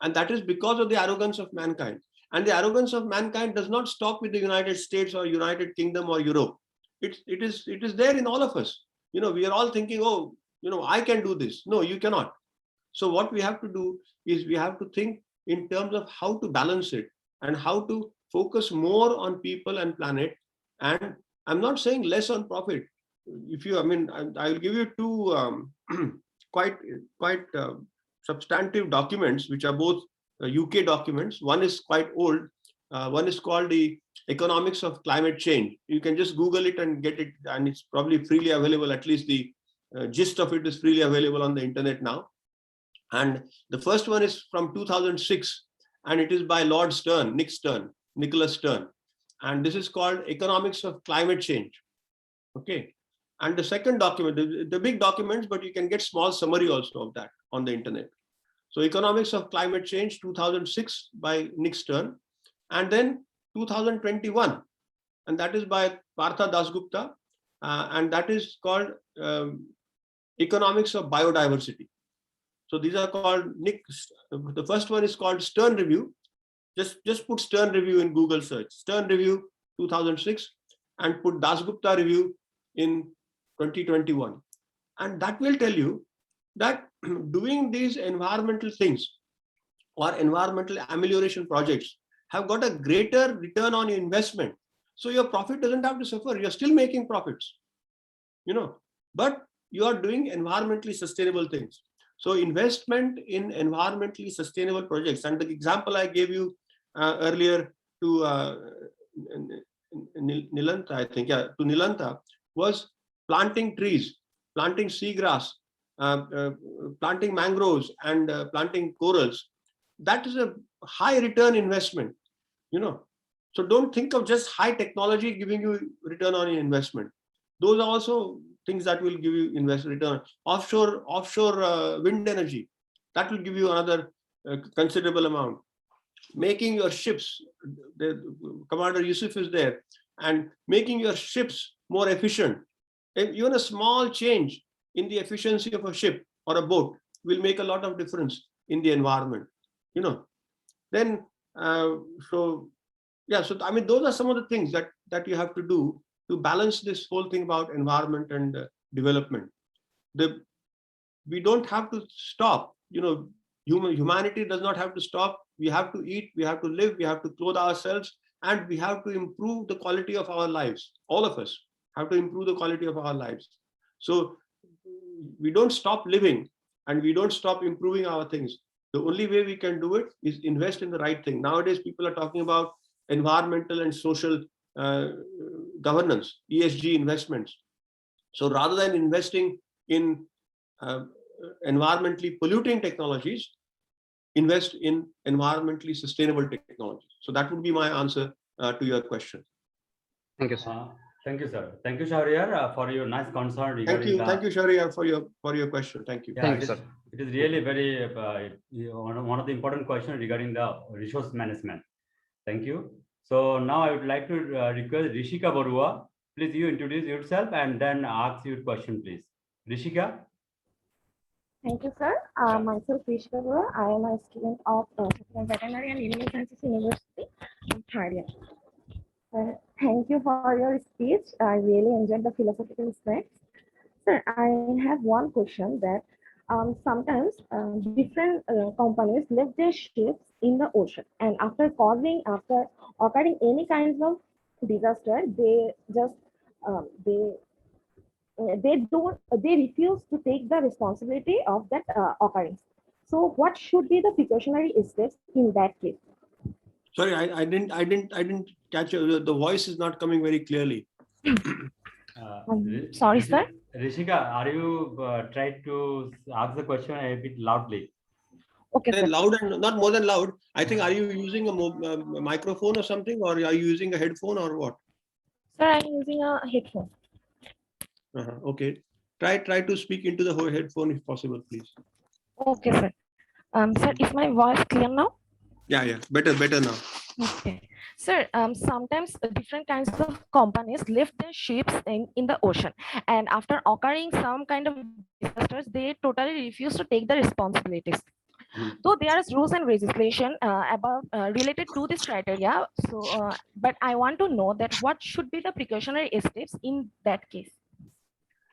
[SPEAKER 4] And that is because of the arrogance of mankind. And the arrogance of mankind does not stop with the United States or United Kingdom or Europe. It is there in all of us. We are all thinking, oh, I can do this. No, you cannot. So what we have to do is we have to think in terms of how to balance it and how to focus more on people and planet. And I'm not saying less on profit. I will give you two quite substantive documents, which are both UK documents. One is quite old. One is called the Economics of Climate Change. You can just Google it and get it, and it's probably freely available. At least the gist of it is freely available on the internet now. And the first one is from 2006, and it is by Lord Stern, Nicholas Stern. And this is called Economics of Climate Change. Okay. And the second document, the big documents, but you can get small summary also of that on the internet. So Economics of Climate Change, 2006 by Nick Stern. And then 2021, and that is by Partha Dasgupta, and that is called Economics of Biodiversity. So these are called the first one is called Stern Review. Just put Stern Review in Google search, Stern Review 2006, and put Dasgupta Review in 2021. And that will tell you that doing these environmental things or environmental amelioration projects have got a greater return on investment. So your profit doesn't have to suffer. You're still making profits. but you are doing environmentally sustainable things. So investment in environmentally sustainable projects, and the example I gave you earlier to Nilanta, I think, to Nilanta, was planting trees, planting seagrass, planting mangroves, and planting corals. That is a high return investment, So don't think of just high technology giving you return on your investment. Those are also things that will give you return. Offshore wind energy, that will give you another considerable amount. Making your ships, Commander Yusuf is there, and making your ships more efficient. And even a small change in the efficiency of a ship or a boat will make a lot of difference in the environment. Then so I mean, those are some of the things that you have to do to balance this whole thing about environment and development. We don't have to stop. Humanity does not have to stop. We have to eat, we have to live, we have to clothe ourselves, and we have to improve the quality of our lives. All of us have to improve the quality of our lives. So we don't stop living and we don't stop improving our things. The only way we can do it is invest in the right thing. Nowadays, people are talking about environmental and social governance, ESG investments. So rather than investing in environmentally polluting technologies, invest in environmentally sustainable technologies. So that would be my answer to your question.
[SPEAKER 16] Thank you, sir.
[SPEAKER 1] Thank you, sir. Thank you, Shahryar, for your nice concern regarding.
[SPEAKER 4] Thank you, Shahryar, for your question. Thank you.
[SPEAKER 1] Yeah,
[SPEAKER 16] Thank you, sir.
[SPEAKER 1] It is really very one of the important questions regarding the resource management. Thank you. So now I would like to request Rishika Barua. Please, you introduce yourself and then ask your question, please. Rishika.
[SPEAKER 17] Thank you, sir. Myself, Rishika Barua. I am a student of Veterinary and Animal Sciences University in third year. Thank you for your speech. I really enjoyed the philosophical aspects. Sir, I have one question that sometimes different companies leave their ships in the ocean, and after occurring any kinds of disaster, they just they refuse to take the responsibility of that occurrence. So what should be the precautionary steps in that case?
[SPEAKER 4] Sorry, I didn't catch you. The voice is not coming very clearly.
[SPEAKER 17] Sorry, sir.
[SPEAKER 1] Rishika, are you trying to ask the question a bit loudly?
[SPEAKER 17] Okay, sir.
[SPEAKER 4] Loud and not more than loud. I think, are you using a microphone or something, or are you using a headphone or what?
[SPEAKER 17] Sir, I'm using a headphone.
[SPEAKER 4] Okay. Try to speak into the whole headphone if possible, please.
[SPEAKER 17] Okay, sir. Sir, is my voice clear now?
[SPEAKER 4] Yeah. Better now.
[SPEAKER 17] Okay. Sir, sometimes different kinds of companies lift their ships in the ocean, and after occurring some kind of disasters, they totally refuse to take the responsibilities. So there is rules and legislation about related to this criteria. So, but I want to know that what should be the precautionary steps in that case.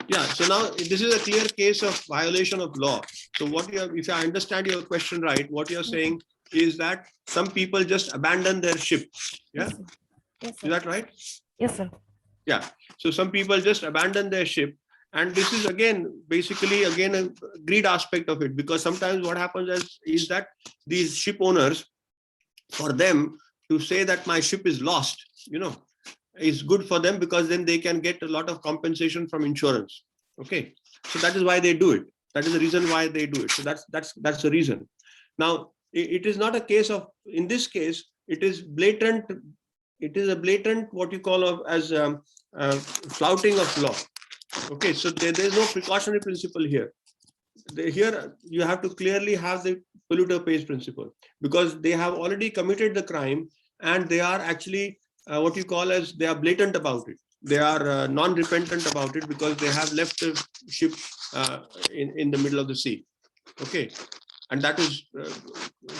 [SPEAKER 4] Yeah. So now this is a clear case of violation of law. So if I understand your question right, what you're saying is that some people just abandon their ship. Yeah.
[SPEAKER 17] Yes,
[SPEAKER 4] is that right?
[SPEAKER 17] Yes, sir.
[SPEAKER 4] Yeah. So some people just abandon their ship. And this is basically a greed aspect of it, because sometimes what happens is that these ship owners, for them to say that my ship is lost, is good for them, because then they can get a lot of compensation from insurance. Okay. So that is why they do it. That is the reason why they do it. So that's the reason. Now, it is not a case of, in this case, it is blatant. It is a blatant, what you call as flouting of law. Okay, so there is no precautionary principle here. Here you have to clearly have the polluter pays principle, because they have already committed the crime and they are actually what you call as, they are blatant about it. They are non-repentant about it, because they have left the ship in the middle of the sea. Okay, and that is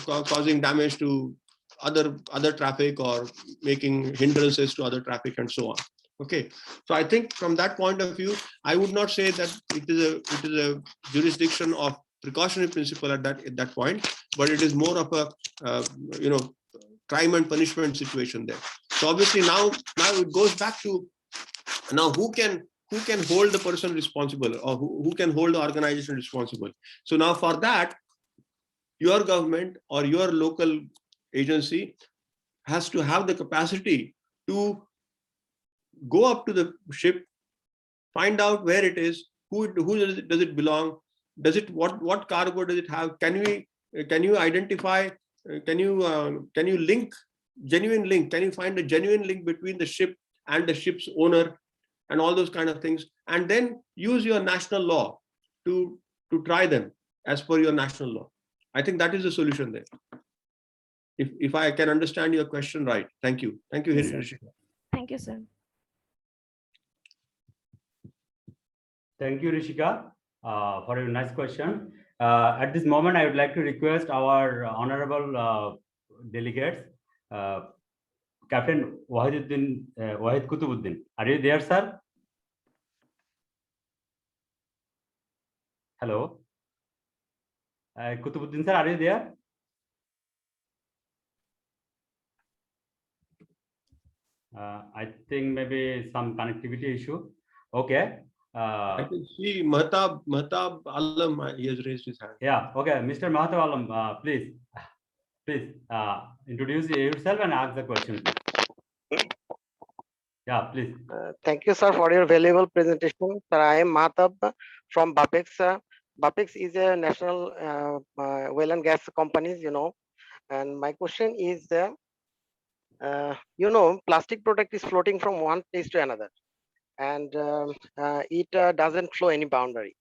[SPEAKER 4] causing damage to other traffic, or making hindrances to other traffic, and so on. Okay, so I think from that point of view, I would not say that it is a jurisdiction of precautionary principle at that point, but it is more of a crime and punishment situation there. So obviously now it goes back to, now who can who can hold the person responsible, or who can hold the organization responsible. So now for that, your government or your local agency has to have the capacity to go up to the ship, find out where it is, who does it belong, what cargo does it have, can you identify, can you link, genuine link, can you find a genuine link between the ship and the ship's owner, and all those kind of things, and then use your national law to try them as per your national law. I think that is the solution there. If I can understand your question right. Thank you. Thank you,
[SPEAKER 17] Yes,
[SPEAKER 4] Rishika.
[SPEAKER 17] Thank you, sir.
[SPEAKER 1] Thank you, Rishika, for your nice question. At this moment, I would like to request our honorable delegates, Captain Wahid Kutubuddin. Are you there, sir? Hello. Kutubuddin, sir, are you there? I think maybe some connectivity issue. Okay.
[SPEAKER 4] I can see Mahtab Alam, he has raised his hand.
[SPEAKER 1] Yeah, okay. Mr. Mahtab Alam, please introduce yourself and ask the question. Yeah, please.
[SPEAKER 18] Thank you, sir, for your valuable presentation. Sir, I am Mahtab from BAPEX. BAPEX is a national oil and gas companies, and my question is, plastic product is floating from one place to another, and it doesn't flow any boundary.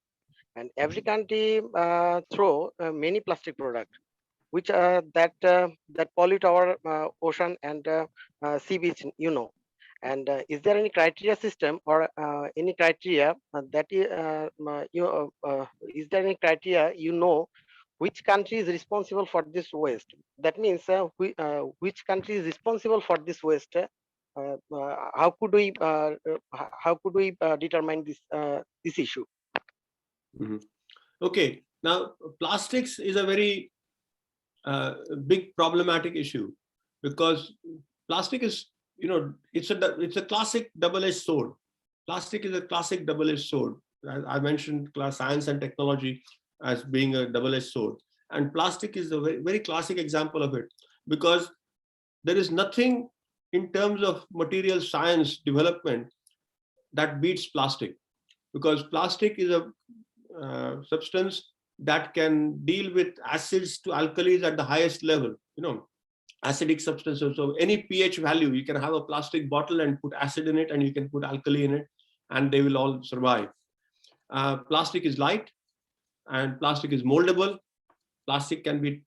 [SPEAKER 18] And every country throw many plastic products, which that pollute our ocean and sea beach, And is there any criteria system or any criteria that is there any criteria which country is responsible for this waste? That means which country is responsible for this waste? How could we determine this issue?
[SPEAKER 4] Mm-hmm. Okay, now plastics is a very big problematic issue, because plastic is, it's a classic double-edged sword. Plastic is a classic double-edged sword. I mentioned science and technology as being a double-edged sword, and plastic is a very, very classic example of it, because there is nothing in terms of material science development that beats plastic, because plastic is a substance that can deal with acids to alkalis at the highest level, acidic substances. So any pH value, you can have a plastic bottle and put acid in it, and you can put alkali in it, and they will all survive. Plastic is light, and plastic is moldable. Plastic can be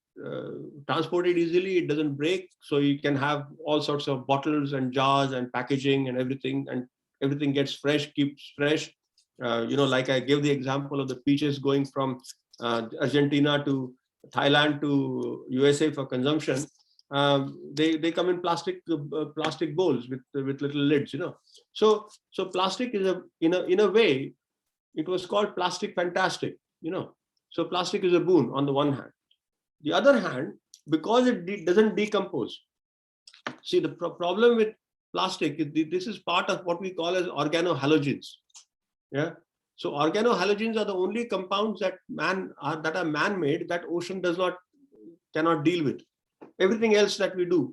[SPEAKER 4] transported easily, it doesn't break, so you can have all sorts of bottles and jars and packaging and everything gets fresh, keeps fresh. Like I gave the example of the peaches going from Argentina to Thailand to USA for consumption. They come in plastic bowls with little lids, So plastic is in a way, it was called plastic fantastic, So plastic is a boon on the one hand. The other hand, because it doesn't decompose. See, the problem with plastic is this is part of what we call as organohalogens. Yeah. So organohalogens are the only compounds that are man-made that ocean cannot deal with. Everything else that we do,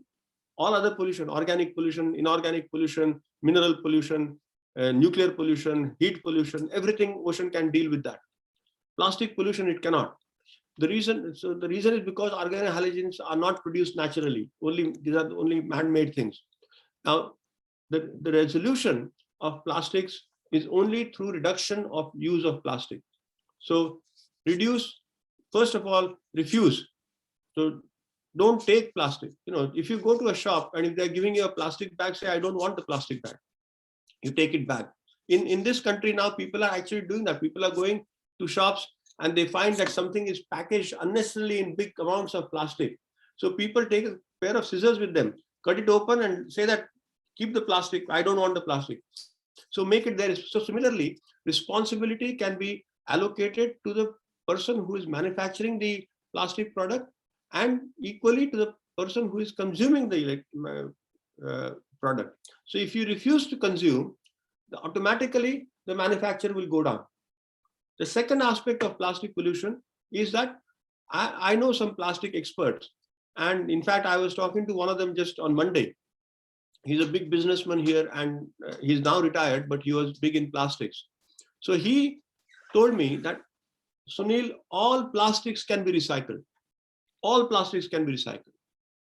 [SPEAKER 4] all other pollution, organic pollution, inorganic pollution, mineral pollution, nuclear pollution, heat pollution, everything ocean can deal with that. Plastic pollution, it cannot. The reason is because organohalogens are not produced naturally. These are the only man-made things. Now, the resolution of plastics is only through reduction of use of plastic. So reduce, first of all, refuse. So don't take plastic. If you go to a shop and if they're giving you a plastic bag, say, I don't want the plastic bag. You take it back. In this country now, people are actually doing that. People are going to shops and they find that something is packaged unnecessarily in big amounts of plastic. So people take a pair of scissors with them, cut it open and say that, keep the plastic, I don't want the plastic. So make it there. So similarly, responsibility can be allocated to the person who is manufacturing the plastic product and equally to the person who is consuming the product. So if you refuse to consume, automatically the manufacturer will go down. The second aspect of plastic pollution is that I know some plastic experts. And in fact, I was talking to one of them just on Monday. He's a big businessman here and he's now retired, but he was big in plastics. So he told me that, Sunil, all plastics can be recycled. All plastics can be recycled.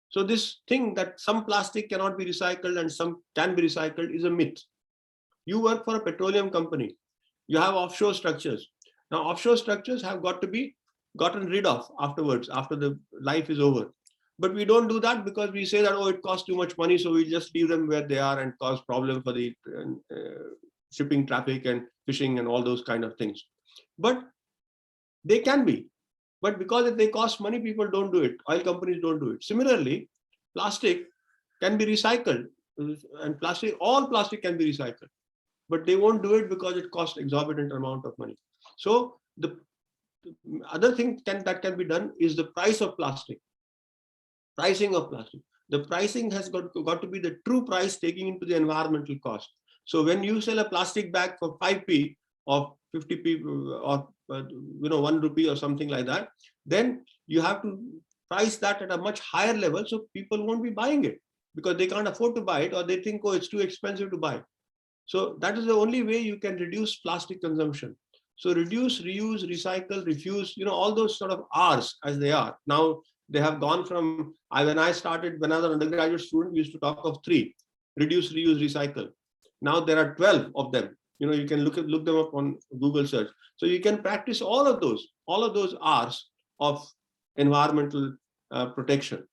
[SPEAKER 4] So this thing that some plastic cannot be recycled and some can be recycled is a myth. You work for a petroleum company. You have offshore structures. Now, offshore structures have got to be gotten rid of afterwards, after the life is over. But we don't do that because we say that, oh, it costs too much money, so we just leave them where they are and cause problem for the shipping traffic and fishing and all those kind of things. But they can be. But because if they cost money, people don't do it. Oil companies don't do it. Similarly, plastic can be recycled, and all plastic can be recycled. But they won't do it because it costs exorbitant amount of money. So the other thing that can be done is the price of plastic. Pricing of plastic. The pricing has got to be the true price, taking into the environmental cost. So when you sell a plastic bag for 5p or 50p or 1 rupee or something like that, then you have to price that at a much higher level, so people won't be buying it because they can't afford to buy it, or they think, oh, it's too expensive to buy. So that is the only way you can reduce plastic consumption. So reduce, reuse, recycle, refuse, all those sort of R's as they are. Now they have gone from, when I started, when I was an undergraduate student, we used to talk of 3: reduce, reuse, recycle. Now there are 12 of them. You can look them up on Google search. So you can practice all of those R's of environmental protection,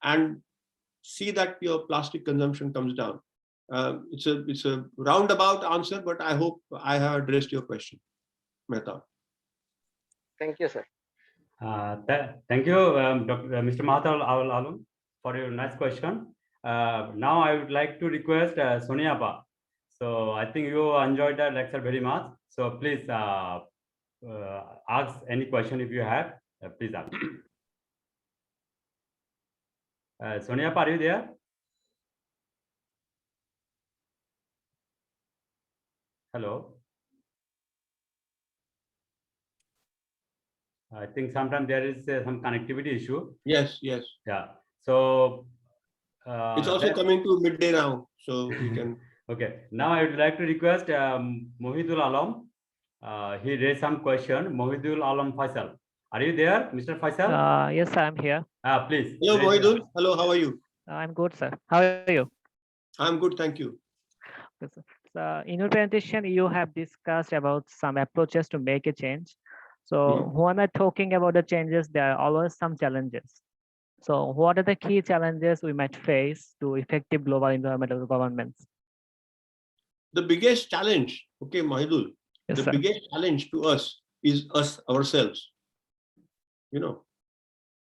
[SPEAKER 4] and see that your plastic consumption comes down. It's a roundabout answer, but I hope I have addressed your question, Mehta.
[SPEAKER 18] Thank you, sir.
[SPEAKER 1] Thank you, Mr. Mahata Alum, for your nice question. Now I would like to request Sonia Ba. So I think you enjoyed the lecture very much. So please ask any question if you have. Please ask. Sonia, are you there? Hello. I think sometimes there is some connectivity issue.
[SPEAKER 4] Yes.
[SPEAKER 1] Yeah. So
[SPEAKER 4] it's also coming to midday now, so we can.
[SPEAKER 1] Okay. Now I would like to request Mohidul Alam. He raised some question. Mohidul Alam Faisal. Are you there, Mr. Faisal?
[SPEAKER 19] Yes, I'm here.
[SPEAKER 4] Please. Hello, Mohidul. Hello, how are you?
[SPEAKER 19] I'm good, sir. How are you?
[SPEAKER 4] I'm good, thank you.
[SPEAKER 19] So in your presentation, you have discussed about some approaches to make a change. So when I'm talking about the changes, there are always some challenges. So what are the key challenges we might face to effective global environmental governments?
[SPEAKER 4] The biggest challenge, okay, Mohidul,
[SPEAKER 19] yes,
[SPEAKER 4] the biggest challenge to us is us ourselves.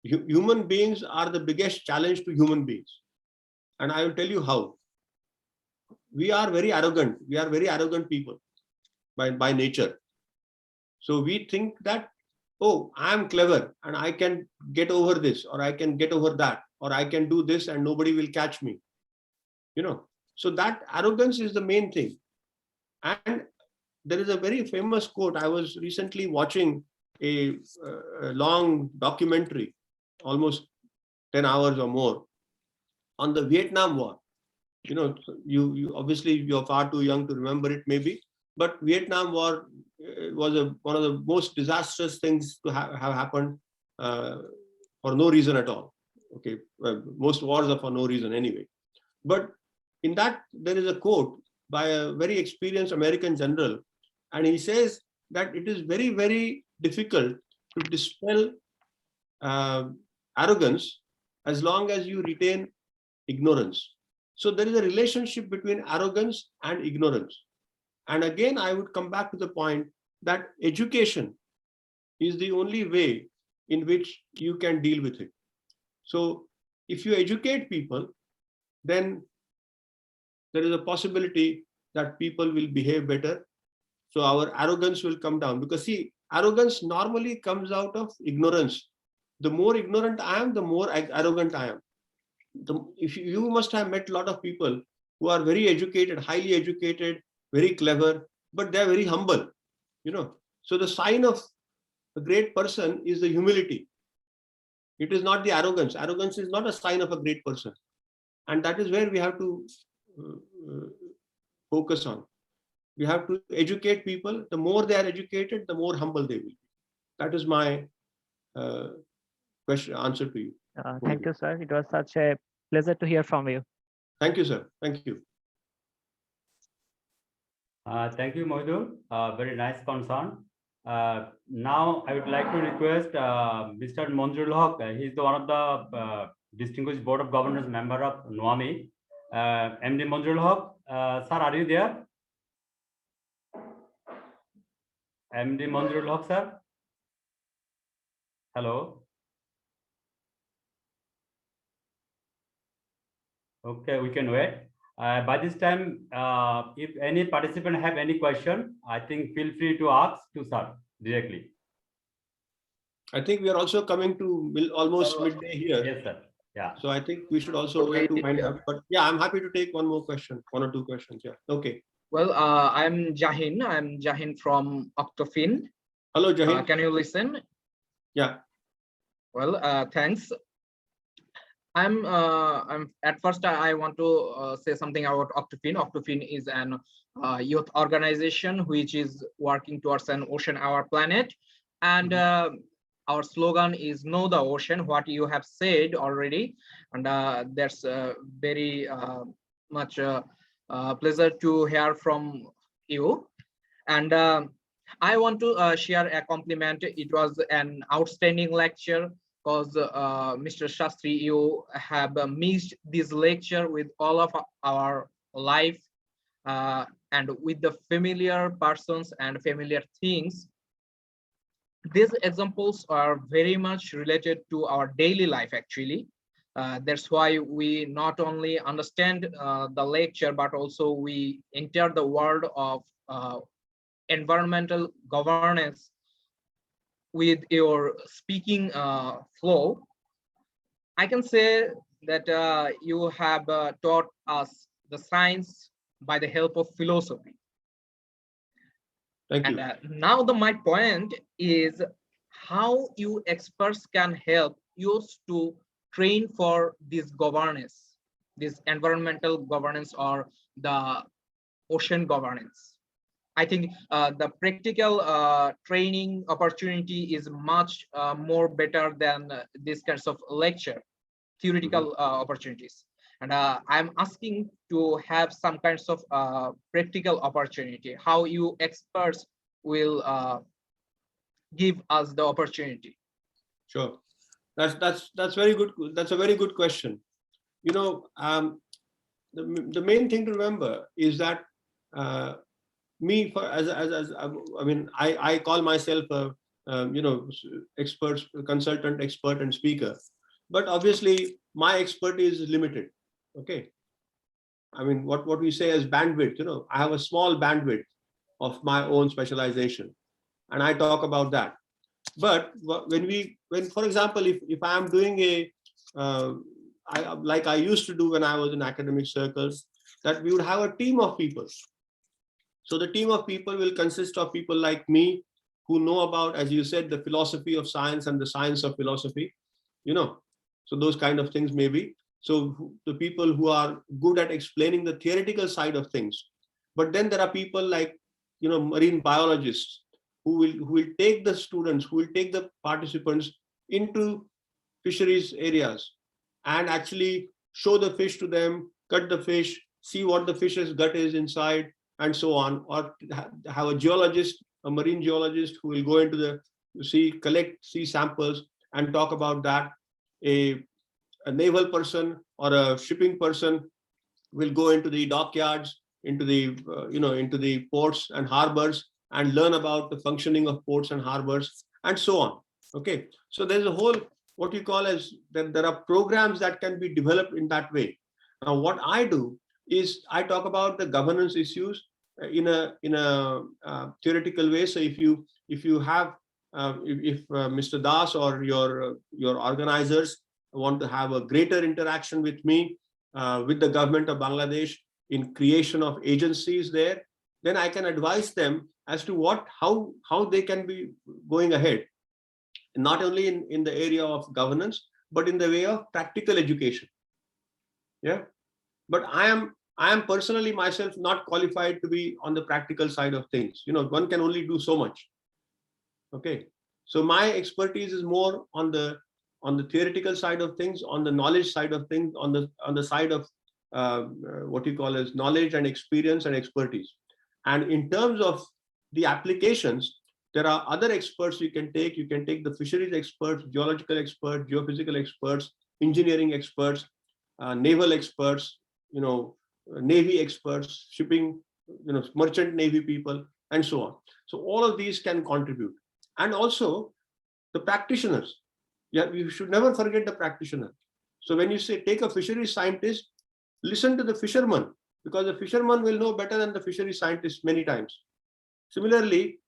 [SPEAKER 4] Human beings are the biggest challenge to human beings. And I will tell you how. We are very arrogant. We are very arrogant people by nature. So we think that, oh, I'm clever and I can get over this, or I can get over that, or I can do this and nobody will catch me. So that arrogance is the main thing. And there is a very famous quote. I was recently watching a long documentary, almost 10 hours or more, on the Vietnam War. You obviously you're far too young to remember it, maybe, but Vietnam War was one of the most disastrous things to have happened for no reason at all. Okay, most wars are for no reason anyway. But in that, there is a quote by a very experienced American general, and he says that it is very, very difficult to dispel arrogance as long as you retain ignorance. So there is a relationship between arrogance and ignorance. And again, I would come back to the point that education is the only way in which you can deal with it. So if you educate people, then there is a possibility that people will behave better. So our arrogance will come down, because see, arrogance normally comes out of ignorance. The more ignorant I am, the more arrogant I am. If you must have met a lot of people who are very educated, highly educated, very clever, but they're very humble, you know. So the sign of a great person is the humility. It is not the arrogance. Arrogance is not a sign of a great person. And that is where we have to focus on. We have to educate people. The more they are educated, the more humble they will be. That is my answer to you.
[SPEAKER 19] Thank you, sir. It was such a pleasure to hear from you.
[SPEAKER 4] Thank you, sir. Thank you.
[SPEAKER 1] Thank you, Moidul. Very nice concern. Now I would like to request Mr. Monjurul Haq. He is one of the distinguished Board of Governors member of NOAMI. MD Monjurul Haq, sir, are you there? MD Monjurul Haq, sir. Hello. Okay, we can wait. By this time, if any participant have any question, I think feel free to ask to sir directly.
[SPEAKER 4] I think we are also coming to almost midday here.
[SPEAKER 1] Yes, sir. Yeah.
[SPEAKER 4] So I think we should also have to wind up. But yeah, I'm happy to take one more question, one or two questions. Yeah. Okay.
[SPEAKER 8] Well, I'm Jahin. I'm Jahin from Octofin.
[SPEAKER 4] Hello, Jahin.
[SPEAKER 8] Can you listen?
[SPEAKER 4] Yeah.
[SPEAKER 8] Well, thanks. I'm at first I want to say something about Octofin. Octofin is an youth organization which is working towards an ocean our planet, and our slogan is know the ocean, what you have said already, and there's very much pleasure to hear from you. And I want to share a compliment. It was an outstanding lecture, because Mr. SHASTRI, you have mixed this lecture with all of our life and with the familiar persons and familiar things. These examples are very much related to our daily life, actually. That's why we not only understand the lecture, but also we enter the world of environmental governance with your speaking flow. I can say that you have taught us the science by the help of philosophy.
[SPEAKER 4] Thank you.
[SPEAKER 8] And now my point is how you experts can help us to train for this governance, this environmental governance or the ocean governance. I think the practical training opportunity is much more better than this kinds of lecture, theoretical opportunities. And I'm asking to have some kinds of practical opportunity, how you experts will give us the opportunity.
[SPEAKER 4] Sure. That's very good. That's a very good question. You know, the main thing to remember is that me, I call myself a consultant, expert, and speaker. But obviously, my expertise is limited. Okay. I mean, what we say as bandwidth. You know, I have a small bandwidth of my own specialization, and I talk about that. But when for example, if I am doing like I used to do when I was in academic circles, that we would have a team of people. So the team of people will consist of people like me who know about, as you said, the philosophy of science and the science of philosophy, you know, so those kind of things maybe. So the people who are good at explaining the theoretical side of things. But then there are people like, you know, marine biologists who will take the students, who will take the participants into fisheries areas and actually show the fish to them, cut the fish, see what the fish's gut is inside, and so on. Or have a geologist, a marine geologist who will go into the sea, collect sea samples and talk about that. A naval person or a shipping person will go into the dockyards, into the into the ports and harbors and learn about the functioning of ports and harbors and so on. Okay, so there's a whole what you call as that there are programs that can be developed in that way. Now, what I do is I talk about the governance issues in a theoretical way. So if you have if Mr. Das or your organizers want to have a greater interaction with me, with the government of Bangladesh in creation of agencies there, then I can advise them as to how they can be going ahead, not only in the area of governance, but in the way of practical education. Yeah, but I am personally myself not qualified to be on the practical side of things. One can only do so much. Okay, so my expertise is more on the theoretical side of things, on the knowledge side of things, on the side of what you call as knowledge and experience and expertise. And in terms of the applications, there are other experts you can take. You can take the fisheries experts, geological experts, geophysical experts, engineering experts, naval experts, Navy experts, shipping, merchant Navy people, and so on. So all of these can contribute. And also the practitioners. Yeah, you should never forget the practitioner. So when you say take a fisheries scientist, listen to the fisherman, because the fisherman will know better than the fisheries scientist many times. Similarly,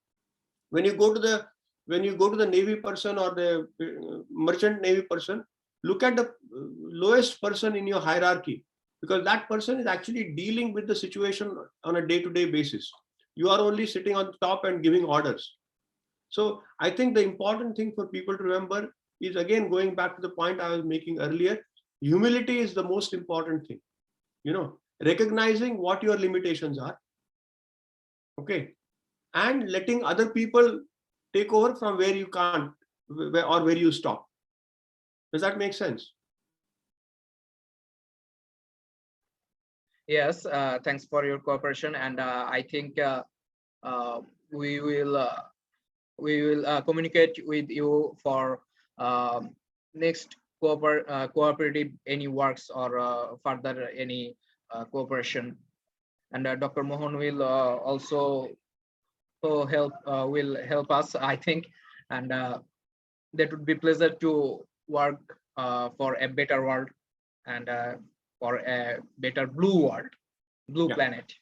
[SPEAKER 4] when you go to the Navy person or the merchant Navy person, look at the lowest person in your hierarchy, because that person is actually dealing with the situation on a day-to-day basis. You are only sitting on top and giving orders. So I think the important thing for people to remember is, again, going back to the point I was making earlier, humility is the most important thing. Recognizing what your limitations are, okay, and letting other people take over from where you can't, or where you stop. Does that make sense?
[SPEAKER 8] Yes, thanks for your cooperation, and I think we will communicate with you for next cooperative any works or further any cooperation. And Dr. Mohan will also help us, I think, and that would be pleasure to work for a better world and for a better blue world, blue planet.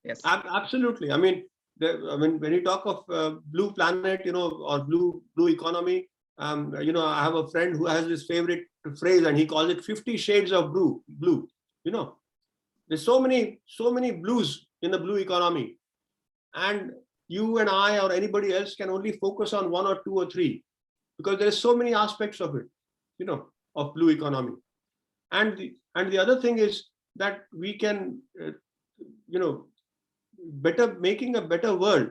[SPEAKER 8] Yes,
[SPEAKER 4] absolutely. I mean, when you talk of blue planet, or blue economy, I have a friend who has this favorite phrase, and he calls it 50 shades of blue. There's so many blues in the blue economy, and you and I or anybody else can only focus on one or two or three, because there are so many aspects of it, of blue economy. And the other thing is that we can, making a better world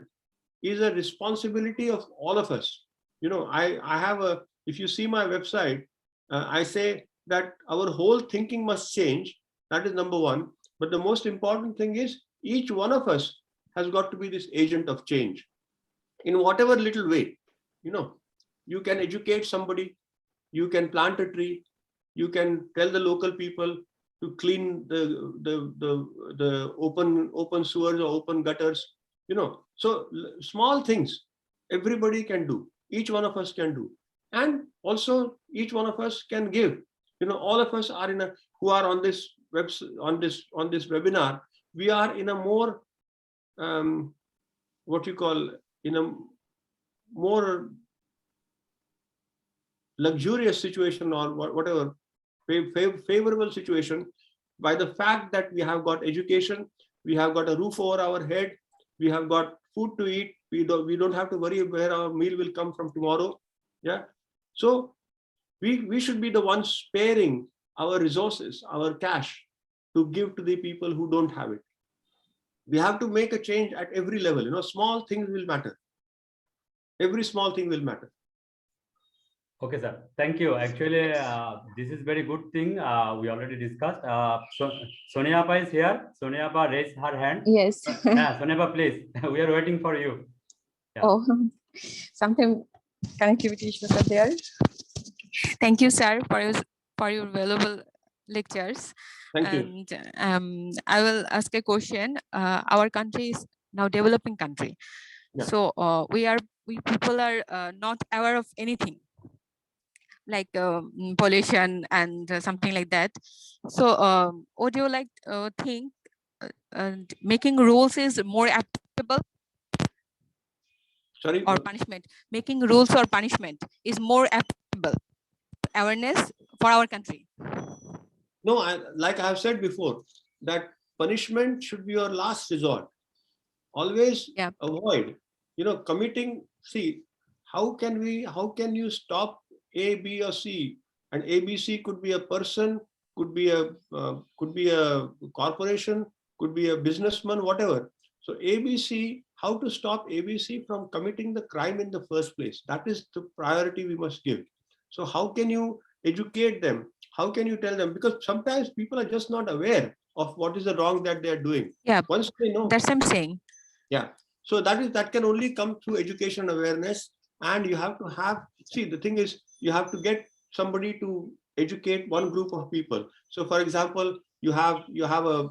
[SPEAKER 4] is a responsibility of all of us. I have if you see my website, I say that our whole thinking must change. That is number one. But the most important thing is each one of us has got to be this agent of change in whatever little way. You can educate somebody, you can plant a tree, you can tell the local people to clean the open sewers or open gutters. So small things everybody can do, each one of us can do, and also each one of us can give. All of us are who are on this webinar, we are in a more in a more luxurious situation, or whatever, favorable situation, by the fact that we have got education, we have got a roof over our head, we have got food to eat, we don't have to worry where our meal will come from tomorrow. Yeah, so we should be the ones sparing our resources, our cash, to give to the people who don't have it. We have to make a change at every level. Small things will matter. Every small thing will matter.
[SPEAKER 1] Okay, sir. Thank you. Actually, this is very good thing. We already discussed. Sonia Appa is here. Sonia Appa raised her hand.
[SPEAKER 10] Yes.
[SPEAKER 1] Yeah, Sonia Appa, please. We are waiting for you. Yeah.
[SPEAKER 10] Oh, sometimes connectivity issues are there. Thank you, sir, for your valuable lectures.
[SPEAKER 4] Thank you.
[SPEAKER 10] And I will ask a question. Our country is now developing country, so we people are not aware of anything like pollution and something like that. So what do you like think making rules is more applicable?
[SPEAKER 4] Sorry,
[SPEAKER 10] or punishment? Making rules or punishment is more applicable awareness for our country?
[SPEAKER 4] No, like I have said before, that punishment should be your last resort. Always avoid, committing. See, how can you stop A, B, or C? And ABC could be a person, could be a corporation, could be a businessman, whatever. So ABC, how to stop ABC from committing the crime in the first place? That is the priority we must give. So how can you educate them? How can you tell them? Because sometimes people are just not aware of what is the wrong that they are doing.
[SPEAKER 10] Yeah,
[SPEAKER 4] once they know,
[SPEAKER 10] that's what I'm saying.
[SPEAKER 4] Yeah, so that can only come through education awareness. And you have to have, see, the thing is, you have to get somebody to educate one group of people. So for example, you have a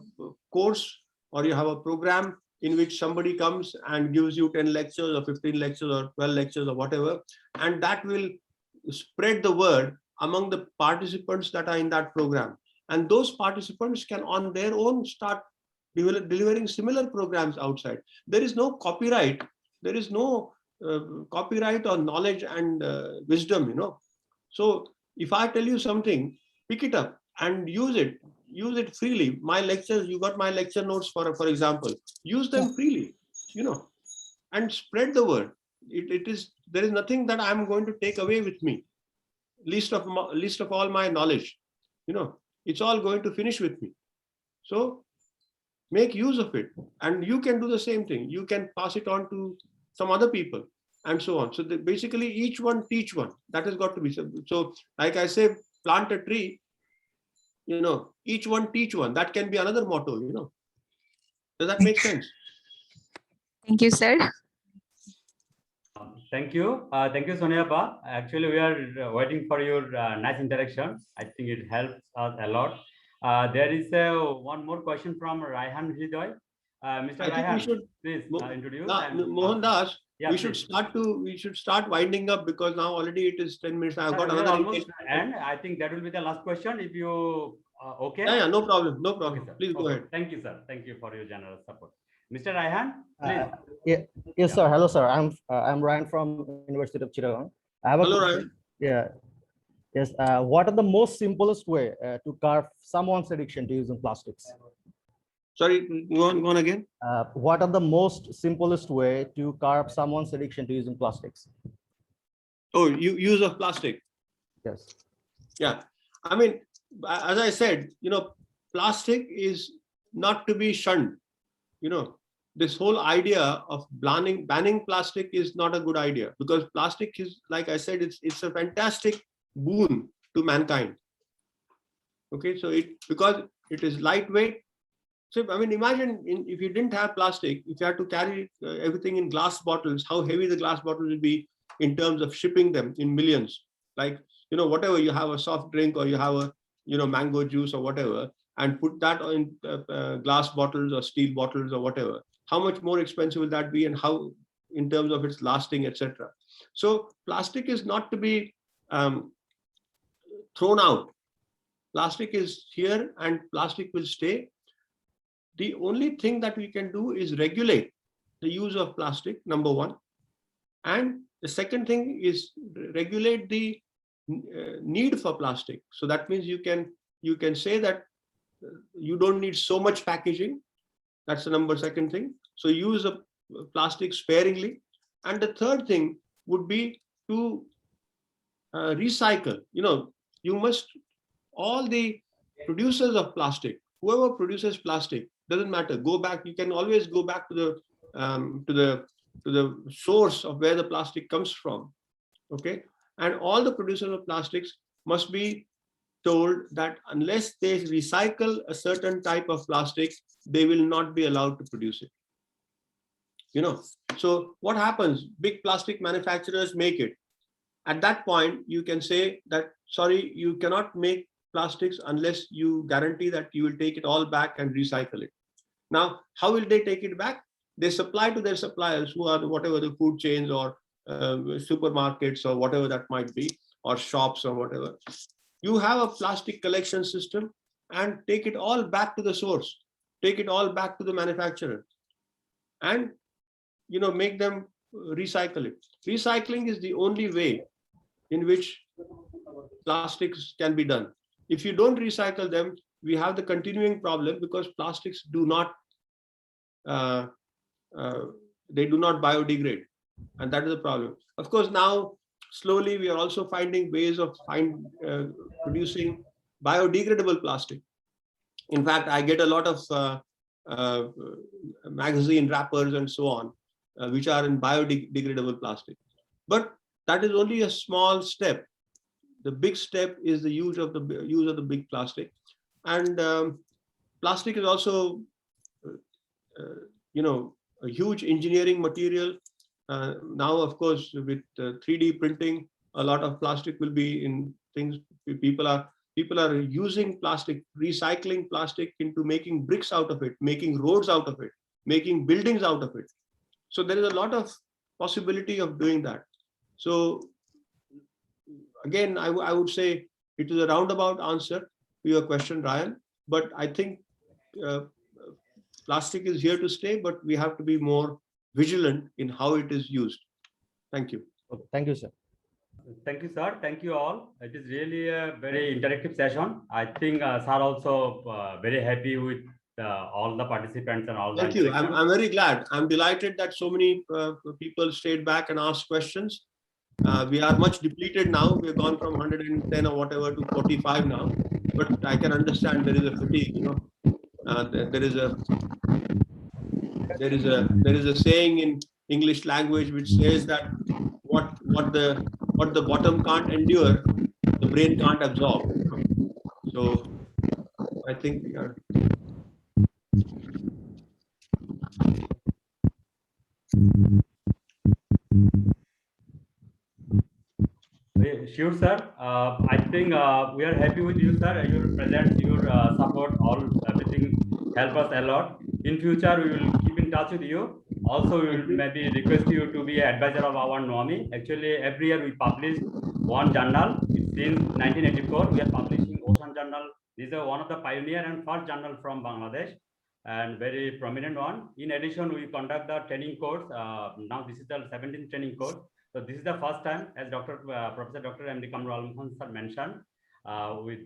[SPEAKER 4] course, or you have a program in which somebody comes and gives you 10 lectures or 15 lectures or 12 lectures or whatever, and that will spread the word among the participants that are in that program. And those participants can on their own start delivering similar programs outside. There is no copyright. There is no copyright on knowledge and wisdom, So if I tell you something, pick it up and use it freely. My lectures, you got my lecture notes, for example, use them freely, and spread the word. There is nothing that I'm going to take away with me. Least of all my knowledge, it's all going to finish with me. So make use of it, and you can do the same thing. You can pass it on to some other people, and so on. So basically, each one teach one. That has got to be so. Like I say, plant a tree. Each one teach one. That can be another motto. Does that make sense?
[SPEAKER 10] Thank you, sir.
[SPEAKER 1] Thank you, Sonia. Actually, we are waiting for your nice interaction. I think it helps us a lot. There is one more question from Raihan Hridoy. Mr. Raihan, please introduce.
[SPEAKER 4] Mohan Das,
[SPEAKER 1] yeah,
[SPEAKER 4] we should start winding up, because now already it is 10 minutes. I've got another
[SPEAKER 1] almost, and I think that will be the last question. If you okay?
[SPEAKER 4] Yeah, no problem. Okay, please go ahead.
[SPEAKER 1] Thank you, sir. Thank you for your generous support. Mr. Raihan, please.
[SPEAKER 20] Yes, sir. Hello, sir. I'm Ryan from University of Chittagong. I have a
[SPEAKER 4] Hello,
[SPEAKER 20] question.
[SPEAKER 4] Ryan.
[SPEAKER 20] Yes. What are the most simplest way to curb someone's addiction to using plastics?
[SPEAKER 4] Sorry, go on again.
[SPEAKER 20] What are the most simplest way to curb someone's addiction to using plastics?
[SPEAKER 4] Oh, use of plastic.
[SPEAKER 20] Yes.
[SPEAKER 4] Yeah. I mean, as I said, plastic is not to be shunned. This whole idea of banning plastic is not a good idea, because plastic is, like I said, it's a fantastic boon to mankind. Okay, so because it is lightweight. So I mean, imagine if you didn't have plastic, if you had to carry everything in glass bottles, how heavy the glass bottles would be in terms of shipping them in millions. Like, whatever, you have a soft drink, or you have a mango juice or whatever, and put that in glass bottles or steel bottles or whatever. How much more expensive will that be, and how, in terms of its lasting, etc. So plastic is not to be thrown out. Plastic is here, and plastic will stay. The only thing that we can do is regulate the use of plastic, number one. And the second thing is regulate the need for plastic. So that means you can say that you don't need so much packaging. That's the second thing. So use of plastic sparingly. And the third thing would be to recycle. You must, all the producers of plastic, whoever produces plastic, doesn't matter, go back. You can always go back to the source of where the plastic comes from. Okay, and all the producers of plastics must be told that unless they recycle a certain type of plastic, they will not be allowed to produce it. So what happens? Big plastic manufacturers make it. At that point, you can say that, sorry, you cannot make plastics unless you guarantee that you will take it all back and recycle it. Now, how will they take it back? They supply to their suppliers, who are whatever the food chains or supermarkets or whatever that might be, or shops or whatever. You have a plastic collection system and take it all back to the source, take it all back to the manufacturer, and make them recycle it. Recycling is the only way in which plastics can be done. If you don't recycle them, we have the continuing problem, because plastics do not they do not biodegrade, and that is a problem. Of course, now slowly we are also finding ways of producing biodegradable plastic. In fact, I get a lot of magazine wrappers and so on, which are in biodegradable plastic. But that is only a small step. The big step is the use of the big plastic, and plastic is also, a huge engineering material. Now, of course, with 3D printing, a lot of plastic will be in things. People are using plastic, recycling plastic into making bricks out of it, making roads out of it, making buildings out of it. So there is a lot of possibility of doing that. So again, I would say it is a roundabout answer to your question, Ryan, but I think plastic is here to stay, but we have to be more vigilant in how it is used. Thank you.
[SPEAKER 20] Okay, thank you, sir.
[SPEAKER 1] Thank you, sir. Thank you all. It is really a very interactive session. I think sir also very happy with all the participants and all.
[SPEAKER 4] Thank you. I'm very glad. I'm delighted that so many people stayed back and asked questions. We are much depleted now. We've gone from 110 or whatever to 45 now. But I can understand there is a fatigue. There is a saying in English language which says that what the bottom can't endure, the brain can't absorb. So I think we are.
[SPEAKER 1] Sure, sir. I think we are happy with you, sir. Your presence, your support, everything help us a lot. In future, we will keep in touch with you. Also, we will maybe request you to be an advisor of our NOAMI. Actually, every year we publish one journal. Since 1984, we are publishing Ocean Journal. This is one of the pioneer and first journal from Bangladesh, and very prominent one. In addition, we conduct the training course. Now this is the 17th training course. So this is the first time, as Professor Dr. M.D. Kamrul sir mentioned,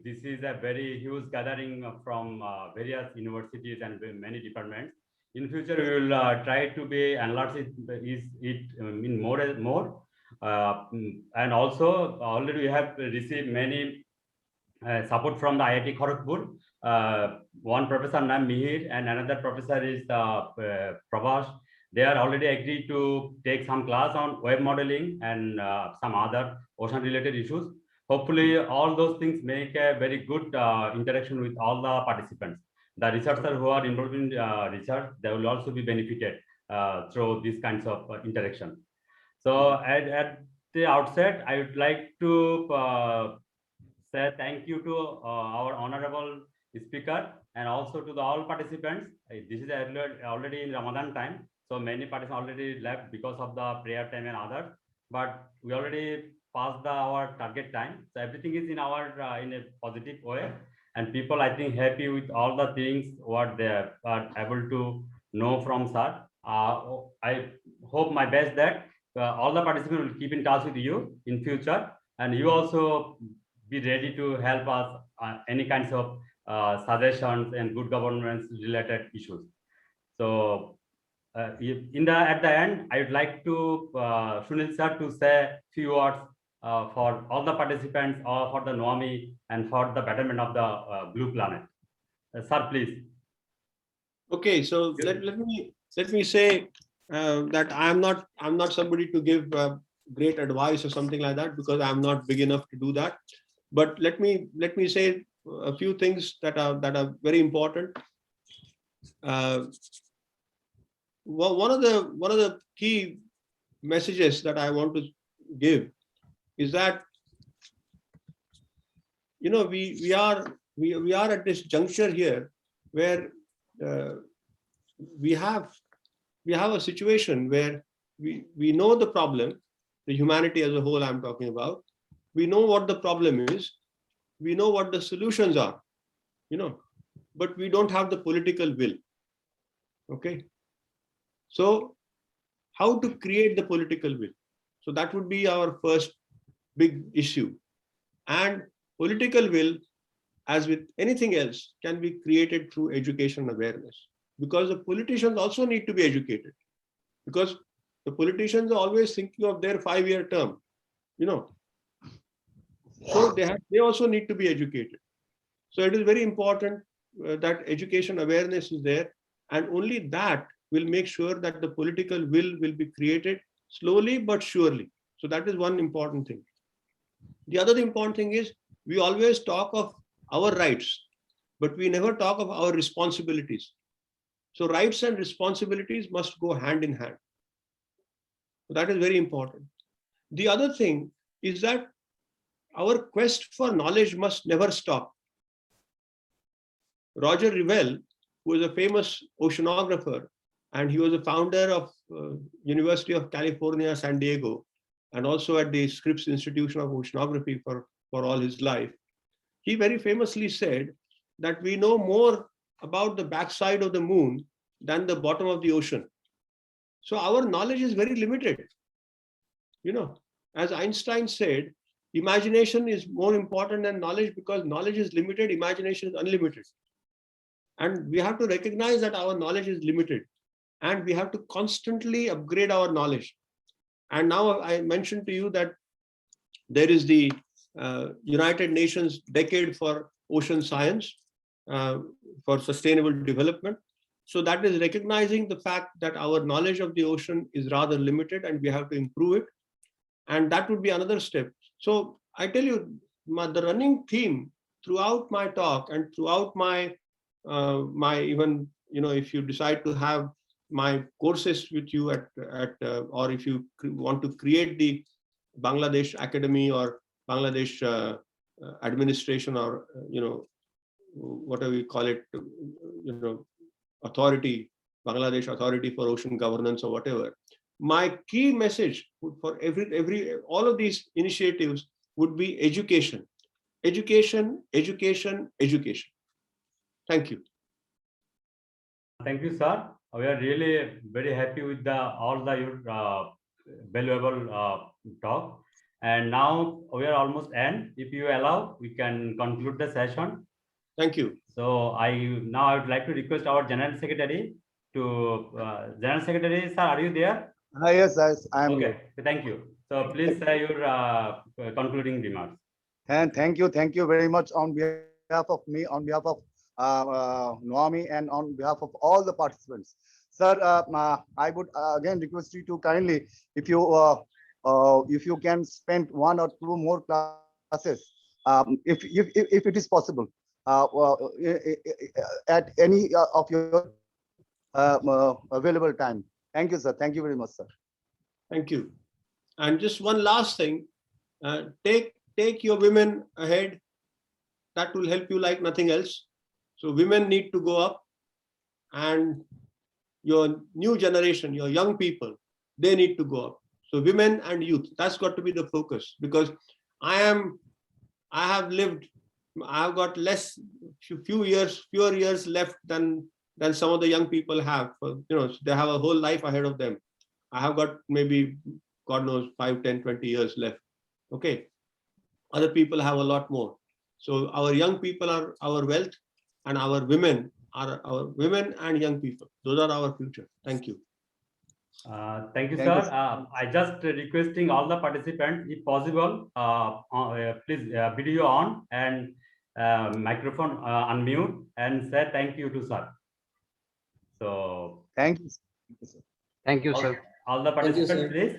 [SPEAKER 1] this is a very huge gathering from various universities and many departments. In future, we will try to be enlarge it in more and more. And also, already we have received many support from the IIT Kharagpur. One professor named Mihir and another professor is Prabhas. They are already agreed to take some class on web modeling and some other ocean related issues. Hopefully all those things make a very good interaction with all the participants. The researchers who are involved in research, they will also be benefited through these kinds of interaction. So at the outset, I would like to say thank you to our honorable speaker and also to all participants. This is already in Ramadan time. So many participants already left because of the prayer time and others, but we already passed our target time. So everything is in our in a positive way, and people I think happy with all the things what they are able to know from sir. I hope my best that all the participants will keep in touch with you in future, and you also be ready to help us any kinds of suggestions and good governance related issues. So. At the end, I would like to Sunil sir to say a few words for all the participants, or for the NOAMI and for the betterment of the blue planet. Sir, please.
[SPEAKER 4] Okay, so let me say that I'm not somebody to give great advice or something like that, because I'm not big enough to do that. But let me say a few things that are very important. One of the key messages that I want to give is that we are at this juncture here where we have a situation where we know the problem, the humanity as a whole I'm talking about. We know what the problem is, we know what the solutions are, but we don't have the political will. Okay. So how to create the political will? So that would be our first big issue. And political will, as with anything else, can be created through education and awareness, because the politicians also need to be educated. because the politicians are always thinking of their 5-year term, So they also need to be educated. So it is very important that education awareness is there, and only that will make sure that the political will be created slowly but surely. So that is one important thing. The other important thing is we always talk of our rights, but we never talk of our responsibilities. So rights and responsibilities must go hand in hand. So that is very important. The other thing is that our quest for knowledge must never stop. Roger Revelle, who is a famous oceanographer, and he was a founder of University of California, San Diego, and also at the Scripps Institution of Oceanography for all his life. He very famously said that we know more about the backside of the moon than the bottom of the ocean. So our knowledge is very limited. As Einstein said, imagination is more important than knowledge, because knowledge is limited, imagination is unlimited. And we have to recognize that our knowledge is limited, and we have to constantly upgrade our knowledge. And now I mentioned to you that there is the United Nations Decade for Ocean Science for Sustainable Development. So that is recognizing the fact that our knowledge of the ocean is rather limited and we have to improve it. And that would be another step. So I tell you, the running theme throughout my talk and throughout my even, if you decide to have my courses with you or if you want to create the Bangladesh Academy or Bangladesh administration, or whatever we call it, authority, Bangladesh Authority for Ocean Governance or whatever. My key message for all of these initiatives would be education, education, education, education. Thank you.
[SPEAKER 1] Thank you, sir. We are really very happy with all your valuable talk. And now we are almost end. If you allow, we can conclude the session.
[SPEAKER 4] Thank you.
[SPEAKER 1] So I would like to request our General Secretary to General Secretary, sir, are you there?
[SPEAKER 12] Yes, I am.
[SPEAKER 1] Okay, thank you. So please say your concluding remarks.
[SPEAKER 12] And thank you very much on behalf of me, on behalf of NOAMI, and on behalf of all the participants. Sir, I would again request you to kindly, if you can spend 1 or 2 more classes, if it is possible, at any of your available time. Thank you, sir. Thank you very much, sir.
[SPEAKER 4] Thank you. And just one last thing, take your women ahead. That will help you like nothing else. So women need to go up, and your new generation, your young people, they need to go up. So women and youth, that's got to be the focus, because I have got fewer years left than some of the young people have. They have a whole life ahead of them. I have got maybe, God knows, 5, 10, 20 years left. Okay. Other people have a lot more. So our young people are our wealth, and our women are our women and young people. Those are our future. Thank you.
[SPEAKER 1] Thank you, sir. I just requesting all the participants, if possible, please video on and microphone unmute and say thank you to sir. So
[SPEAKER 12] thank you.
[SPEAKER 16] Thank you, sir.
[SPEAKER 1] All the participants, please.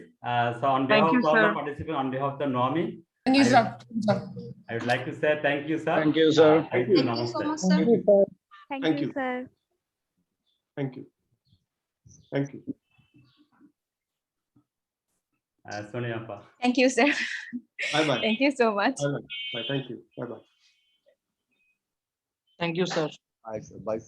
[SPEAKER 1] So on behalf of all the participants, on behalf of the NOAMI,
[SPEAKER 21] Thank you, sir.
[SPEAKER 1] I would like to say thank you, sir.
[SPEAKER 21] Thank you, sir.
[SPEAKER 1] Thank you.
[SPEAKER 15] Thank you so much,
[SPEAKER 1] Namaste.
[SPEAKER 15] sir.
[SPEAKER 17] Thank you, sir.
[SPEAKER 4] Thank you. Thank you.
[SPEAKER 1] Sonia Appa.
[SPEAKER 10] Thank you, sir.
[SPEAKER 4] Bye-bye.
[SPEAKER 10] Thank you so much.
[SPEAKER 4] Bye-bye. Bye. Thank you. Bye-bye.
[SPEAKER 21] Thank you, sir.
[SPEAKER 12] Bye, sir. Bye.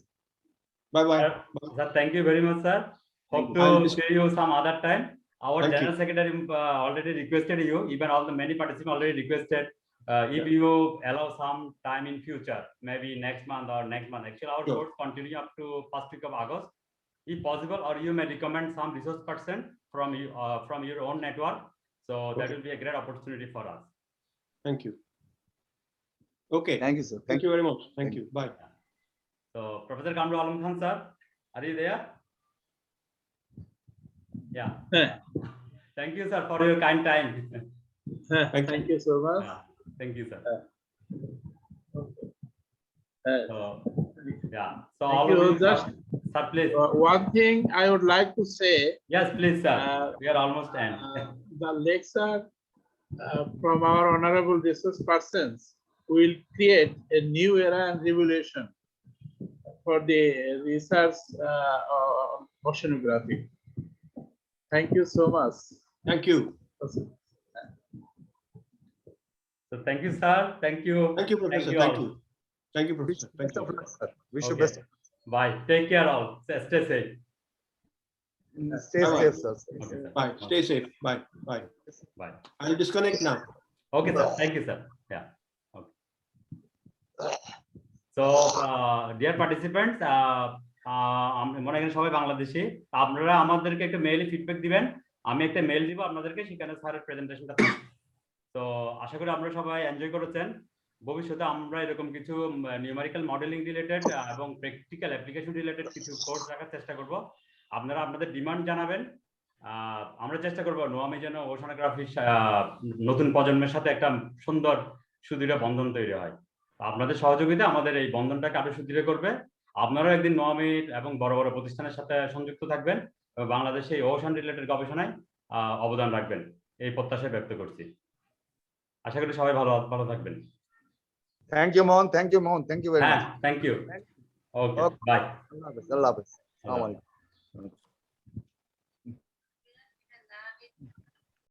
[SPEAKER 4] Bye-bye.
[SPEAKER 1] Sir, thank you very much, sir. Hope to see you some other time. Our General Secretary already requested you, even all the many participants already requested, if you allow some time in future, maybe next month or next month. Actually, our course continue up to first week of August, if possible, or you may recommend some resource person from your own network. So that will be a great opportunity for us.
[SPEAKER 4] Thank you. Okay.
[SPEAKER 12] Thank you, sir.
[SPEAKER 4] Thank you very much. Thank you. Bye.
[SPEAKER 1] So Professor Kamru Alam Khan, sir, are you there? Yeah. Thank you, sir, for your kind time.
[SPEAKER 11] Thank you so much.
[SPEAKER 1] Yeah. Thank you, sir. So, yeah. So
[SPEAKER 11] Thank
[SPEAKER 1] all
[SPEAKER 11] you.
[SPEAKER 1] of you,
[SPEAKER 11] Just
[SPEAKER 1] sir, please.
[SPEAKER 11] one thing I would like to say.
[SPEAKER 1] Yes, please, sir. We are almost end.
[SPEAKER 11] The lecture from our honorable resource persons will create a new era and revolution for the research on oceanography. Thank you so much.
[SPEAKER 4] Thank you.
[SPEAKER 1] So thank you, sir. Thank you.
[SPEAKER 4] Thank you, Professor.
[SPEAKER 1] Thank
[SPEAKER 4] Thank
[SPEAKER 1] you.
[SPEAKER 4] you. Thank you, Professor. Thank you.
[SPEAKER 12] Wish you
[SPEAKER 1] Okay.
[SPEAKER 12] best.
[SPEAKER 1] Bye. Take care, all. Stay safe.
[SPEAKER 12] Stay
[SPEAKER 4] Bye-bye.
[SPEAKER 12] safe, sir.
[SPEAKER 1] Okay, sir.
[SPEAKER 4] Bye. Stay safe. Bye. Bye.
[SPEAKER 1] Bye.
[SPEAKER 4] I'll disconnect now.
[SPEAKER 1] Okay, sir. Thank you, sir. Yeah. Okay. So, dear participants, মনে এখানে সবাই বাংলাদেশি, আপনারা আমাদেরকে একটা মেইলে feedback দিবেন, আমি একটা মেইল দিব আপনাদেরকে, সেখানে স্যারের প্রেজেন্টেশনটা থাকবে। তো আশা করি আপনারা সবাই এনজয় করেছেন। ভবিষ্যতে আমরা এরকম কিছু নিউমেরিক্যাল মডেলিং রিলেটেড এবং প্র্যাকটিক্যাল অ্যাপ্লিকেশন রিলেটেড কিছু কোর্স রাখার চেষ্টা করব। আপনারা আপনাদের ডিমান্ড জানাবেন। আমরা চেষ্টা করব নোয়ামি যেন ওশানোগ্রাফি নতুন প্রজন্মের সাথে একটা সুন্দর সুদৃঢ় বন্ধন তৈরি হয়। আপনাদের সহযোগিতা আমাদের এই বন্ধনটাকে আরো সুদৃঢ় করবে। আপনারাও একদিন নোয়ামির এবং বড় বড় প্রতিষ্ঠানের সাথে সংযুক্ত থাকবেন এবং বাংলাদেশে এই ওশান রিলেটেড গবেষণায় অবদান রাখবেন, এই প্রত্যাশা ব্যক্ত করছি। আশা করি সবাই ভালো থাকবেন।
[SPEAKER 12] Thank you, Mohan. Thank you, Mohan. Thank you very much.
[SPEAKER 1] Thank you. Okay. Bye.
[SPEAKER 12] Allah Hafiz. Assalamu alaikum.